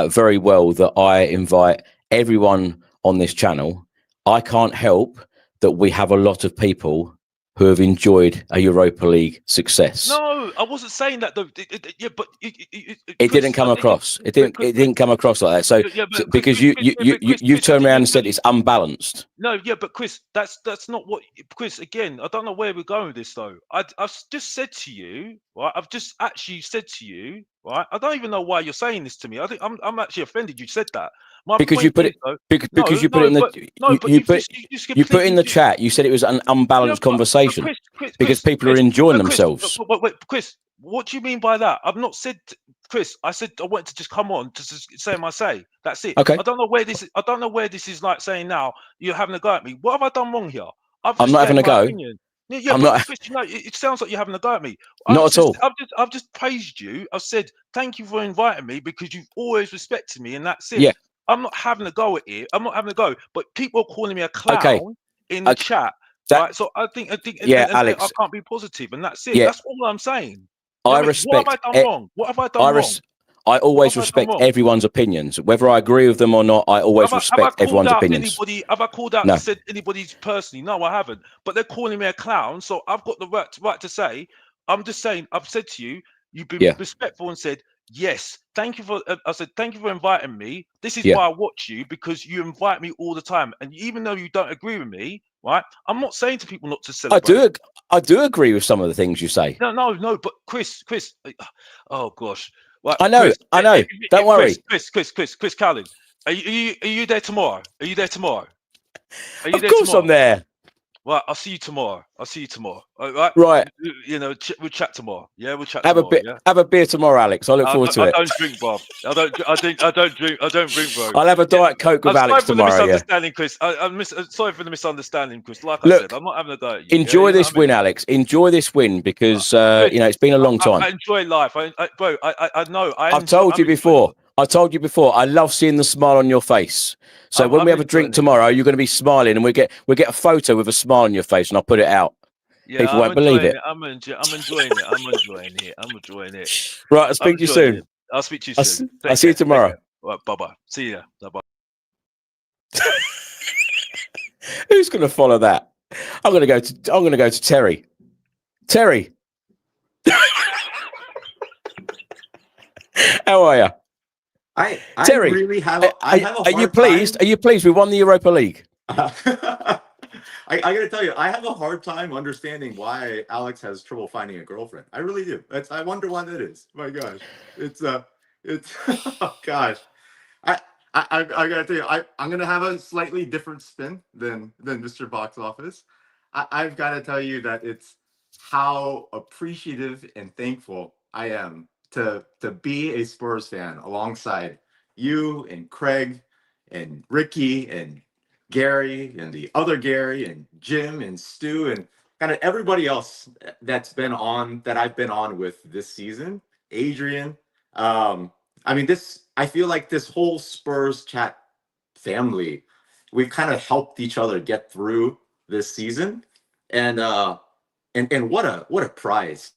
very well that I invite everyone on this channel. I can't help that we have a lot of people who have enjoyed a Europa League success. No, I wasn't saying that though. It didn't come across. It didn't come across like that. So, because you turned around and said it's unbalanced. No, yeah, but Chris, that's not what. Chris, again, I don't know where we're going with this though. I've just said to you, right? I've just actually said to you, right? I don't even know why you're saying this to me. I think I'm actually offended you said that. Because you put it, because you put it in the, you put in the chat. You said it was an unbalanced conversation because people are enjoying themselves. Wait, Chris, what do you mean by that? I've not said, Chris. I said I wanted to just come on to say my say. That's it. Okay. I don't know where this is. I don't know where this is like saying now you're having a go at me. What have I done wrong here? I'm not having a go. Yeah, I'm not. Chris, it sounds like you're having a go at me. Not at all. I've just praised you. I've said thank you for inviting me because you've always respected me, and that's it. Yeah. I'm not having a go at it. I'm not having a go, but people are calling me a clown in the chat. Right? So I think, yeah, Alex, I can't be positive, and that's it. Yeah. That's all I'm saying. I respect. What have I done wrong? What have I done wrong? I always respect everyone's opinions, whether I agree with them or not. I always respect everyone's opinions. Have I called out and said anybody's personally? No, I haven't. But they're calling me a clown, so I've got the right to say. I'm just saying. I've said to you, you've been respectful and said. Yes, thank you for. I said thank you for inviting me. This is why I watch you because you invite me all the time, and even though you don't agree with me, right? I'm not saying to people not to celebrate. I do agree with some of the things you say. No. But Chris. Oh gosh, right, I know. Don't worry, Chris, Cowlin, are you there tomorrow? Are you there tomorrow? Of course, I'm there. Right, I'll see you tomorrow. All right. Right. We'll chat tomorrow. Yeah, we'll chat. Have a beer tomorrow, Alex. I look forward to it. I don't drink, Bob. I don't drink, bro. I'll have a Diet Coke with Alex tomorrow. Sorry for the misunderstanding, Chris. Sorry for the misunderstanding, Chris. Like I said, I'm not having a go at you. Enjoy this win, Alex. Enjoy this win because it's been a long time. I enjoy life. I know. I've told you before. I told you before, I love seeing the smile on your face. So when we have a drink tomorrow, you're going to be smiling, and we get a photo with a smile on your face, and I'll put it out. Yeah, People won't believe it. I'm enjoying it. Right, I'll speak to you soon. I'll speak to you soon. I'll see you tomorrow. Right, bye-bye. See ya. Bye-bye. Who's going to follow that? I'm going to go to Terry. Terry. How are you? Terry, really have. Are you pleased? Are you pleased? We won the Europa League. I got to tell you, I have a hard time understanding why Alex has trouble finding a girlfriend. I really do. I wonder why that is. My gosh, it's oh gosh. I got to tell you, I'm gonna have a slightly different spin than Mr. Box Office. I've got to tell you that it's how appreciative and thankful I am to be a Spurs fan alongside you and Craig and Ricky and Gary and the other Gary and Jim and Stu and kind of everybody else that I've been on with this season. Adrian. I feel like this whole Spurs chat family, we've kind of helped each other get through this season. And what a prize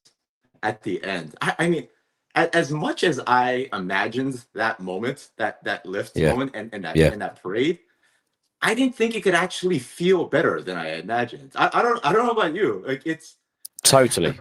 at the end. I mean, as much as I imagined that moment, that lift moment and that parade, I didn't think it could actually feel better than I imagined. I don't know about you. Like it's totally.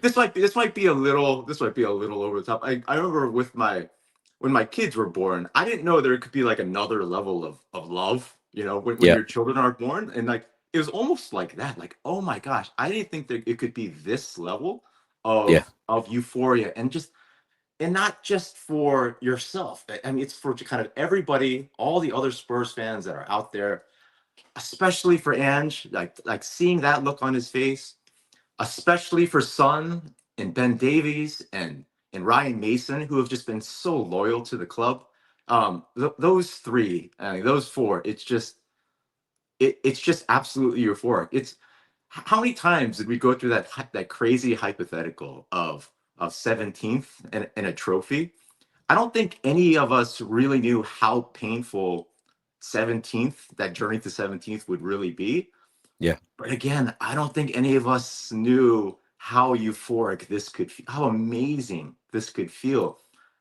This might be a little over the top. I remember when my kids were born, I didn't know there could be like another level of love, when your children are born. And like it was almost like that. Like, oh my gosh, I didn't think that it could be this level of euphoria and not just for yourself. I mean, it's for kind of everybody, all the other Spurs fans that are out there, especially for Ange, like seeing that look on his face, especially for Son and Ben Davies and Ryan Mason, who have just been so loyal to the club. Those three, those four, it's just absolutely euphoric. It's how many times did we go through that crazy hypothetical of 17th and a trophy? I don't think any of us really knew how painful 17th, that journey to 17th would really be. Yeah. But again, I don't think any of us knew how euphoric this could feel, how amazing this could feel.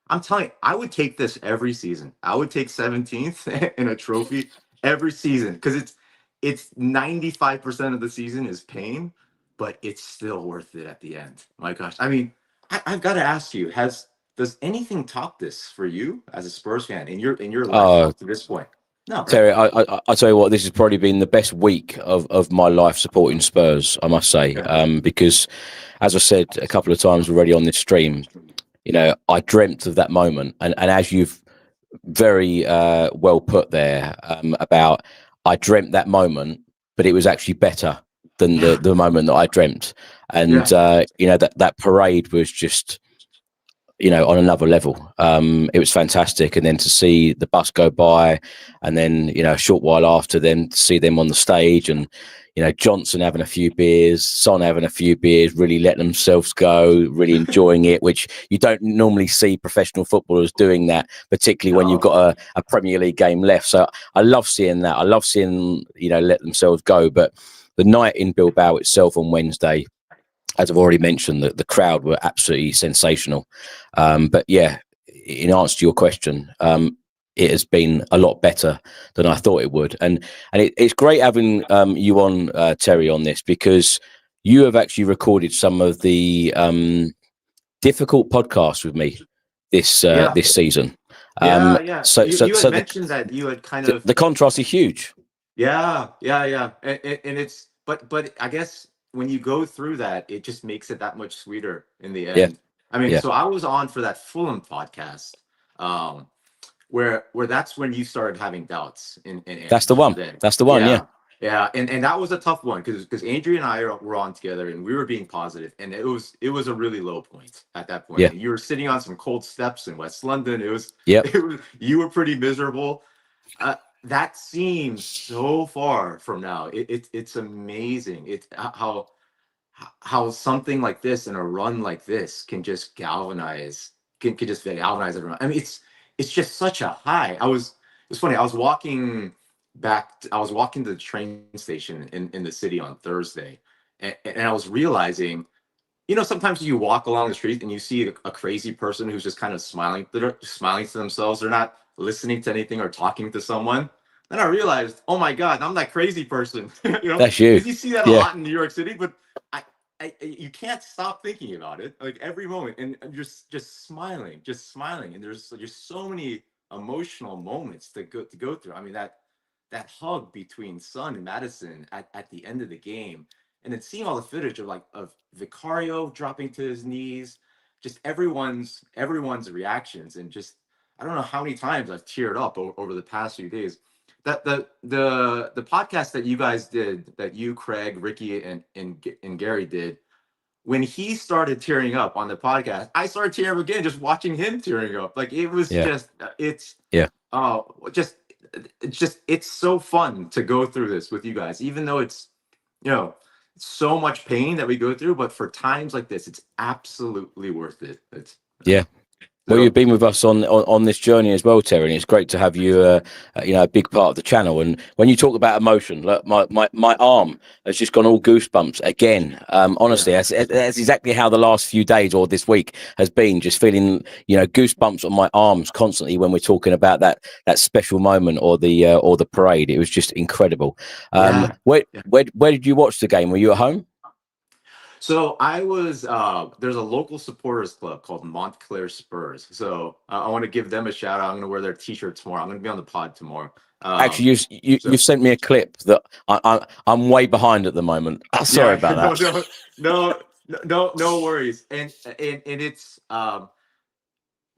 I'm telling you, I would take this every season. I would take 17th and a trophy every season because it's 95% of the season is pain, but it's still worth it at the end. My gosh. I mean, I've got to ask you, does anything top this for you as a Spurs fan in your life up to this point? No, right? Terry, I tell you what, this has probably been the best week of my life supporting Spurs, I must say, because as I said a couple of times already on this stream, I dreamt of that moment, and as you've very well put there about, I dreamt that moment, but it was actually better than the moment that I dreamt, and that parade was just, on another level. It was fantastic. And then to see the bus go by and then, a short while after, then to see them on the stage and, Johnson having a few beers, Son having a few beers, really letting themselves go, really enjoying it, which you don't normally see professional footballers doing that, particularly when you've got a Premier League game left. So I love seeing that. I love seeing, let themselves go. But the night in Bilbao itself on Wednesday, as I've already mentioned, the crowd were absolutely sensational. But yeah, in answer to your question, it has been a lot better than I thought it would. And it's great having you on, Terry, on this, because you have actually recorded some of the difficult podcasts with me this season. So you had mentioned that you had kind of... The contrast is huge. Yeah. And it's... But I guess when you go through that, it just makes it that much sweeter in the end. Yeah. I mean, so I was on for that Fulham podcast, where that's when you started having doubts in that's the one. That's the one. Yeah. And that was a tough one because Andrea and I were on together and we were being positive, and it was a really low point at that point. Yeah. And you were sitting on some cold steps in West London. It was you were pretty miserable. That seems so far from now. It's amazing. It's how something like this and a run like this can just galvanize can just galvanize everyone. I mean, it's just such a high. It's funny. I was walking to the train station in the city on Thursday, and I was realizing, sometimes you walk along the street and you see a crazy person who's just kind of smiling to themselves. They're not listening to anything or talking to someone. Then I realized, oh my God, I'm that crazy person. That's you. Because you see that a Yeah. lot in New York City, but you can't stop thinking about it, like every moment, and just smiling, and there's just so many emotional moments to go through. I mean, that hug between Son and Madison at the end of the game, and then seeing all the footage of Vicario dropping to his knees, just everyone's reactions, and just I don't know how many times I've teared up over the past few days. That the podcast that you guys did, that you, Craig, Ricky, and Gary did, when he started tearing up on the podcast, I started tearing up again just watching him tearing up. Like it was it's so fun to go through this with you guys, even though it's so much pain that we go through, but for times like this, it's absolutely worth it. Well, you've been with us on this journey as well, Terry, and it's great to have you, a big part of the channel. And when you talk about emotion, look, my arm has just gone all goosebumps again. Honestly, that's exactly how the last few days or this week has been. Just feeling, goosebumps on my arms constantly when we're talking about that special moment or the parade. It was just incredible. Where did you watch the game? Were you at home? So I was, there's a local supporters club called Montclair Spurs. So I want to give them a shout out. I'm going to wear their t-shirt tomorrow. I'm going to be on the pod tomorrow. Actually, you've sent me a clip that I'm way behind at the moment. Sorry about that. No worries. And it's, I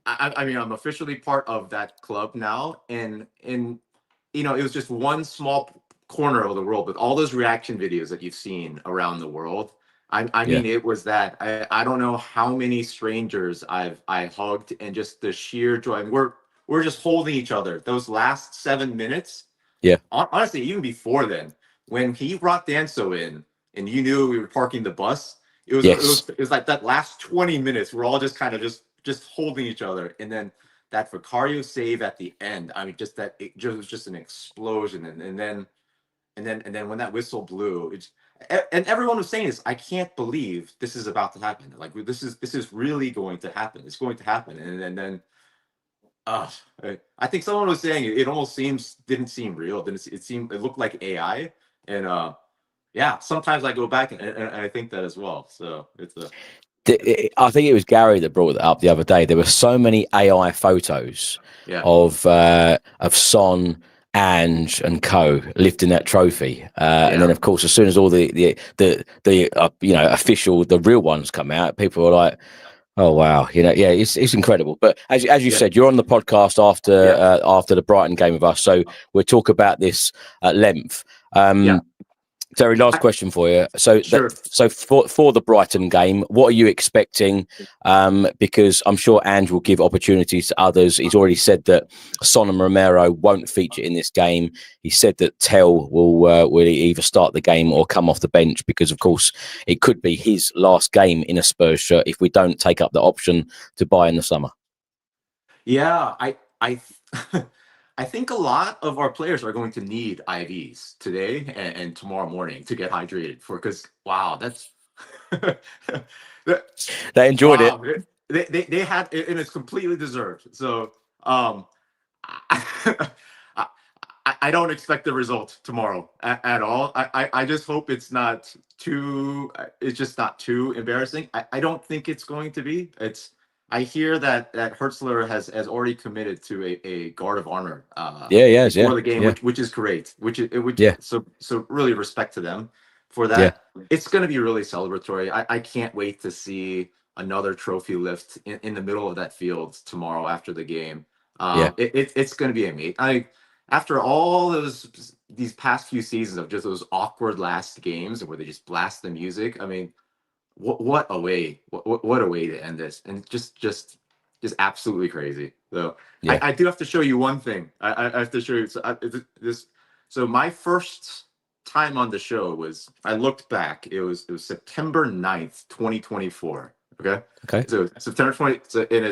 mean, I'm officially part of that club now. And it was just one small corner of the world, with all those reaction videos that you've seen around the world. I mean, it was that I don't know how many strangers I hugged, and just the sheer joy. And we're just holding each other those last 7 minutes. Yeah. Honestly, even before then, when he brought Danso in, and you knew we were parking the bus, it was like that last 20 minutes. We're all just kind of just holding each other, and then that Vicario save at the end. I mean, it was just an explosion, and then when that whistle blew, and everyone was saying this, I can't believe this is about to happen. Like this is really going to happen. It's going to happen. And then I think someone was saying it almost didn't seem real. It looked like AI. And sometimes I go back and I think that as well. So I think it was Gary that brought it up the other day. There were so many AI photos of Son and co lifting that trophy, and then of course, as soon as all the official, the real ones come out, people are like, oh wow, it's incredible. But as you said, you're on the podcast after the Brighton game with us, so we'll talk about this at length. Terry, last question for you. So, for the Brighton game, what are you expecting? Because I'm sure Ange will give opportunities to others. He's already said that Son and Romero won't feature in this game. He said that Tell will either start the game or come off the bench, because, of course, it could be his last game in a Spurs shirt if we don't take up the option to buy in the summer. Yeah, I think a lot of our players are going to need IVs today and tomorrow morning to get hydrated because wow, that's they enjoyed it. They had it, and it's completely deserved. So I don't expect the result tomorrow at all. I just hope it's just not too embarrassing. I don't think it's going to be. I hear that Hotspur has already committed to a guard of honor. Before the game, which is great. So really respect to them for that. It's going to be really celebratory. I can't wait to see another trophy lift in the middle of that field tomorrow after the game. It's going to be amazing. After all these past few seasons of just those awkward last games where they just blast the music, I mean, what a way to end this, and just absolutely crazy. So I do have to show you one thing. I have to show you so my first time on the show was, I looked back, it was September 9th, 2024. Okay. So September 20th, and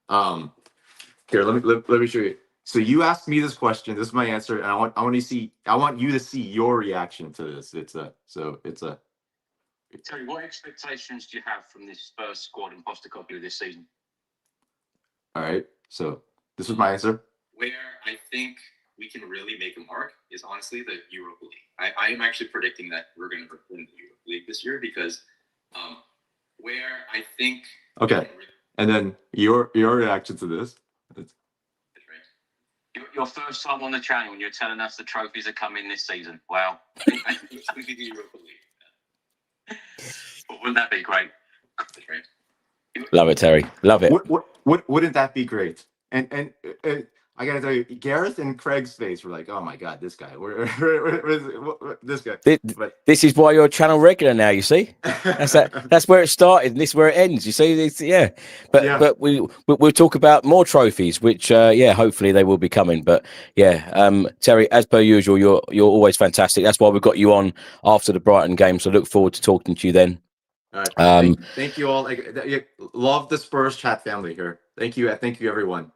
Here, let me show you. So you asked me this question. This is my answer, and I want you to see your reaction to this. Terry, what expectations do you have from this Spurs squad and Postecoglou this season? All right. So this was my answer. Where I think we can really make a mark is honestly the Europa League. I am actually predicting that we're going to win the Europa League this year because where I think. Okay. And then your reaction to this. Your first time on the channel and you're telling us the trophies are coming this season. Wow. I think it's going to be the Europa League. But wouldn't that be great? Love it, Terry. Love it. Wouldn't that be great? And I gotta tell you, Gareth and Craig's face were like, "Oh my god, this guy! Where this guy?" This is why you're a channel regular now. You see, that's where it started, and this is where it ends. You see, But we'll talk about more trophies, which hopefully they will be coming. But Terry, as per usual, you're always fantastic. That's why we've got you on after the Brighton game. So look forward to talking to you then. All right. Thank you all. Love the Spurs chat family here. Thank you. Thank you, everyone.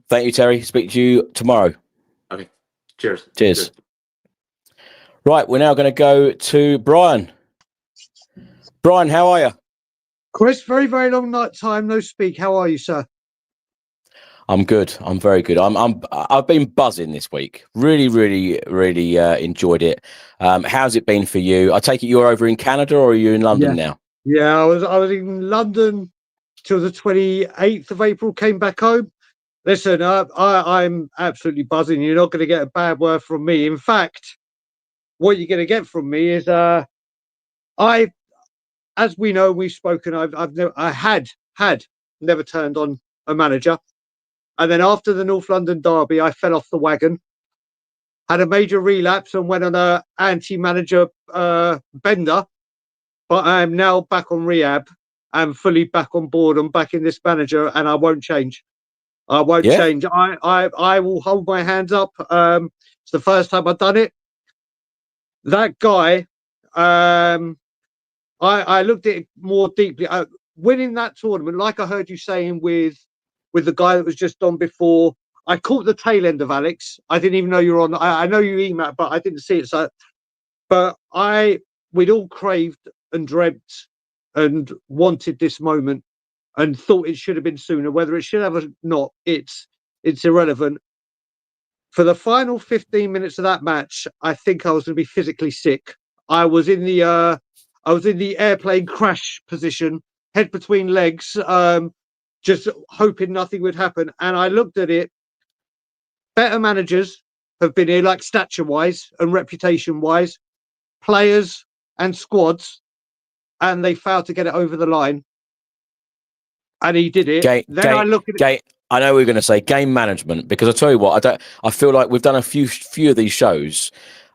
Thank you, Terry. Speak to you tomorrow. Okay. Cheers. Cheers. Right, we're now going to go to Brian. Brian, how are you? Chris, very, very long night time, no speak. How are you, sir? I'm good. I'm very good. I've been buzzing this week. Really, really, really enjoyed it. How's it been for you? I take it you're over in Canada, or are you in London now? Yeah, I was in London till the 28th of April. Came back home. Listen, I'm absolutely buzzing. You're not going to get a bad word from me. In fact, what you're going to get from me is, as we know, we've spoken. I had never turned on a manager, and then after the North London derby, I fell off the wagon, had a major relapse, and went on a anti-manager bender. But I am now back on rehab. I'm fully back on board. I'm back in this manager, and I won't change. I won't change. I will hold my hands up. It's the first time I've done it. That guy, I looked at it more deeply. Winning that tournament, like I heard you saying with the guy that was just on before, I caught the tail end of Alex. I didn't even know you were on. I know you emailed, but I didn't see it. So, but we'd all craved and dreamt and wanted this moment, and thought it should have been sooner. Whether it should have or not, it's irrelevant. For the final 15 minutes of that match, I think I was going to be physically sick. I was in the airplane crash position, head between legs, just hoping nothing would happen. And I looked at it. Better managers have been here, like stature-wise and reputation-wise, players and squads, and they failed to get it over the line. And he did it. I look at it. I know we're going to say game management, because I tell you what, I feel like we've done a few of these shows,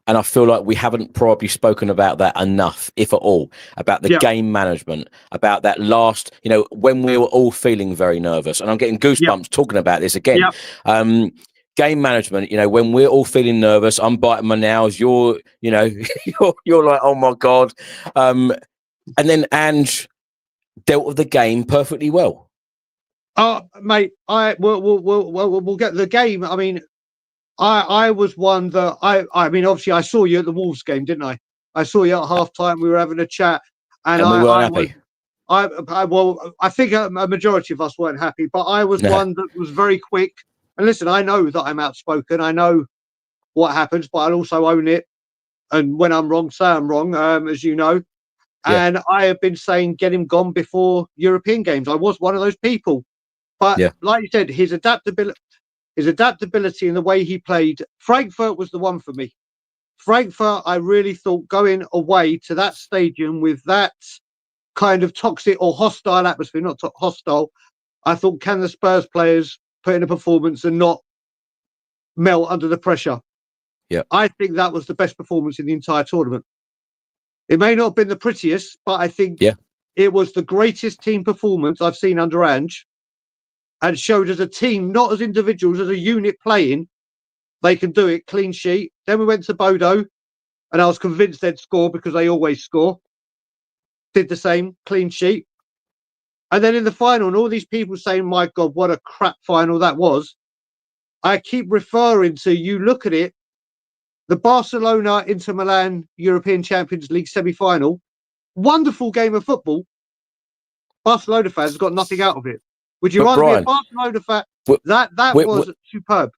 and I feel like we haven't probably spoken about that enough, if at all, about the game management, about that last, when we were all feeling very nervous, and I'm getting goosebumps talking about this again. Game management, when we're all feeling nervous, I'm biting my nails. You're like, oh my god, and then Ange dealt with the game perfectly well. Oh, mate, we'll get the game. I mean, I was one that I mean, obviously, I saw you at the Wolves game, didn't I? I saw you at halftime. We were having a chat, and we weren't happy. I think a majority of us weren't happy, but I was one that was very quick. And listen, I know that I'm outspoken. I know what happens, but I'll also own it. And when I'm wrong, say I'm wrong, as you know. And I have been saying get him gone before European games. I was one of those people. But like you said, his adaptability and the way he played, Frankfurt was the one for me. Frankfurt, I really thought going away to that stadium with that kind of toxic or hostile atmosphere, not hostile, I thought, can the Spurs players put in a performance and not melt under the pressure? Yeah, I think that was the best performance in the entire tournament. It may not have been the prettiest, but I think it was the greatest team performance I've seen under Ange, and showed as a team, not as individuals, as a unit playing, they can do it. Clean sheet. Then we went to Bodo, and I was convinced they'd score because they always score. Did the same, clean sheet. And then in the final, and all these people saying, my God, what a crap final that was. I keep referring to, you look at it, the Barcelona Inter Milan European Champions League semi-final, wonderful game of football. Barcelona fans got nothing out of it. Would you rather Brian, be a Barcelona fan? That was superb.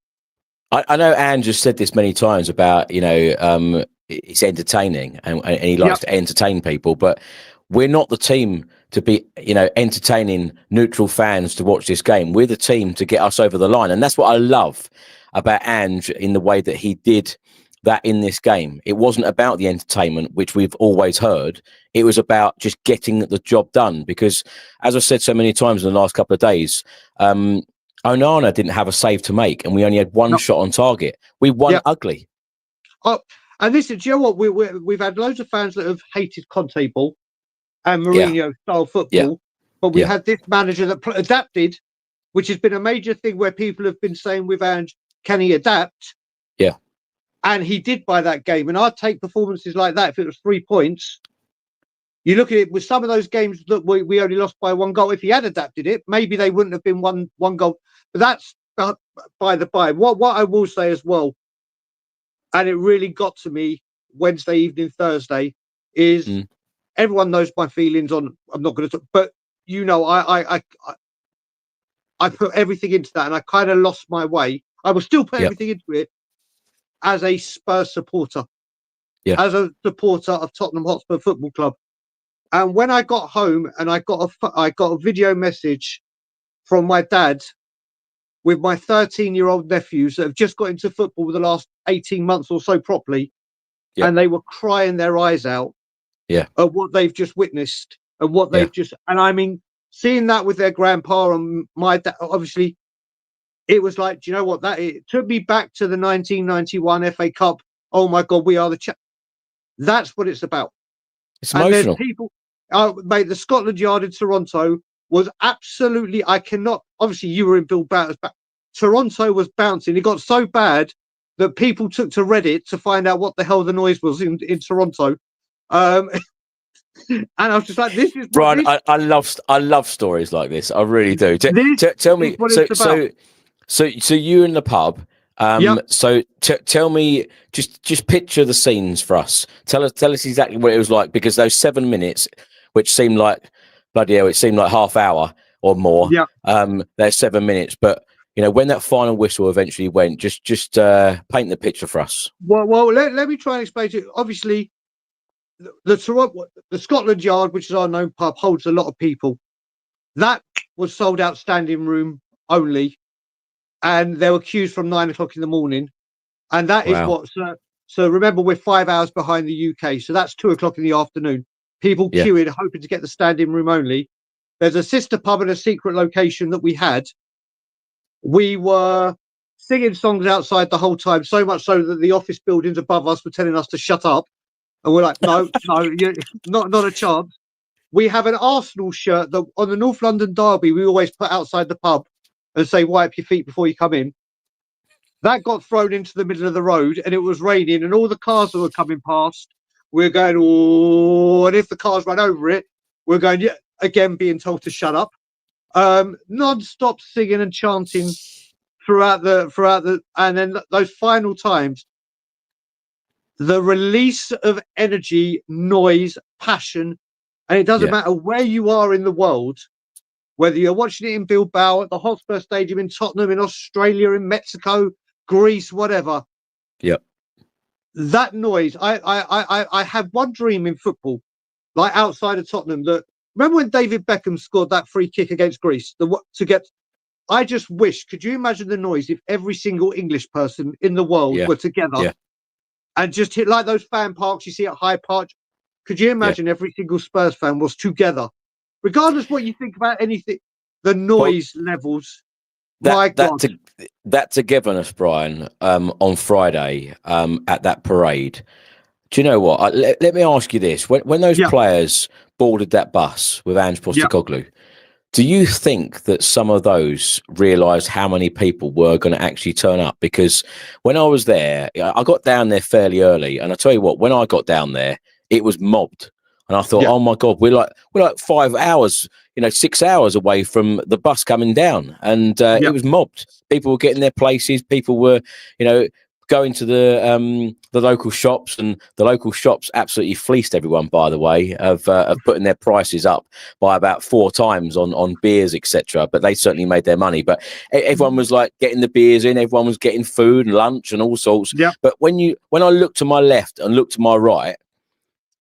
I know Anne just said this many times about, it's entertaining and he likes to entertain people, but we're not the team to be, entertaining neutral fans to watch this game. We're the team to get us over the line. And that's what I love about Ange in the way that he did that in this game. It wasn't about the entertainment, which we've always heard. It was about just getting the job done. Because as I've said so many times in the last couple of days, Onana didn't have a save to make and we only had one shot on target. We won ugly. Oh, and listen, do you know what? We've had loads of fans that have hated Conte ball and Mourinho style football, but we had this manager that adapted, which has been a major thing where people have been saying with Ange, can he adapt? Yeah. And he did by that game. And I'd take performances like that if it was 3 points. You look at it with some of those games that we only lost by 1 goal. If he had adapted it, maybe they wouldn't have been one goal. But that's by the by. What I will say as well, and it really got to me Wednesday evening, Thursday, is everyone knows my feelings on. I'm not going to talk, but I put everything into that, and I kind of lost my way. I will still put everything into it as a Spurs supporter, as a supporter of Tottenham Hotspur Football Club. And when I got home, and I got a video message from my dad with my 13-year-old nephews that have just got into football the last 18 months or so properly, and they were crying their eyes out at what they've just witnessed and what they've just, and I mean, seeing that with their grandpa and my dad, obviously, it was like, do you know what? It took me back to the 1991 FA Cup. Oh my God, we are the That's what it's about. It's emotional. And there's people, mate, the Scotland Yard in Toronto was absolutely, obviously you were in Bill Batter's back. Toronto was bouncing. It got so bad that people took to Reddit to find out what the hell the noise was in Toronto. And I was just like, "This is Brian." I love stories like this. I really do. Tell me. So you in the pub. So tell me, just picture the scenes for us. Tell us exactly what it was like, because those 7 minutes, which seemed like bloody hell, it seemed like half hour or more. There's 7 minutes, but when that final whistle eventually went, just paint the picture for us. Well, let me try and explain to you. Obviously, the Scotland Yard, which is our known pub, holds a lot of people. That was sold out standing room only, and there were queues from 9 o'clock in the morning, and that is what. So remember, we're 5 hours behind the UK, so that's 2 o'clock in the afternoon. People queuing, hoping to get the standing room only. There's a sister pub and a secret location that we had. We were singing songs outside the whole time, so much so that the office buildings above us were telling us to shut up. And we're like, no, not a chance. We have an Arsenal shirt that on the North London derby, we always put outside the pub and say, wipe your feet before you come in. That got thrown into the middle of the road, and it was raining, and all the cars that were coming past, we're going, oh, and if the cars run over it, we're going, again, being told to shut up. Non-stop singing and chanting throughout the, and then those final times, the release of energy, noise, passion, and it doesn't matter where you are in the world, whether you're watching it in Bilbao, at the Hotspur Stadium in Tottenham, in Australia, in Mexico, Greece, whatever. That noise. I had one dream in football, like outside of Tottenham. That remember when David Beckham scored that free kick against Greece? I just wish. Could you imagine the noise if every single English person in the world were together and just hit like those fan parks you see at Hyde Park? Could you imagine every single Spurs fan was together, regardless what you think about anything? The noise levels. That togetherness, Brian, on Friday at that parade. Do you know what? Let me ask you this: when those players boarded that bus with Ange Postecoglou, do you think that some of those realised how many people were going to actually turn up? Because when I was there, I got down there fairly early, and I tell you what, when I got down there, it was mobbed. And I thought, oh my God, we're like 5 hours, 6 hours away from the bus coming down. And it was mobbed. People were getting their places. People were, going to the local shops, and the local shops absolutely fleeced everyone, by the way, of putting their prices up by about 4 times on beers, etc. But they certainly made their money. But everyone was like getting the beers in, everyone was getting food and lunch and all sorts. Yeah. But when I looked to my left and looked to my right,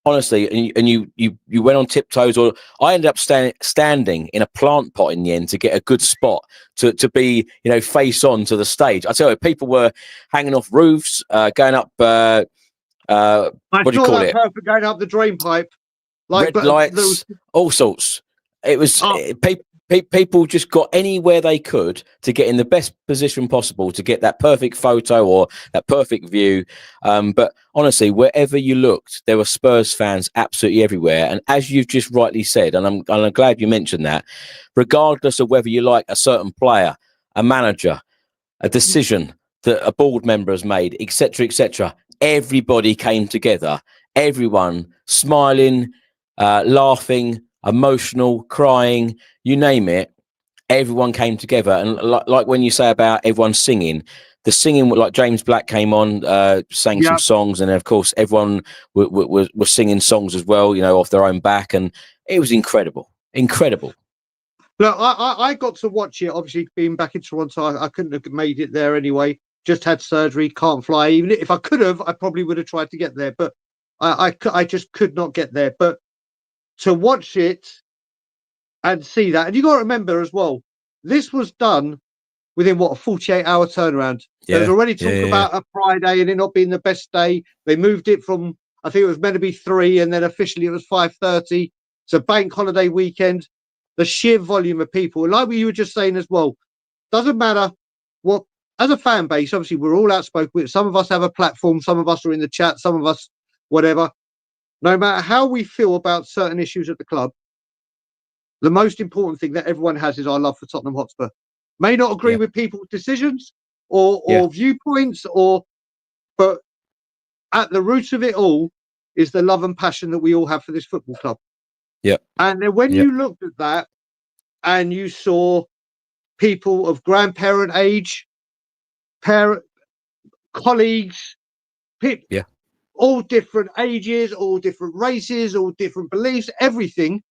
honestly, and you went on tiptoes, or I ended up standing in a plant pot in the end to get a good spot to be, face on to the stage. I tell you, people were hanging off roofs, going up. What do you call it? Perfect, going up the drain pipe, Red lights, all sorts. It was people just got anywhere they could to get in the best position possible to get that perfect photo or that perfect view. But honestly, wherever you looked, there were Spurs fans absolutely everywhere. And as you've just rightly said, and I'm glad you mentioned that, regardless of whether you like a certain player, a manager, a decision that a board member has made, etc., everybody came together. Everyone smiling, laughing, emotional, crying, you name it, everyone came together. And like when you say about everyone singing, the singing, like James Black came on, sang some songs, and of course everyone was singing songs as well, off their own back, and it was incredible. Look, I got to watch it. Obviously, being back in Toronto, I couldn't have made it there anyway. Just had surgery, can't fly. Even if I could have, I probably would have tried to get there, but I just could not get there. But to watch it and see that, and you got to remember as well, this was done within a 48-hour turnaround. There was already talk about a Friday and it not being the best day. They moved it from, I think it was meant to be 3, and then officially it was 5:30. It's a bank holiday weekend. The sheer volume of people, like what you were just saying as well, doesn't matter what. As a fan base, obviously we're all outspoken. Some of us have a platform, some of us are in the chat, some of us whatever. No matter how we feel about certain issues at the club, the most important thing that everyone has is our love for Tottenham Hotspur. May not agree with people's decisions or viewpoints, but at the root of it all is the love and passion that we all have for this football club. Yeah. And then when you looked at that and you saw people of grandparent age, parent, colleagues, people, all different ages, all different races, all different beliefs, everything,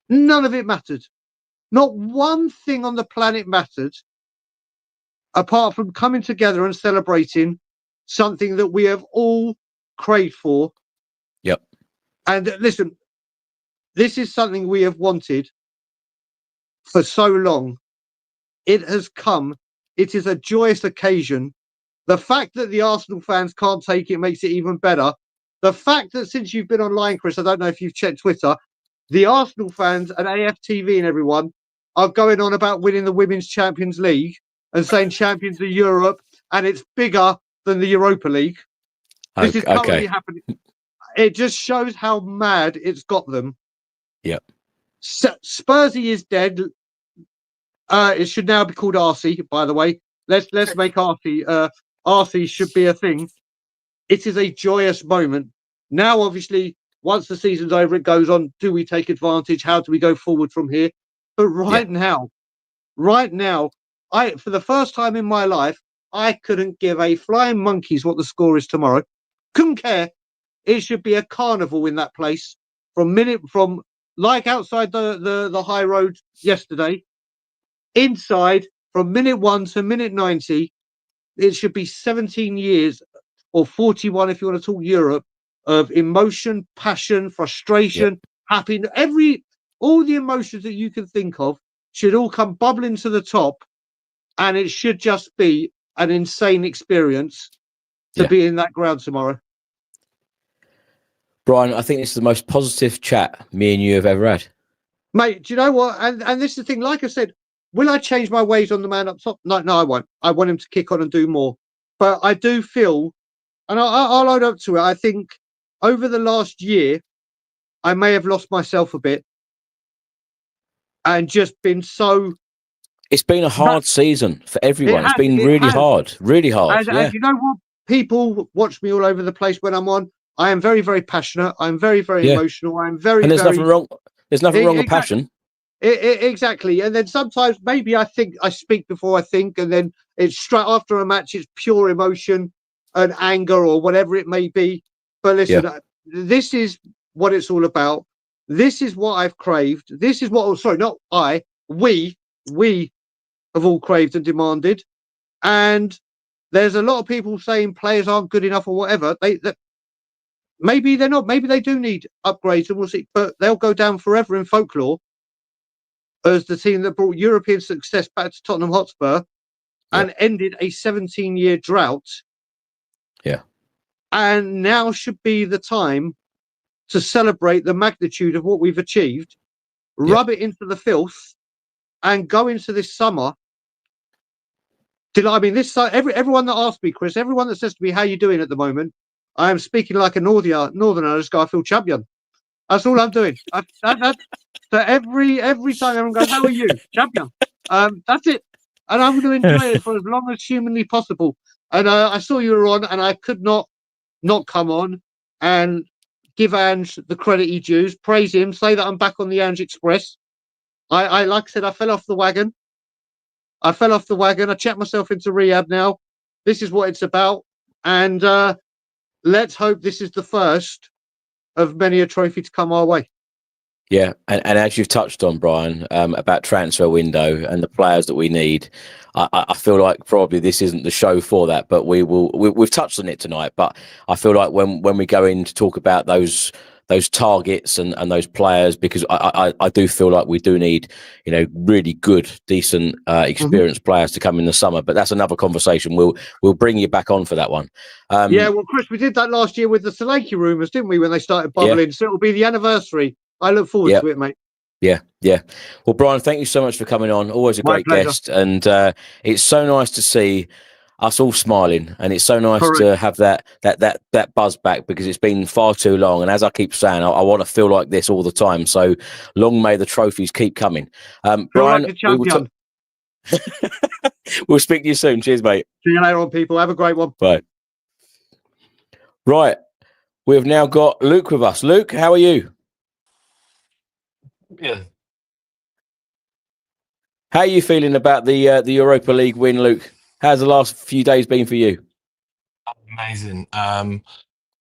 none of it mattered. Not one thing on the planet mattered apart from coming together and celebrating something that we have all craved for. Yep. And listen, this is something we have wanted for so long. It has come. It is a joyous occasion. The fact that the Arsenal fans can't take it makes it even better. The fact that since you've been online, Chris, I don't know if you've checked Twitter, the Arsenal fans and AFTV and everyone are going on about winning the Women's Champions League and saying champions of Europe, and it's bigger than the Europa League. This is currently happening. It just shows how mad it's got them. Yep. Spursy is dead. It should now be called Arcee, by the way. Let's make Arcee. Arcee should be a thing. It is a joyous moment. Now, obviously, once the season's over, it goes on. Do we take advantage? How do we go forward from here? But right now, for the first time in my life, I couldn't give a flying monkeys what the score is tomorrow. Couldn't care. It should be a carnival in that place from like outside the high road yesterday, inside from minute 1 to minute 90. It should be 17 years or 41 if you want to talk Europe of emotion, passion, frustration, happiness, all the emotions that you can think of should all come bubbling to the top, and it should just be an insane experience to be in that ground tomorrow. Brian, I think it's the most positive chat me and you have ever had. Mate, do you know what? And this is the thing, like I said, will I change my ways on the man up top? No, I won't. I want him to kick on and do more. But I do feel, and I'll own up to it, I think over the last year, I may have lost myself a bit and just been so... It's been a hard season for everyone. It's been really hard. And you know what? People watch me all over the place when I'm on. I am very, very passionate. I'm very, very emotional. I'm very, and there's very... nothing wrong. There's nothing wrong with passion. Exactly. And then sometimes maybe I think I speak before I think, and then it's straight after a match, it's pure emotion and anger or whatever it may be. But listen, this is what it's all about. This is what I've craved. This is what, sorry, not I, we have all craved and demanded. And there's a lot of people saying players aren't good enough or whatever. Maybe they're not. Maybe they do need upgrades, and we'll see. But they'll go down forever in folklore as the team that brought European success back to Tottenham Hotspur and ended a 17-year drought. Yeah. And now should be the time to celebrate the magnitude of what we've achieved, rub it into the filth, and go into this summer. I mean, everyone that asks me, Chris, everyone that says to me, "How you doing at the moment?" I am speaking like a northerner. I just go, "I feel champion." That's all I'm doing. So every time everyone goes, "How are you?" Champion. That's it. And I'm going to enjoy it for as long as humanly possible. And I saw you were on, and I could not come on and give Ange the credit he dues, praise him, say that I'm back on the Ange Express. I like I said, I fell off the wagon. I checked myself into rehab now. This is what it's about. And let's hope this is the first of many a trophy to come our way. Yeah, and as you've touched on, Brian, about transfer window and the players that we need, I feel like probably this isn't the show for that, but we've touched on it tonight. But I feel like when we go in to talk about those targets and those players, because I do feel like we do need, really good, decent, experienced players to come in the summer. But that's another conversation. We'll bring you back on for that one. Well, Chris, we did that last year with the Solanke rumours, didn't we? When they started bubbling, so it'll be the anniversary. I look forward to it, mate. Yeah. Well, Brian, thank you so much for coming on. Always a great guest, and it's so nice to see us all smiling, and it's so nice to have that buzz back, because it's been far too long. And as I keep saying, I want to feel like this all the time. So long may the trophies keep coming. Brian, like we'll speak to you soon. Cheers, mate. See you later on, people. Have a great one. Bye. Right, we've now got Luke with us. Luke, how are you? Yeah. How are you feeling about the Europa League win, Luke? How's the last few days been for you? Amazing. I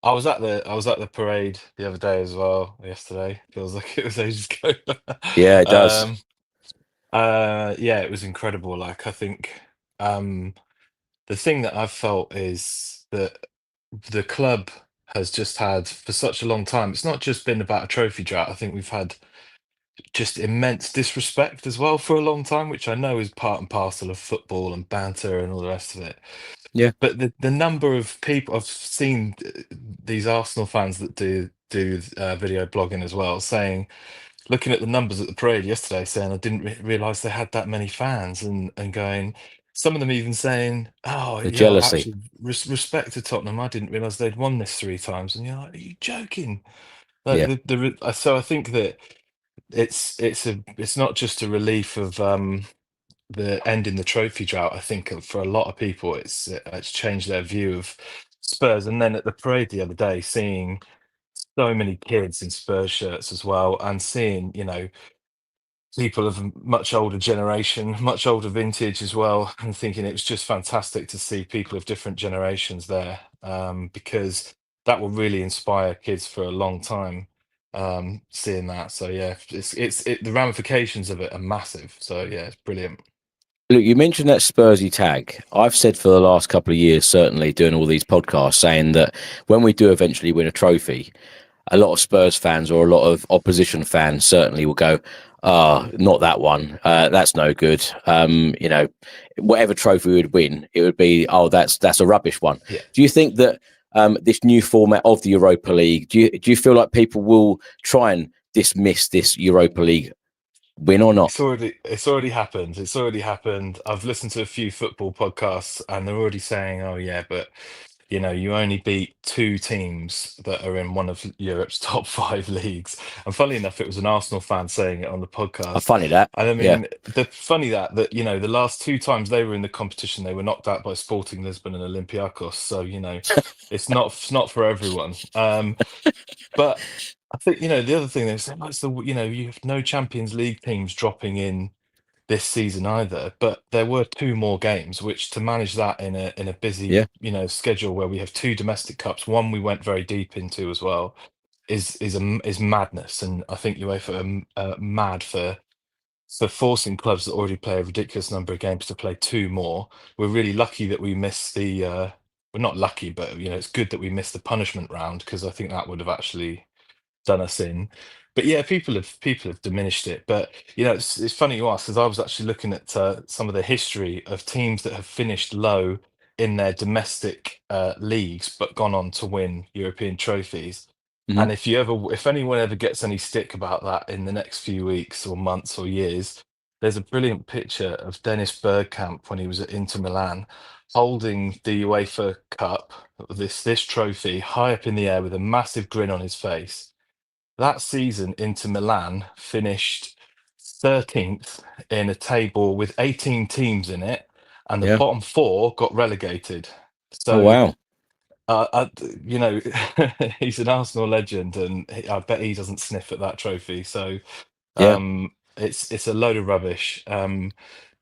was at the parade the other day as well. Yesterday, feels like it was ages ago. Yeah, it does. It was incredible. Like, I think the thing that I've felt is that the club has just had for such a long time. It's not just been about a trophy drought. I think we've had just immense disrespect as well for a long time, which I know is part and parcel of football and banter and all the rest of it. Yeah. But the number of people I've seen, these Arsenal fans that do video blogging as well, saying, looking at the numbers at the parade yesterday, saying I didn't realise they had that many fans, and going, some of them even saying, "Oh, the jealousy." Actually, respect to Tottenham. I didn't realise they'd won this 3 times," and you're like, "Are you joking?" Like, so I think that it's not just a relief of the ending the trophy drought. I think for a lot of people, it's changed their view of Spurs. And then at the parade the other day, seeing so many kids in Spurs shirts as well, and seeing people of a much older generation, much older vintage as well, and thinking it was just fantastic to see people of different generations there, because that will really inspire kids for a long time. Seeing that, so yeah, the ramifications of it are massive. So yeah, it's brilliant. Look, you mentioned that Spursy tag. I've said for the last couple of years, certainly doing all these podcasts, saying that when we do eventually win a trophy, a lot of Spurs fans or a lot of opposition fans certainly will go, not that one. That's no good. Whatever trophy we would win, it would be, that's a rubbish one. Yeah. Do you think that this new format of the Europa League, do you feel like people will try and dismiss this Europa League win or not? It's already happened. I've listened to a few football podcasts, and they're already saying, "Oh yeah, but you know, you only beat 2 teams that are in one of Europe's top 5 leagues. And funnily enough, it was an Arsenal fan saying it on the podcast. Funny that. And I Yeah. mean, funny that, you know, the last 2 times they were in the competition, they were knocked out by Sporting Lisbon and Olympiacos. So, you know, it's not for everyone. But I think, you know, the other thing they say, you know, you have no Champions League teams dropping in this season either, but there were 2 more games, which to manage that in a busy, you know, schedule where we have 2 domestic cups, one we went very deep into as well, is madness. And I think UEFA are mad for forcing clubs that already play a ridiculous number of games to play 2 more. We're really lucky that we missed the we're not lucky, but you know, it's good that we missed the punishment round, because I think that would have actually done us in. But yeah, people have diminished it. But you know, it's funny you ask, because I was actually looking at some of the history of teams that have finished low in their domestic leagues but gone on to win European trophies. And if anyone ever gets any stick about that in the next few weeks or months or years, there's a brilliant picture of Dennis Bergkamp when he was at Inter Milan, holding the UEFA Cup, this trophy, high up in the air with a massive grin on his face. That season, Inter Milan finished 13th in a table with 18 teams in it, and the bottom 4 got relegated. So, wow. You know, he's an Arsenal legend, and I bet he doesn't sniff at that trophy. So, it's a load of rubbish.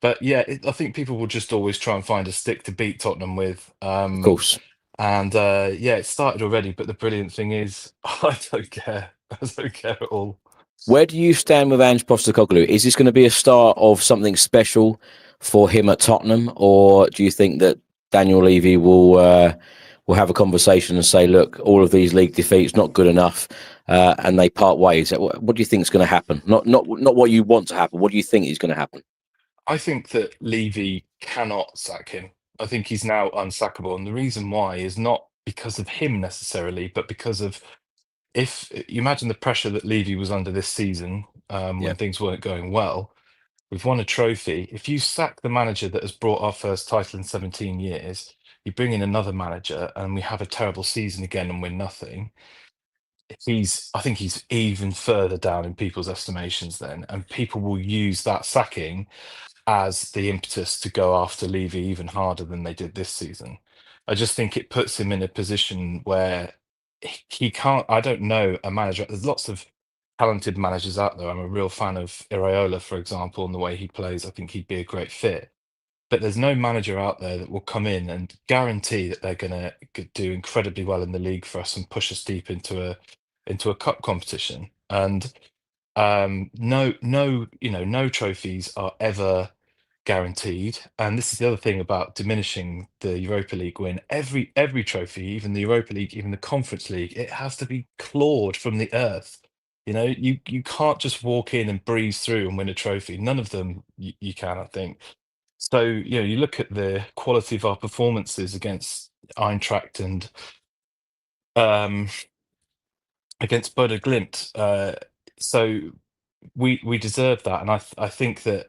But yeah, I think people will just always try and find a stick to beat Tottenham with. Of course. And yeah, it started already. But the brilliant thing is, I don't care. I don't care at all. Where do you stand with Ange Postecoglou? Is this going to be a start of something special for him at Tottenham, or do you think that Daniel Levy will have a conversation and say, look, all of these league defeats not good enough, and they part ways? What do you think is going to happen? Not what you want to happen. What do you think is going to happen? I think that Levy cannot sack him. I think he's now unsackable, and the reason why is not because of him necessarily, but because of, if you imagine the pressure that Levy was under this season, when things weren't going well. We've won a trophy. If you sack the manager that has brought our first title in 17 years, you bring in another manager and we have a terrible season again and win nothing. I think he's even further down in people's estimations then, and people will use that sacking as the impetus to go after Levy even harder than they did this season. I just think it puts him in a position where he can't. I don't know a manager. There's lots of talented managers out there. I'm a real fan of Iraola, for example, and the way he plays. I think he'd be a great fit. But there's no manager out there that will come in and guarantee that they're going to do incredibly well in the league for us and push us deep into a cup competition. And no trophies are ever guaranteed. And this is the other thing about diminishing the Europa League win. Every trophy, even the Europa League, even the Conference League, it has to be clawed from the earth. You know, you can't just walk in and breeze through and win a trophy. None of them you can, I think. So, you know, you look at the quality of our performances against Eintracht and against Bodo Glimt. So we deserve that, and I think that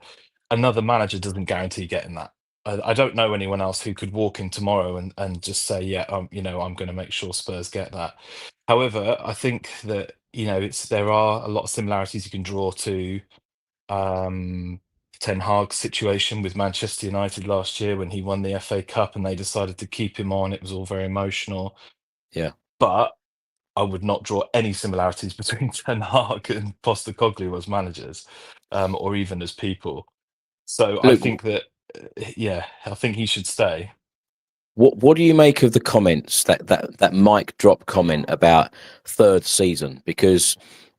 another manager doesn't guarantee getting that. I don't know anyone else who could walk in tomorrow and just say, yeah, you know, I'm going to make sure Spurs get that. However, I think that, you know, there are a lot of similarities you can draw to Ten Hag's situation with Manchester United last year when he won the FA Cup and they decided to keep him on. It was all very emotional. Yeah. But I would not draw any similarities between Ten Hag and Postecoglou as managers, or even as people. So I think that, I think he should stay. What do you make of the comments, that mic drop comment about third season? Because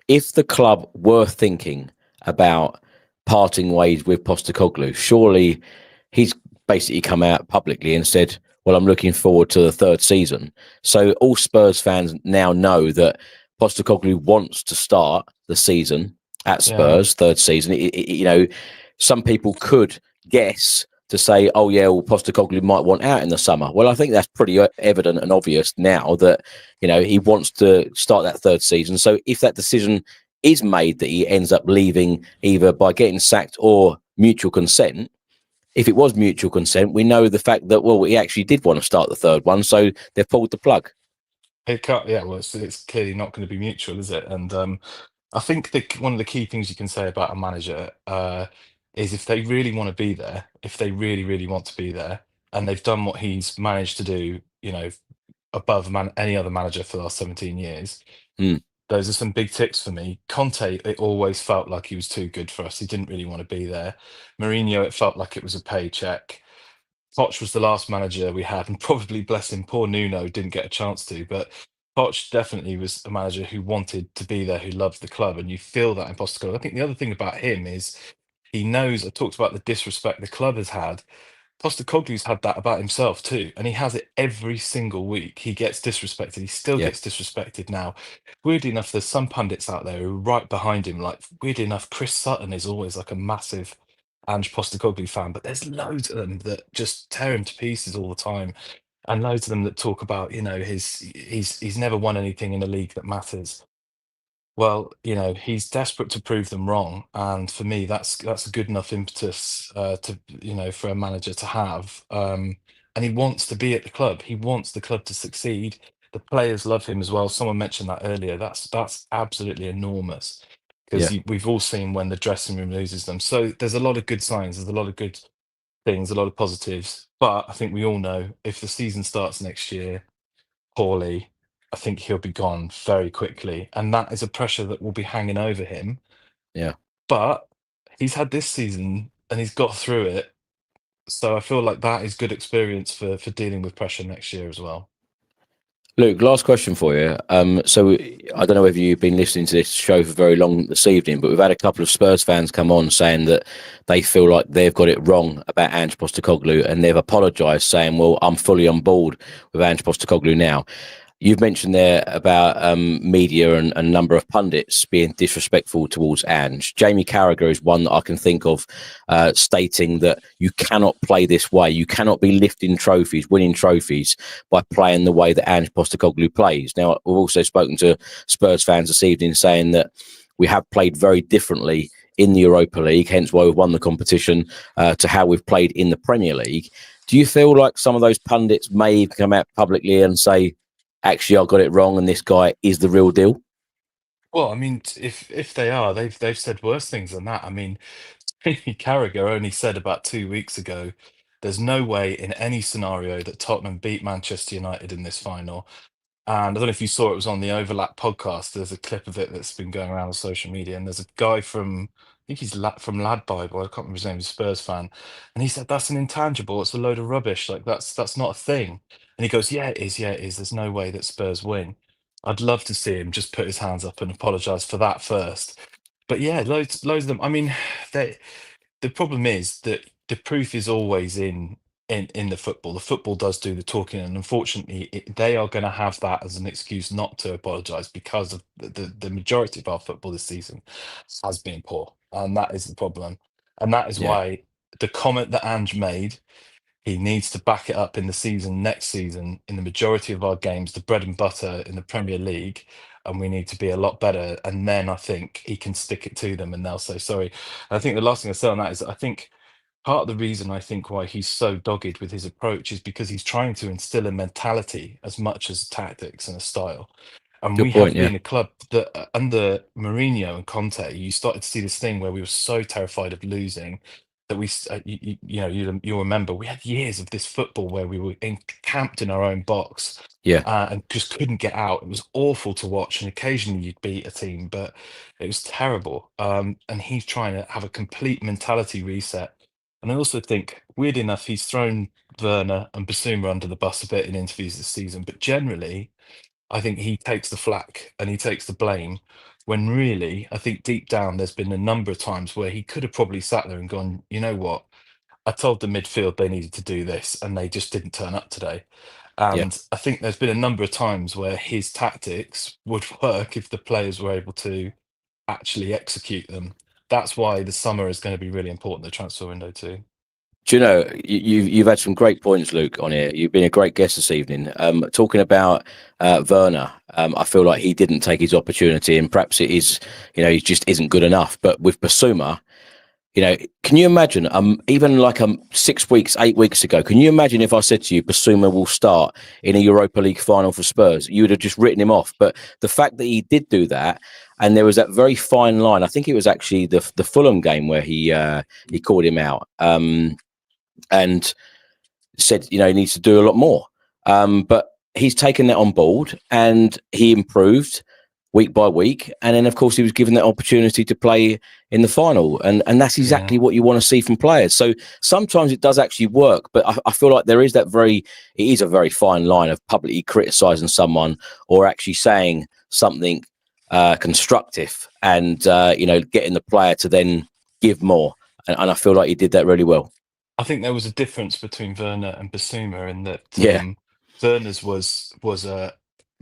if the club were thinking about parting ways with Postecoglou, surely he's basically come out publicly and said, well, I'm looking forward to the third season. So all Spurs fans now know that Postecoglou wants to start the season at Spurs, third season. You know, some people could guess to say, oh, yeah, well, Postecoglou might want out in the summer. Well, I think that's pretty evident and obvious now that, you know, he wants to start that third season. So if that decision is made that he ends up leaving either by getting sacked or mutual consent, if it was mutual consent, we know the fact that, well, he actually did want to start the third one, so they've pulled the plug. It can't, yeah, well, it's clearly not going to be mutual, is it? And I think one of the key things you can say about a manager is if they really want to be there, if they really, really want to be there, and they've done what he's managed to do, you know, above any other manager for the last 17 years, those are some big ticks for me. Conte, it always felt like he was too good for us. He didn't really want to be there. Mourinho, it felt like it was a paycheck. Poch was the last manager we had, and probably, bless him, poor Nuno didn't get a chance to, but Poch definitely was a manager who wanted to be there, who loved the club, and you feel that in Postecoglou. I think the other thing about him is he knows, I talked about the disrespect the club has had. Postecoglou's had that about himself too, and he has it every single week. He gets disrespected. He still gets disrespected now. Weirdly enough, there's some pundits out there who are right behind him. Like, weirdly enough, Chris Sutton is always like a massive Ange Postecoglou fan, but there's loads of them that just tear him to pieces all the time, and loads of them that talk about, you know, he's never won anything in a league that matters. Well, you know, he's desperate to prove them wrong, and for me, that's a good enough impetus to, you know, for a manager to have. And he wants to be at the club. He wants the club to succeed. The players love him as well. Someone mentioned that earlier. That's absolutely enormous, because we've all seen when the dressing room loses them. So there's a lot of good signs. There's a lot of good things, a lot of positives. But I think we all know if the season starts next year poorly, I think he'll be gone very quickly, and that is a pressure that will be hanging over him. Yeah. But he's had this season and he's got through it, so I feel like that is good experience for dealing with pressure next year as well. Luke, last question for you. So I don't know whether you've been listening to this show for very long this evening, but we've had a couple of Spurs fans come on saying that they feel like they've got it wrong about Ange Postecoglou, and they've apologised, saying, well, I'm fully on board with Ange Postecoglou now. You've mentioned there about media and a number of pundits being disrespectful towards Ange. Jamie Carragher is one that I can think of, stating that you cannot play this way. You cannot be lifting trophies, winning trophies by playing the way that Ange Postecoglou plays. Now, we've also spoken to Spurs fans this evening saying that we have played very differently in the Europa League, hence why we've won the competition, to how we've played in the Premier League. Do you feel like some of those pundits may come out publicly and say, actually, I got it wrong, and this guy is the real deal? Well, I mean, if they are, they've said worse things than that. I mean, Jamie Carragher only said about 2 weeks ago, there's no way in any scenario that Tottenham beat Manchester United in this final. And I don't know if you saw, it was on the Overlap podcast. There's a clip of it that's been going around on social media, and there's a guy from, I think he's from Lad Bible, I can't remember his name, he's a Spurs fan, and he said that's an intangible, it's a load of rubbish, like that's not a thing. And he goes, yeah, it is, there's no way that Spurs win. I'd love to see him just put his hands up and apologise for that first. But yeah, loads of them. I mean, the problem is that the proof is always in the football. The football does do the talking, and unfortunately, they are going to have that as an excuse not to apologise, because of the majority of our football this season has been poor, and that is the problem. And that is why the comment that Ange made, he needs to back it up in the season, next season, in the majority of our games, the bread and butter in the Premier League, and we need to be a lot better. And then I think he can stick it to them and they'll say sorry. And I think the last thing I say on that is that I think part of the reason I think why he's so dogged with his approach is because he's trying to instill a mentality as much as tactics and a style. And Good we point, have been a club that under Mourinho and Conte, you started to see this thing where we were so terrified of losing that you'll remember we had years of this football where we were encamped in our own box, and just couldn't get out. It was awful to watch, and occasionally you'd beat a team, but it was terrible. And he's trying to have a complete mentality reset. And I also think, weird enough, he's thrown Werner and Basuma under the bus a bit in interviews this season, but generally, I think he takes the flack and he takes the blame, when really, I think deep down, there's been a number of times where he could have probably sat there and gone, you know what, I told the midfield they needed to do this and they just didn't turn up today. And I think there's been a number of times where his tactics would work if the players were able to actually execute them. That's why the summer is going to be really important, the transfer window too. Do you know, you've had some great points, Luke, on here. You've been a great guest this evening. Talking about Werner, I feel like he didn't take his opportunity, and perhaps it is, he just isn't good enough. But with Basuma, You know, can you imagine, even like 6 weeks, 8 weeks ago, can you imagine if I said to you, Basuma will start in a Europa League final for Spurs? You would have just written him off. But the fact that he did do that, and there was that very fine line, I think it was actually the Fulham game where he called him out and said, you know, he needs to do a lot more. But he's taken that on board and he improved week by week, and then of course he was given that opportunity to play in the final, and that's exactly what you want to see from players. So sometimes it does actually work, but I feel like there is it is a very fine line of publicly criticizing someone or actually saying something constructive and you know, getting the player to then give more, and I feel like he did that really well. I think there was a difference between Werner and Basuma in that Werner's was a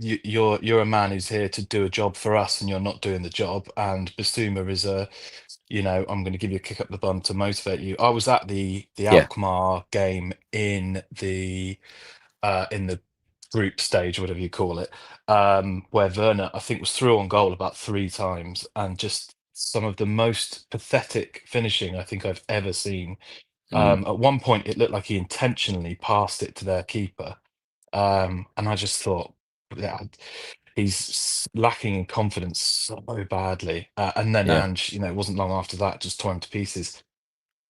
you're a man who's here to do a job for us, and you're not doing the job. And Basuma is a, you know, I'm going to give you a kick up the bum to motivate you. I was at the Alkmaar game in the group stage, whatever you call it, where Werner, I think, was through on goal about 3 times, and just some of the most pathetic finishing I think I've ever seen. At one point, it looked like he intentionally passed it to their keeper. And I just thought, yeah, he's lacking in confidence so badly. And then Ange, you know, it wasn't long after that, just tore him to pieces.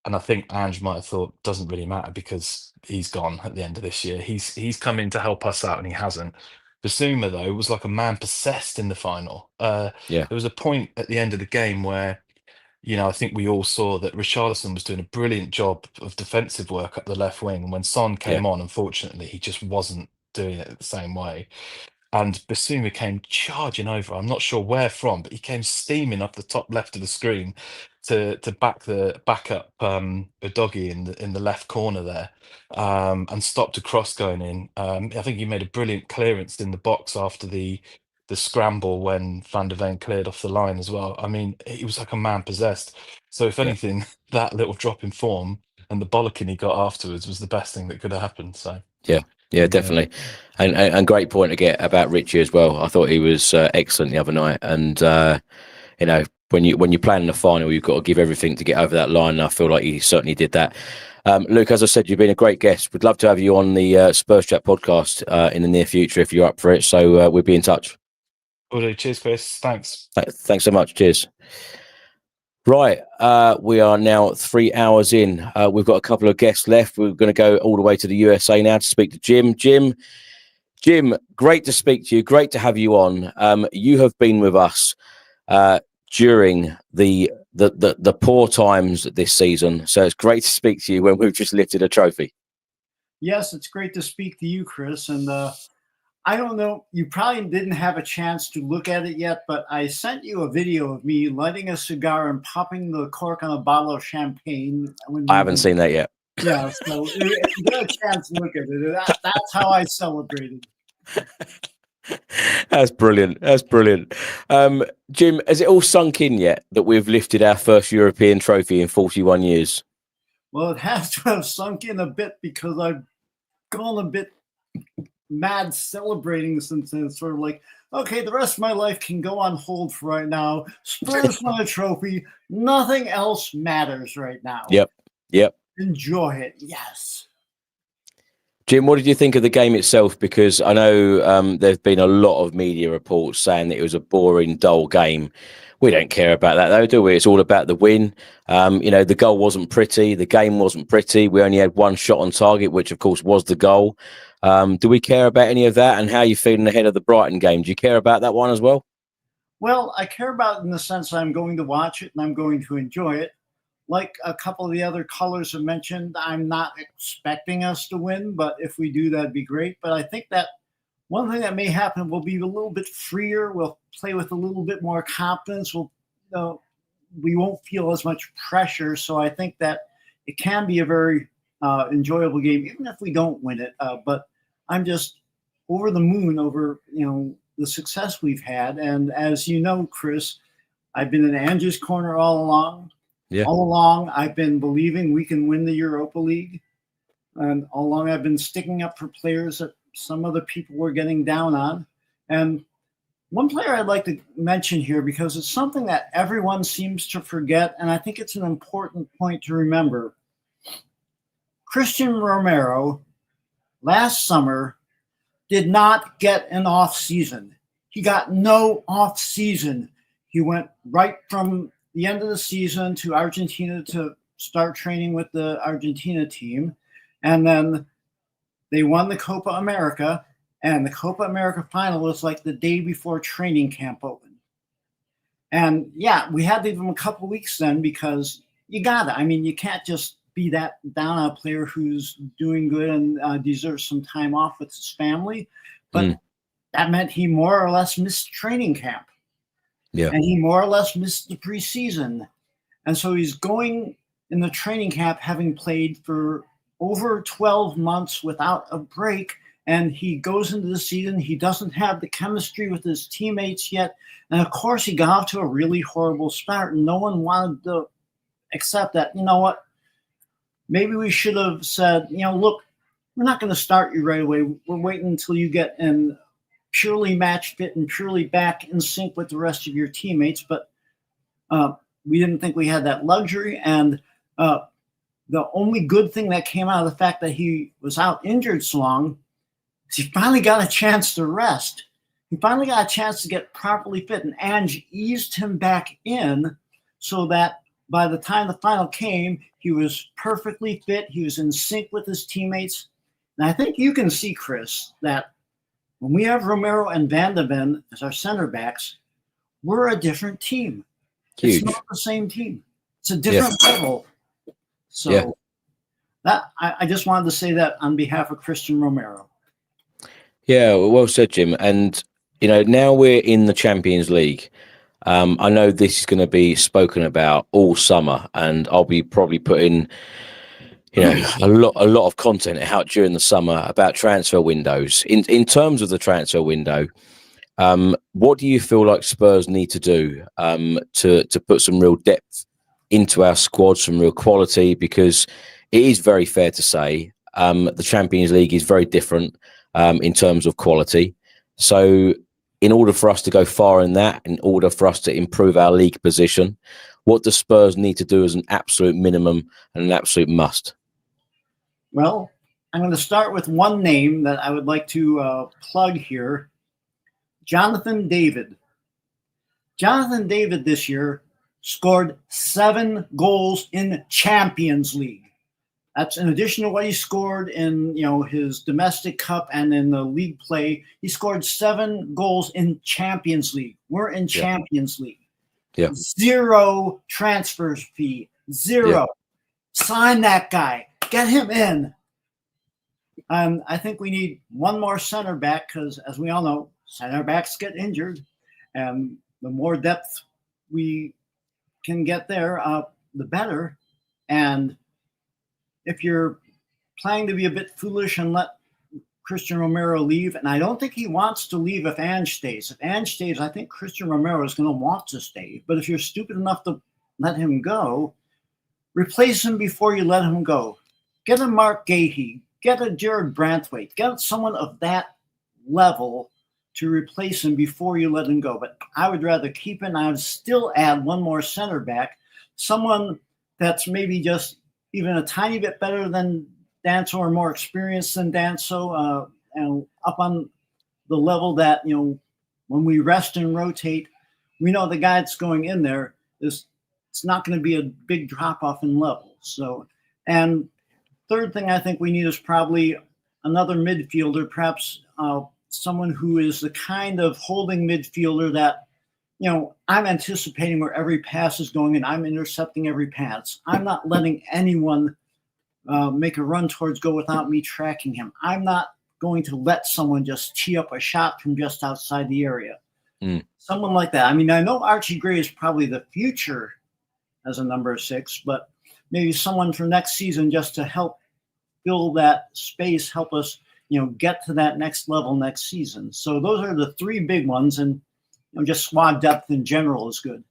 And I think Ange might have thought, doesn't really matter because he's gone at the end of this year. He's come in to help us out, and he hasn't. Basuma, though, was like a man possessed in the final. There was a point at the end of the game where, you know, I think we all saw that Richarlison was doing a brilliant job of defensive work up the left wing. And when Son came on, unfortunately, he just wasn't doing it the same way. And Basuma came charging over. I'm not sure where from, but he came steaming up the top left of the screen to back up Udogie in the left corner there, and stopped a cross going in. I think he made a brilliant clearance in the box after the scramble when Van der Ven cleared off the line as well. I mean, he was like a man possessed. So if anything, that little drop in form and the bollocking he got afterwards was the best thing that could have happened. So yeah, definitely. And great point to get about Richie as well. I thought he was excellent the other night. And you know, when you're playing in the final, you've got to give everything to get over that line. And I feel like he certainly did that. Luke, as I said, you've been a great guest. We'd love to have you on the Spurs Chat podcast in the near future if you're up for it. So we'll be in touch. Will do. Cheers, Chris. Thanks. Thanks so much. Cheers. Right, we are now 3 hours in. We've got a couple of guests left. We're going to go all the way to the USA now to speak to Jim. Jim, great to speak to you. Great to have you on. You have been with us during the poor times this season, so it's great to speak to you when we've just lifted a trophy. Yes, it's great to speak to you, Chris. And I don't know, you probably didn't have a chance to look at it yet, but I sent you a video of me lighting a cigar and popping the cork on a bottle of champagne. I haven't seen that yet. Yeah, so if you get a chance to look at it. That's how I celebrated. That's brilliant. That's brilliant. Jim, has it all sunk in yet that we've lifted our first European trophy in 41 years? Well, it has to have sunk in a bit because I've gone a bit mad celebrating since then. It's sort of like, okay, the rest of my life can go on hold for right now. Spurs won a trophy. Nothing else matters right now. Yep. Enjoy it. Yes. Jim, what did you think of the game itself? Because I know there's been a lot of media reports saying that it was a boring, dull game. We don't care about that, though, do we? It's all about the win. You know, the goal wasn't pretty. The game wasn't pretty. We only had one shot on target, which, of course, was the goal. Do we care about any of that? And how are you feeling ahead of the Brighton game? Do you care about that one as well? Well, I care about it in the sense I'm going to watch it and I'm going to enjoy it. Like a couple of the other callers have mentioned, I'm not expecting us to win, but if we do, that'd be great. But I think that one thing that may happen, we'll be a little bit freer. We'll play with a little bit more confidence. We won't feel as much pressure. So I think that it can be a very enjoyable game, even if we don't win it. But I'm just over the moon over, the success we've had. And as you know, Chris, I've been in Ange's corner all along. Yeah. All along, I've been believing we can win the Europa League. And all along, I've been sticking up for players that some other people were getting down on. And One player I'd like to mention here, because it's something that everyone seems to forget, and I think it's an important point to remember. Christian Romero last summer did not get an off season. He got no off season. He went right from the end of the season to Argentina to start training with the Argentina team. And then they won the Copa America, and the Copa America final was like the day before training camp opened. And yeah, we had to give him a couple of weeks then, because you gotta. I mean, you can't just be that down on a player who's doing good and deserves some time off with his family. But that meant he more or less missed training camp. Yeah. And he more or less missed the preseason. And so he's going in the training camp having played for over 12 months without a break. And he goes into the season, he doesn't have the chemistry with his teammates yet. And of course, he got off to a really horrible start, and no one wanted to accept that. You know what? Maybe we should have said, look, we're not going to start you right away. We're waiting until you get in purely match fit and purely back in sync with the rest of your teammates. But we didn't think we had that luxury. And the only good thing that came out of the fact that he was out injured so long, he finally got a chance to rest. He finally got a chance to get properly fit, and Ange eased him back in so that by the time the final came, he was perfectly fit. He was in sync with his teammates. And I think you can see, Chris, that when we have Romero and Van de Ven as our center backs, we're a different team. Huge. It's not the same team. It's a different level. So that I just wanted to say that on behalf of Christian Romero. Yeah, well said, Jim. And, now we're in the Champions League. I know this is going to be spoken about all summer, and I'll be probably putting, a lot of content out during the summer about transfer windows. In terms of the transfer window, what do you feel like Spurs need to do to put some real depth into our squad, some real quality? Because it is very fair to say the Champions League is very different in terms of quality. So in order for us to go far in that, in order for us to improve our league position, what does Spurs need to do as an absolute minimum and an absolute must? Well, I'm going to start with one name that I would like to plug here. Jonathan David. Jonathan David this year scored 7 goals in Champions League. That's in addition to what he scored in, his domestic cup and in the league play. He scored 7 goals in Champions League. We're in Champions League. Yeah. 0 transfer fee. 0. Yeah. Sign that guy. Get him in. I think we need one more center back because, as we all know, center backs get injured. And the more depth we can get there, the better. And if you're planning to be a bit foolish and let Christian Romero leave, and I don't think he wants to leave if Ange stays. If Ange stays, I think Christian Romero is going to want to stay. But if you're stupid enough to let him go, replace him before you let him go. Get a Mark Gahey. Get a Jared Branthwaite. Get someone of that level to replace him before you let him go. But I would rather keep him. I would still add one more center back, someone that's maybe just even a tiny bit better than Danso or more experienced than Danso, and up on the level that, when we rest and rotate, we know the guy that's going in there it's not going to be a big drop off in level. So, and third thing I think we need is probably another midfielder, perhaps someone who is the kind of holding midfielder that, I'm anticipating where every pass is going and I'm intercepting every pass. I'm not letting anyone make a run towards goal without me tracking him. I'm not going to let someone just tee up a shot from just outside the area. Someone like that. I mean, I know Archie Gray is probably the future as a number 6, but maybe someone for next season just to help fill that space, help us, get to that next level next season. So those are the 3 big ones, and just squad depth in general is good.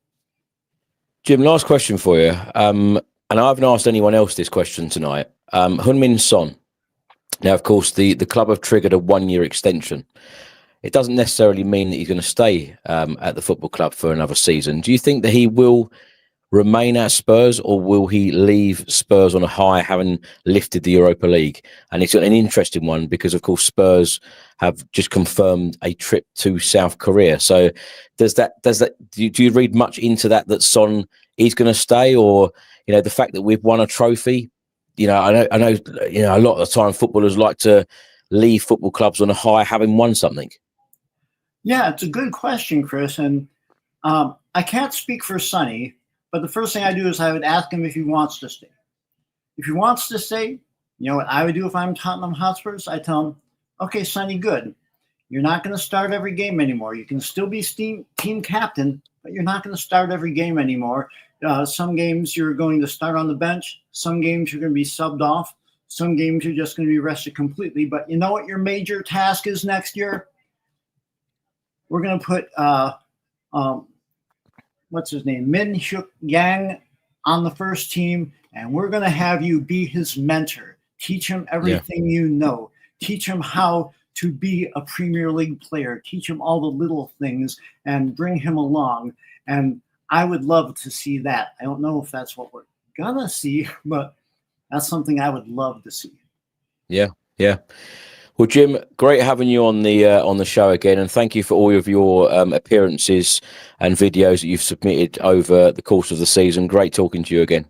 Jim, last question for you. And I haven't asked anyone else this question tonight. Heung-min Son. Now, of course, the club have triggered a 1-year extension. it doesn't necessarily mean that he's going to stay at the football club for another season. Do you think that he will remain at Spurs, or will he leave Spurs on a high, having lifted the Europa League? And it's an interesting one because, of course, Spurs have just confirmed a trip to South Korea. So, do you read much into that Son is going to stay, or the fact that we've won a trophy? I know, a lot of the time footballers like to leave football clubs on a high, having won something. Yeah, it's a good question, Chris, and I can't speak for Sonny. But the first thing I do is I would ask him if he wants to stay. If he wants to stay, you know what I would do if I'm Tottenham Hotspurs? I tell him, okay, Sonny, good. You're not going to start every game anymore. You can still be team captain, but you're not going to start every game anymore. Some games you're going to start on the bench. Some games you're going to be subbed off. Some games you're just going to be rested completely. But you know what your major task is next year? We're going to put what's his name, Min Hyuk Yang on the first team, and we're going to have you be his mentor. Teach him everything you know. Teach him how to be a Premier League player. Teach him all the little things and bring him along. And I would love to see that. I don't know if that's what we're going to see, but that's something I would love to see. Yeah. Well, Jim, great having you on the show again, and thank you for all of your appearances and videos that you've submitted over the course of the season. Great talking to you again.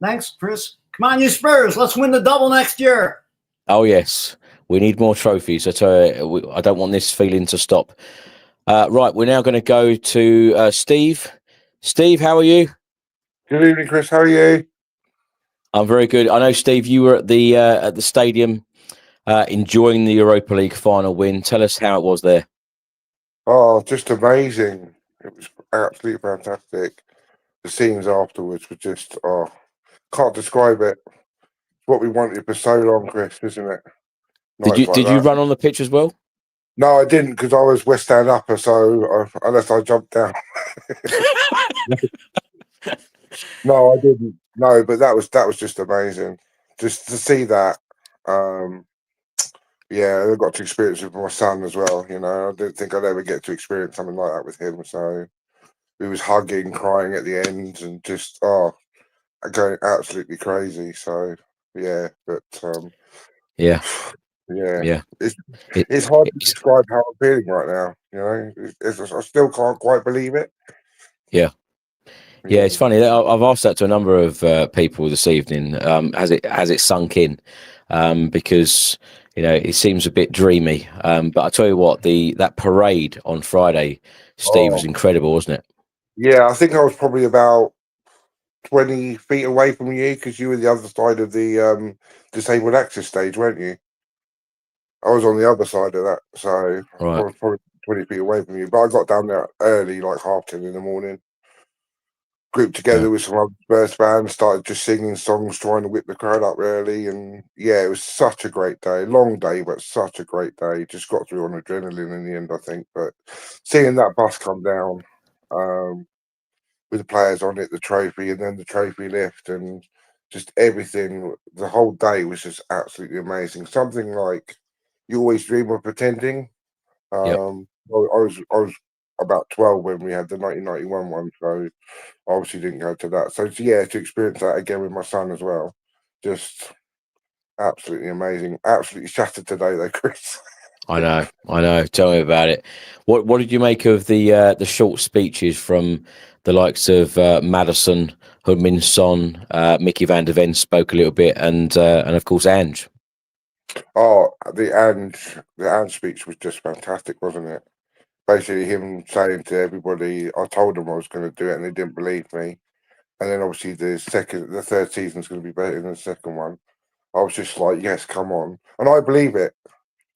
Thanks, Chris. Come on, you Spurs! Let's win the double next year. Oh yes, we need more trophies. I tell you, I don't want this feeling to stop. Right, we're now going to go to Steve. Steve, how are you? Good evening, Chris. How are you? I'm very good. I know, Steve, you were at the stadium. Enjoying the Europa League final win. Tell us how it was there. Oh, just amazing. It was absolutely fantastic. The scenes afterwards were just, can't describe it. It's what we wanted for so long, Chris, isn't it? Did you run on the pitch as well? No, I didn't, because I was West End upper, so unless I jumped down. No, I didn't. No, but that was just amazing. Just to see that. Yeah, I got to experience it with my son as well. I didn't think I'd ever get to experience something like that with him. So we was hugging, crying at the end, and just going absolutely crazy. So yeah, but yeah, it's hard to describe how I'm feeling right now. I still can't quite believe it. Yeah, it's funny. I've asked that to a number of people this evening. Has it sunk in? Because it seems a bit dreamy. But I tell you what, that parade on Friday, Steve, was incredible, wasn't it? Yeah, I think I was probably about 20 feet away from you, because you were the other side of the disabled access stage, weren't you? I was on the other side of that, so I was probably 20 feet away from you. But I got down there early, like 10:30 in the morning. Grouped together with some other Spurs fans, started just singing songs, trying to whip the crowd up early. And yeah, it was such a great day. Long day, but such a great day. Just got through on adrenaline in the end, I think. But seeing that bus come down with the players on it, the trophy, and then the trophy lift, and just everything, the whole day was just absolutely amazing. Something like you always dream of pretending. I was about 12 when we had the 1991 one, so obviously didn't go to that. So yeah, to experience that again with my son as well, just absolutely amazing. Absolutely shattered today though, Chris. I know. Tell me about it. What did you make of the short speeches from the likes of Maddison, Heung-min Son, Mickey van der Ven spoke a little bit, and of course Ange. Oh, the Ange speech was just fantastic, wasn't it? Basically him saying to everybody, I told them I was going to do it and they didn't believe me. And then obviously the third season's going to be better than the second one. I was just like, yes, come on. And I believe it.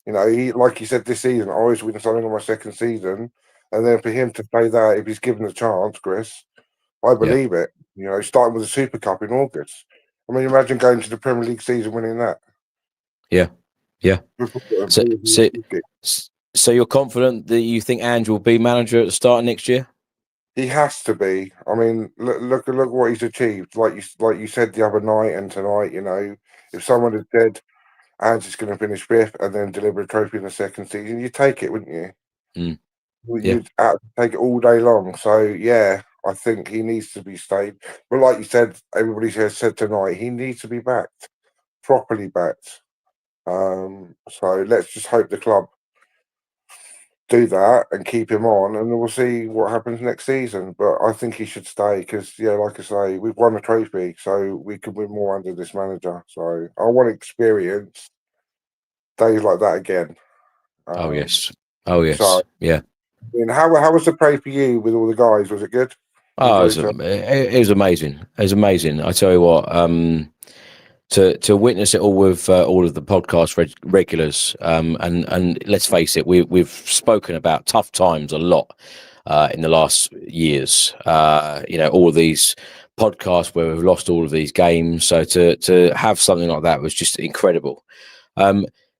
He, like he said this season, I always win something on my second season. And then for him to say that, if he's given a chance, Chris, I believe it. Starting with the Super Cup in August. I mean, imagine going to the Premier League season winning that. Yeah. So you're confident that you think Ange will be manager at the start of next year? He has to be. I mean, look what he's achieved. Like you said the other night and tonight. If someone had said and he's going to finish 5th and then deliver a trophy in the second season, you'd take it, wouldn't you? You'd take it all day long. So, yeah, I think he needs to be stayed. But like you said, everybody has said tonight, he needs to be backed, properly backed. So let's just hope the club do that and keep him on, and we'll see what happens next season. But I think he should stay because, yeah, like I say, we've won a trophy, so we can win more under this manager. So I want to experience days like that again. Oh yes, So, yeah. I mean, how was the play for you with all the guys? Was it good? Oh, it was amazing. It was amazing. I tell you what, to witness it all with all of the podcast regulars, and let's face it, we've spoken about tough times a lot in the last years. All of these podcasts where we've lost all of these games. So to have something like that was just incredible.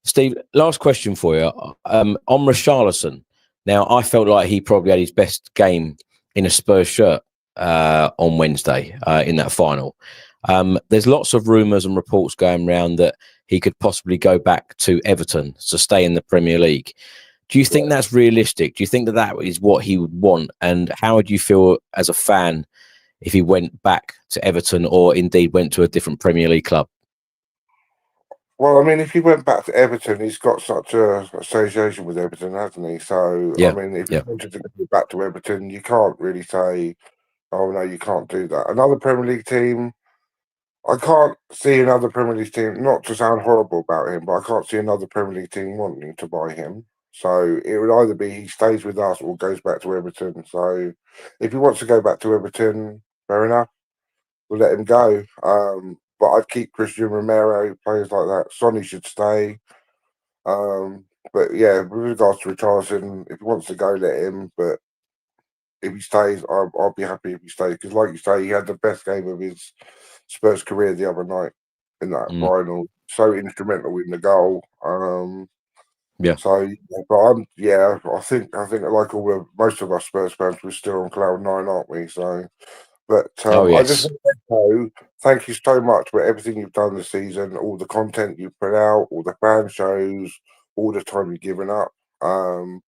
Steve, last question for you on Richarlison. Now, I felt like he probably had his best game in a Spurs shirt on Wednesday in that final. There's lots of rumours and reports going around that he could possibly go back to Everton to stay in the Premier League. Do you think that's realistic? Do you think that is what he would want? And how would you feel as a fan if he went back to Everton or indeed went to a different Premier League club? Well, I mean, if he went back to Everton, he's got such a association with Everton, hasn't he? So, I mean, if he wanted to go back to Everton, you can't really say, oh, no, you can't do that. Another Premier League team, I can't see another Premier League team, not to sound horrible about him, but I can't see another Premier League team wanting to buy him. So it would either be he stays with us or goes back to Everton. So if he wants to go back to Everton, fair enough, we'll let him go. But I'd keep Christian Romero, players like that. Sonny should stay. But yeah, with regards to Richarlison, if he wants to go, let him. But if he stays, I'll be happy if he stays. Because like you say, he had the best game of his Spurs career the other night in that final. So instrumental in the goal. So, but I think like most of us Spurs fans, we're still on cloud 9, aren't we? So, but I just want to echo, thank you so much for everything you've done this season, all the content you've put out, all the fan shows, all the time you've given up. And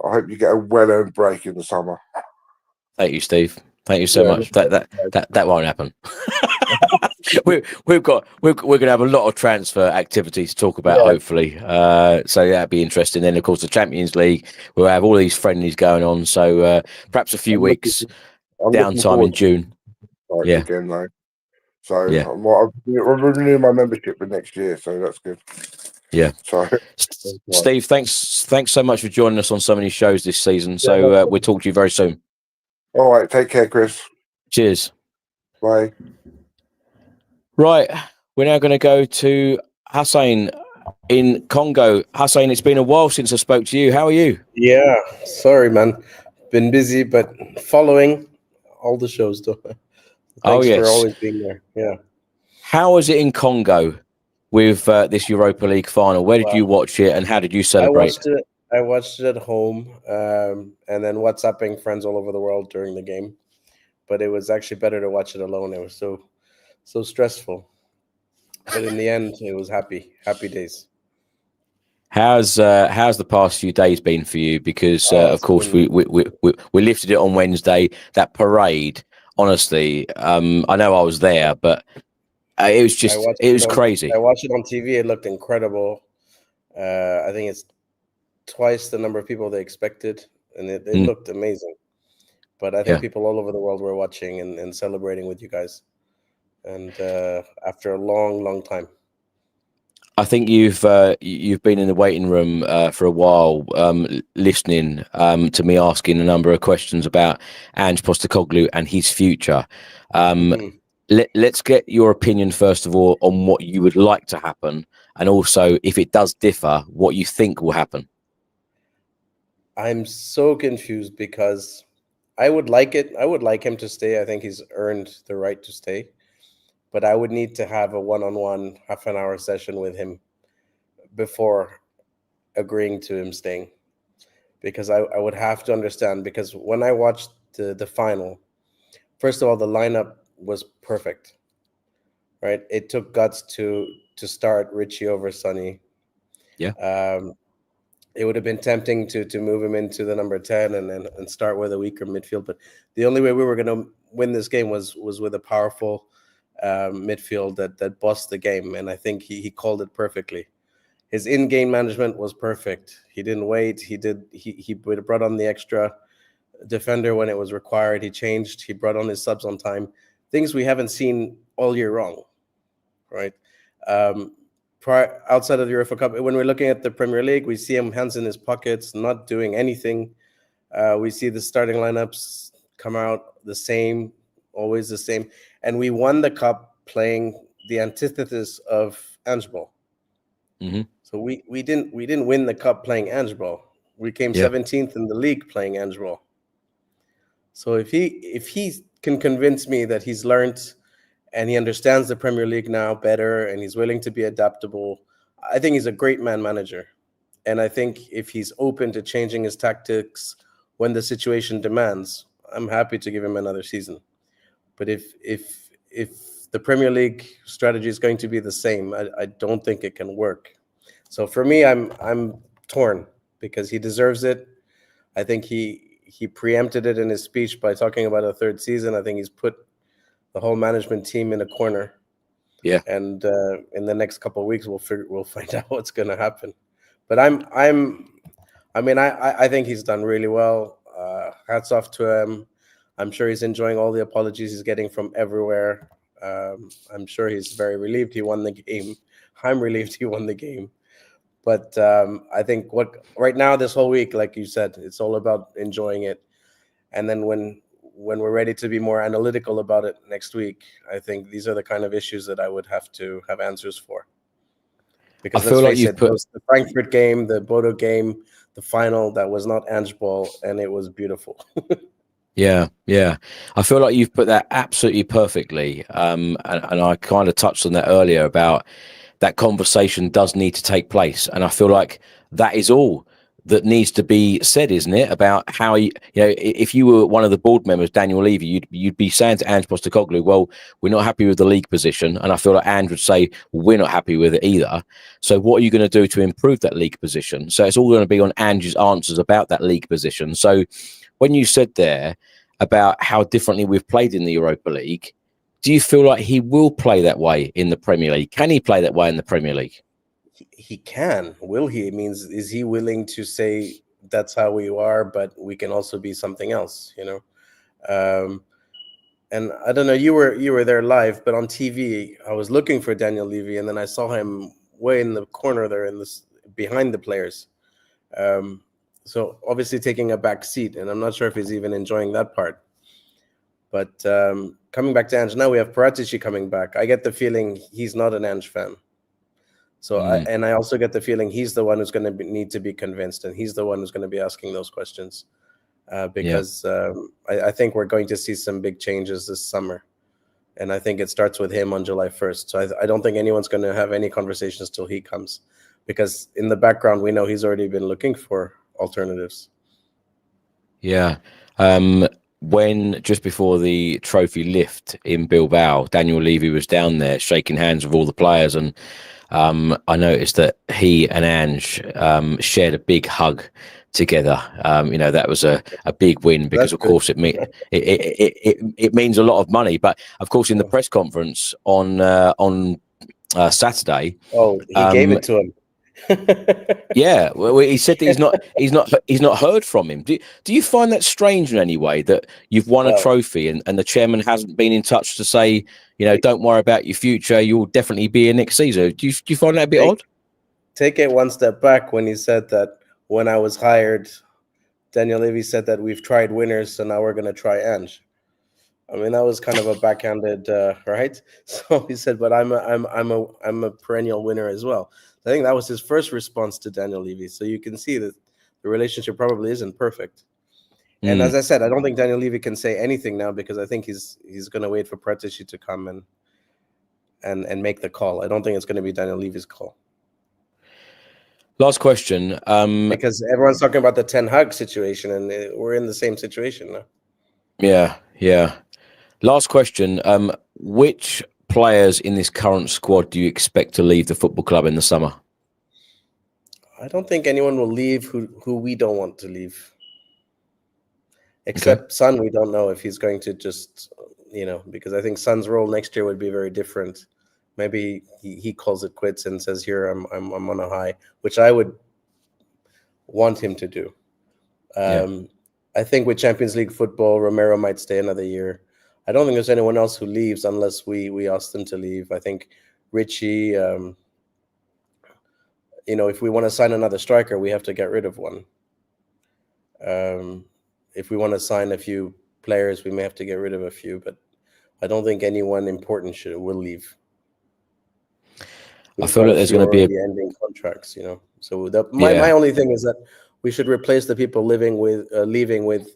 I hope you get a well-earned break in the summer. Thank you, Steve. Thank you so much. That won't happen. we're going to have a lot of transfer activity to talk about, hopefully. So that'd be interesting. Then, of course, the Champions League. We'll have all these friendlies going on. So perhaps a few weeks downtime in June. Again, though. So I'm renewing my membership for next year. So that's good. Yeah. So, Steve, thanks so much for joining us on so many shows this season. So we'll talk to you very soon. All right. Take care, Chris. Cheers. Bye. Right. We're now going to go to Hussein in Congo. Hussein, it's been a while since I spoke to you. How are you? Yeah. Sorry, man. Been busy, but following all the shows, though. Thanks for always being there. Yeah. How was it in Congo with this Europa League final? Where did you watch it and how did you celebrate? I watched it at home and then WhatsApping friends all over the world during the game. But it was actually better to watch it alone. It was so stressful. But in the end, it was happy days. How's the past few days been for you? Because of course we lifted it on Wednesday. That parade, honestly, I know I was there, but it was crazy. I watched it on TV. It looked incredible. I think it's twice the number of people they expected, and it looked amazing. But I think people all over the world were watching and celebrating with you guys, and after a long time. I think you've been in the waiting room for a while, listening to me asking a number of questions about Ange Postecoglou and his future. Let's get your opinion first of all on what you would like to happen, and also if it does differ, what you think will happen. I'm so confused because I would like it. I would like him to stay. I think he's earned the right to stay. But I would need to have a one-on-one half-an-hour session with him before agreeing to him staying. Because I would have to understand, because when I watched the final, first of all, the lineup was perfect. right? It took guts to start Richie over Sonny. Yeah. It would have been tempting to move him into the number 10 and start with a weaker midfield. But the only way we were going to win this game was with a powerful midfield that bossed the game. And I think he called it perfectly. His in-game management was perfect. He didn't wait. He brought on the extra defender when it was required. He changed. He brought on his subs on time. Things we haven't seen all year long, right? Outside of the Europa Cup, when we're looking at the Premier League, we see him hands in his pockets, not doing anything. We see the starting lineups come out the same, always the same. And we won the cup playing the antithesis of Ange Ball. Mm-hmm. So we didn't win the cup playing Ange Ball. We came 17th in the league playing Ange Ball. So if he can convince me that he's learned and he understands the Premier League now better and he's willing to be adaptable, I think he's a great man manager. And I think if he's open to changing his tactics when the situation demands, I'm happy to give him another season. But if the Premier League strategy is going to be the same, I don't think it can work. So for me, I'm torn because he deserves it. I think he preempted it in his speech by talking about a third season. I think he's put the whole management team in a corner. Yeah. And in the next couple of weeks, we'll find out what's going to happen. But I think he's done really well. Hats off to him. I'm sure he's enjoying all the apologies he's getting from everywhere. I'm sure he's very relieved he won the game. I'm relieved he won the game. But I think right now, this whole week, like you said, it's all about enjoying it. And then when we're ready to be more analytical about it next week, I think these are the kind of issues that I would have to have answers for. Because I feel like the Frankfurt game, the Bodo game, the final, that was not Ange Ball, and it was beautiful. Yeah. I feel like you've put that absolutely perfectly. And I kind of touched on that earlier about that conversation does need to take place. And I feel like that is all that needs to be said, isn't it? About how, if you were one of the board members, Daniel Levy, you'd be saying to Ange Postecoglou, well, we're not happy with the league position. And I feel like Ange would say, we're not happy with it either. So what are you going to do to improve that league position? So it's all going to be on Ange's answers about that league position. So when you said there about how differently we've played in the Europa League, do you feel like he will play that way in the Premier League? Can he play that way in the Premier League? He can. Will he? It means, is he willing to say that's how we are, but we can also be something else, and I don't know, you were there live, but on TV, I was looking for Daniel Levy, and then I saw him way in the corner there behind the players. So obviously taking a back seat, and I'm not sure if he's even enjoying that part. But coming back to Ange, now we have Paratici coming back. I get the feeling he's not an Ange fan. So I also get the feeling he's the one who's going to need to be convinced, and he's the one who's going to be asking those questions. Because I think we're going to see some big changes this summer. And I think it starts with him on July 1st. So I don't think anyone's going to have any conversations till he comes. Because in the background, we know he's already been looking for alternatives. Yeah. When just before the trophy lift in Bilbao, Daniel Levy was down there shaking hands with all the players, and I noticed that he and Ange shared a big hug together. That was a big win because, of course, it means a lot of money. But of course, in the press conference on Saturday, he gave it to him. Yeah, well, he said that he's not heard from him. Do you find that strange in any way, that you've won a trophy and the chairman hasn't been in touch to say, don't worry about your future, you'll definitely be in next season? Do you find that a bit odd? Take it one step back when he said that when I was hired, Daniel Levy said that we've tried winners, so now we're going to try Ange. I mean, that was kind of a backhanded, right? So he said, but I'm a perennial winner as well. I think that was his first response to Daniel Levy. So you can see that the relationship probably isn't perfect. And as I said, I don't think Daniel Levy can say anything now because I think he's going to wait for Paratici to come and make the call. I don't think it's going to be Daniel Levy's call. Last question. Because everyone's talking about the Ten Hag situation, and we're in the same situation now. Yeah. Last question. Which players in this current squad do you expect to leave the football club in the summer? I don't think anyone will leave who we don't want to leave. Except Son, we don't know if he's going to just, because I think Son's role next year would be very different. Maybe he calls it quits and says, "Here, I'm on a high," which I would want him to do. I think with Champions League football, Romero might stay another year. I don't think there's anyone else who leaves unless we ask them to leave. I think Richie, if we want to sign another striker, we have to get rid of one. If we want to sign a few players, we may have to get rid of a few, but I don't think anyone important will leave. I feel like there's going to be ending contracts, So my only thing is that we should replace the people leaving with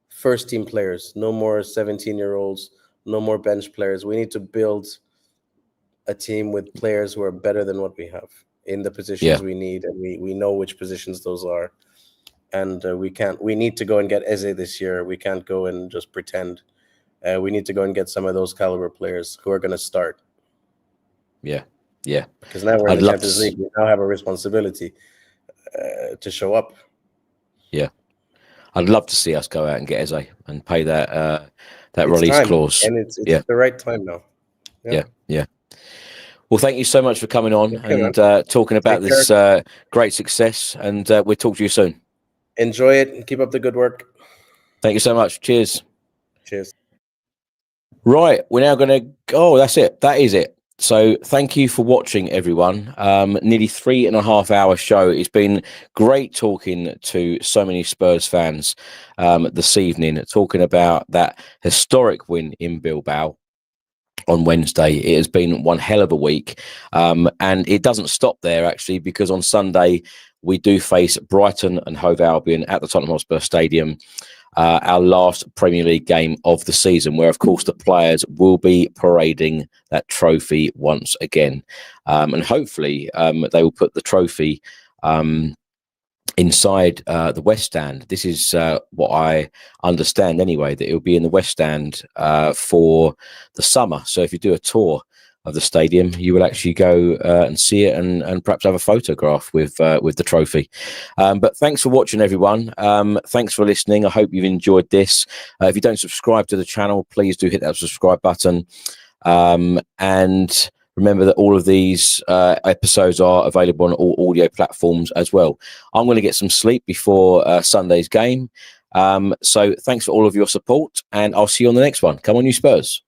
first team players. No more 17-year-olds, no more bench players. We need to build a team with players who are better than what we have in the positions we need, and we know which positions those are. And we need to go and get Eze this year. We can't go and just pretend. We need to go and get some of those caliber players who are going to start. Yeah. Because now we're in the Champions League. We now have a responsibility to show up. Yeah. I'd love to see us go out and get Eze and pay that release clause. And it's the right time now. Yeah. Well, thank you so much for coming on and talking about this great success. And we'll talk to you soon. Enjoy it and keep up the good work. Thank you so much. Cheers. Cheers. Right. We're now going to go. That's it. That is it. So thank you for watching, everyone. Nearly 3.5 hour show. It's been great talking to so many Spurs fans this evening, talking about that historic win in Bilbao on Wednesday. It has been one hell of a week. And it doesn't stop there, actually, because on Sunday we do face Brighton and Hove Albion at the Tottenham Hotspur Stadium. Our last Premier League game of the season, where, of course, the players will be parading that trophy once again. And hopefully they will put the trophy inside the West Stand. This is what I understand anyway, that it will be in the West Stand for the summer. So if you do a tour of the stadium, you will actually go and see it and perhaps have a photograph with the trophy. But thanks for watching, everyone. Thanks for listening. I hope you've enjoyed this. If you don't subscribe to the channel, please do hit that subscribe button. And remember that all of these episodes are available on all audio platforms as well. I'm going to get some sleep before Sunday's game. So thanks for all of your support, and I'll see you on the next one. Come on, you Spurs.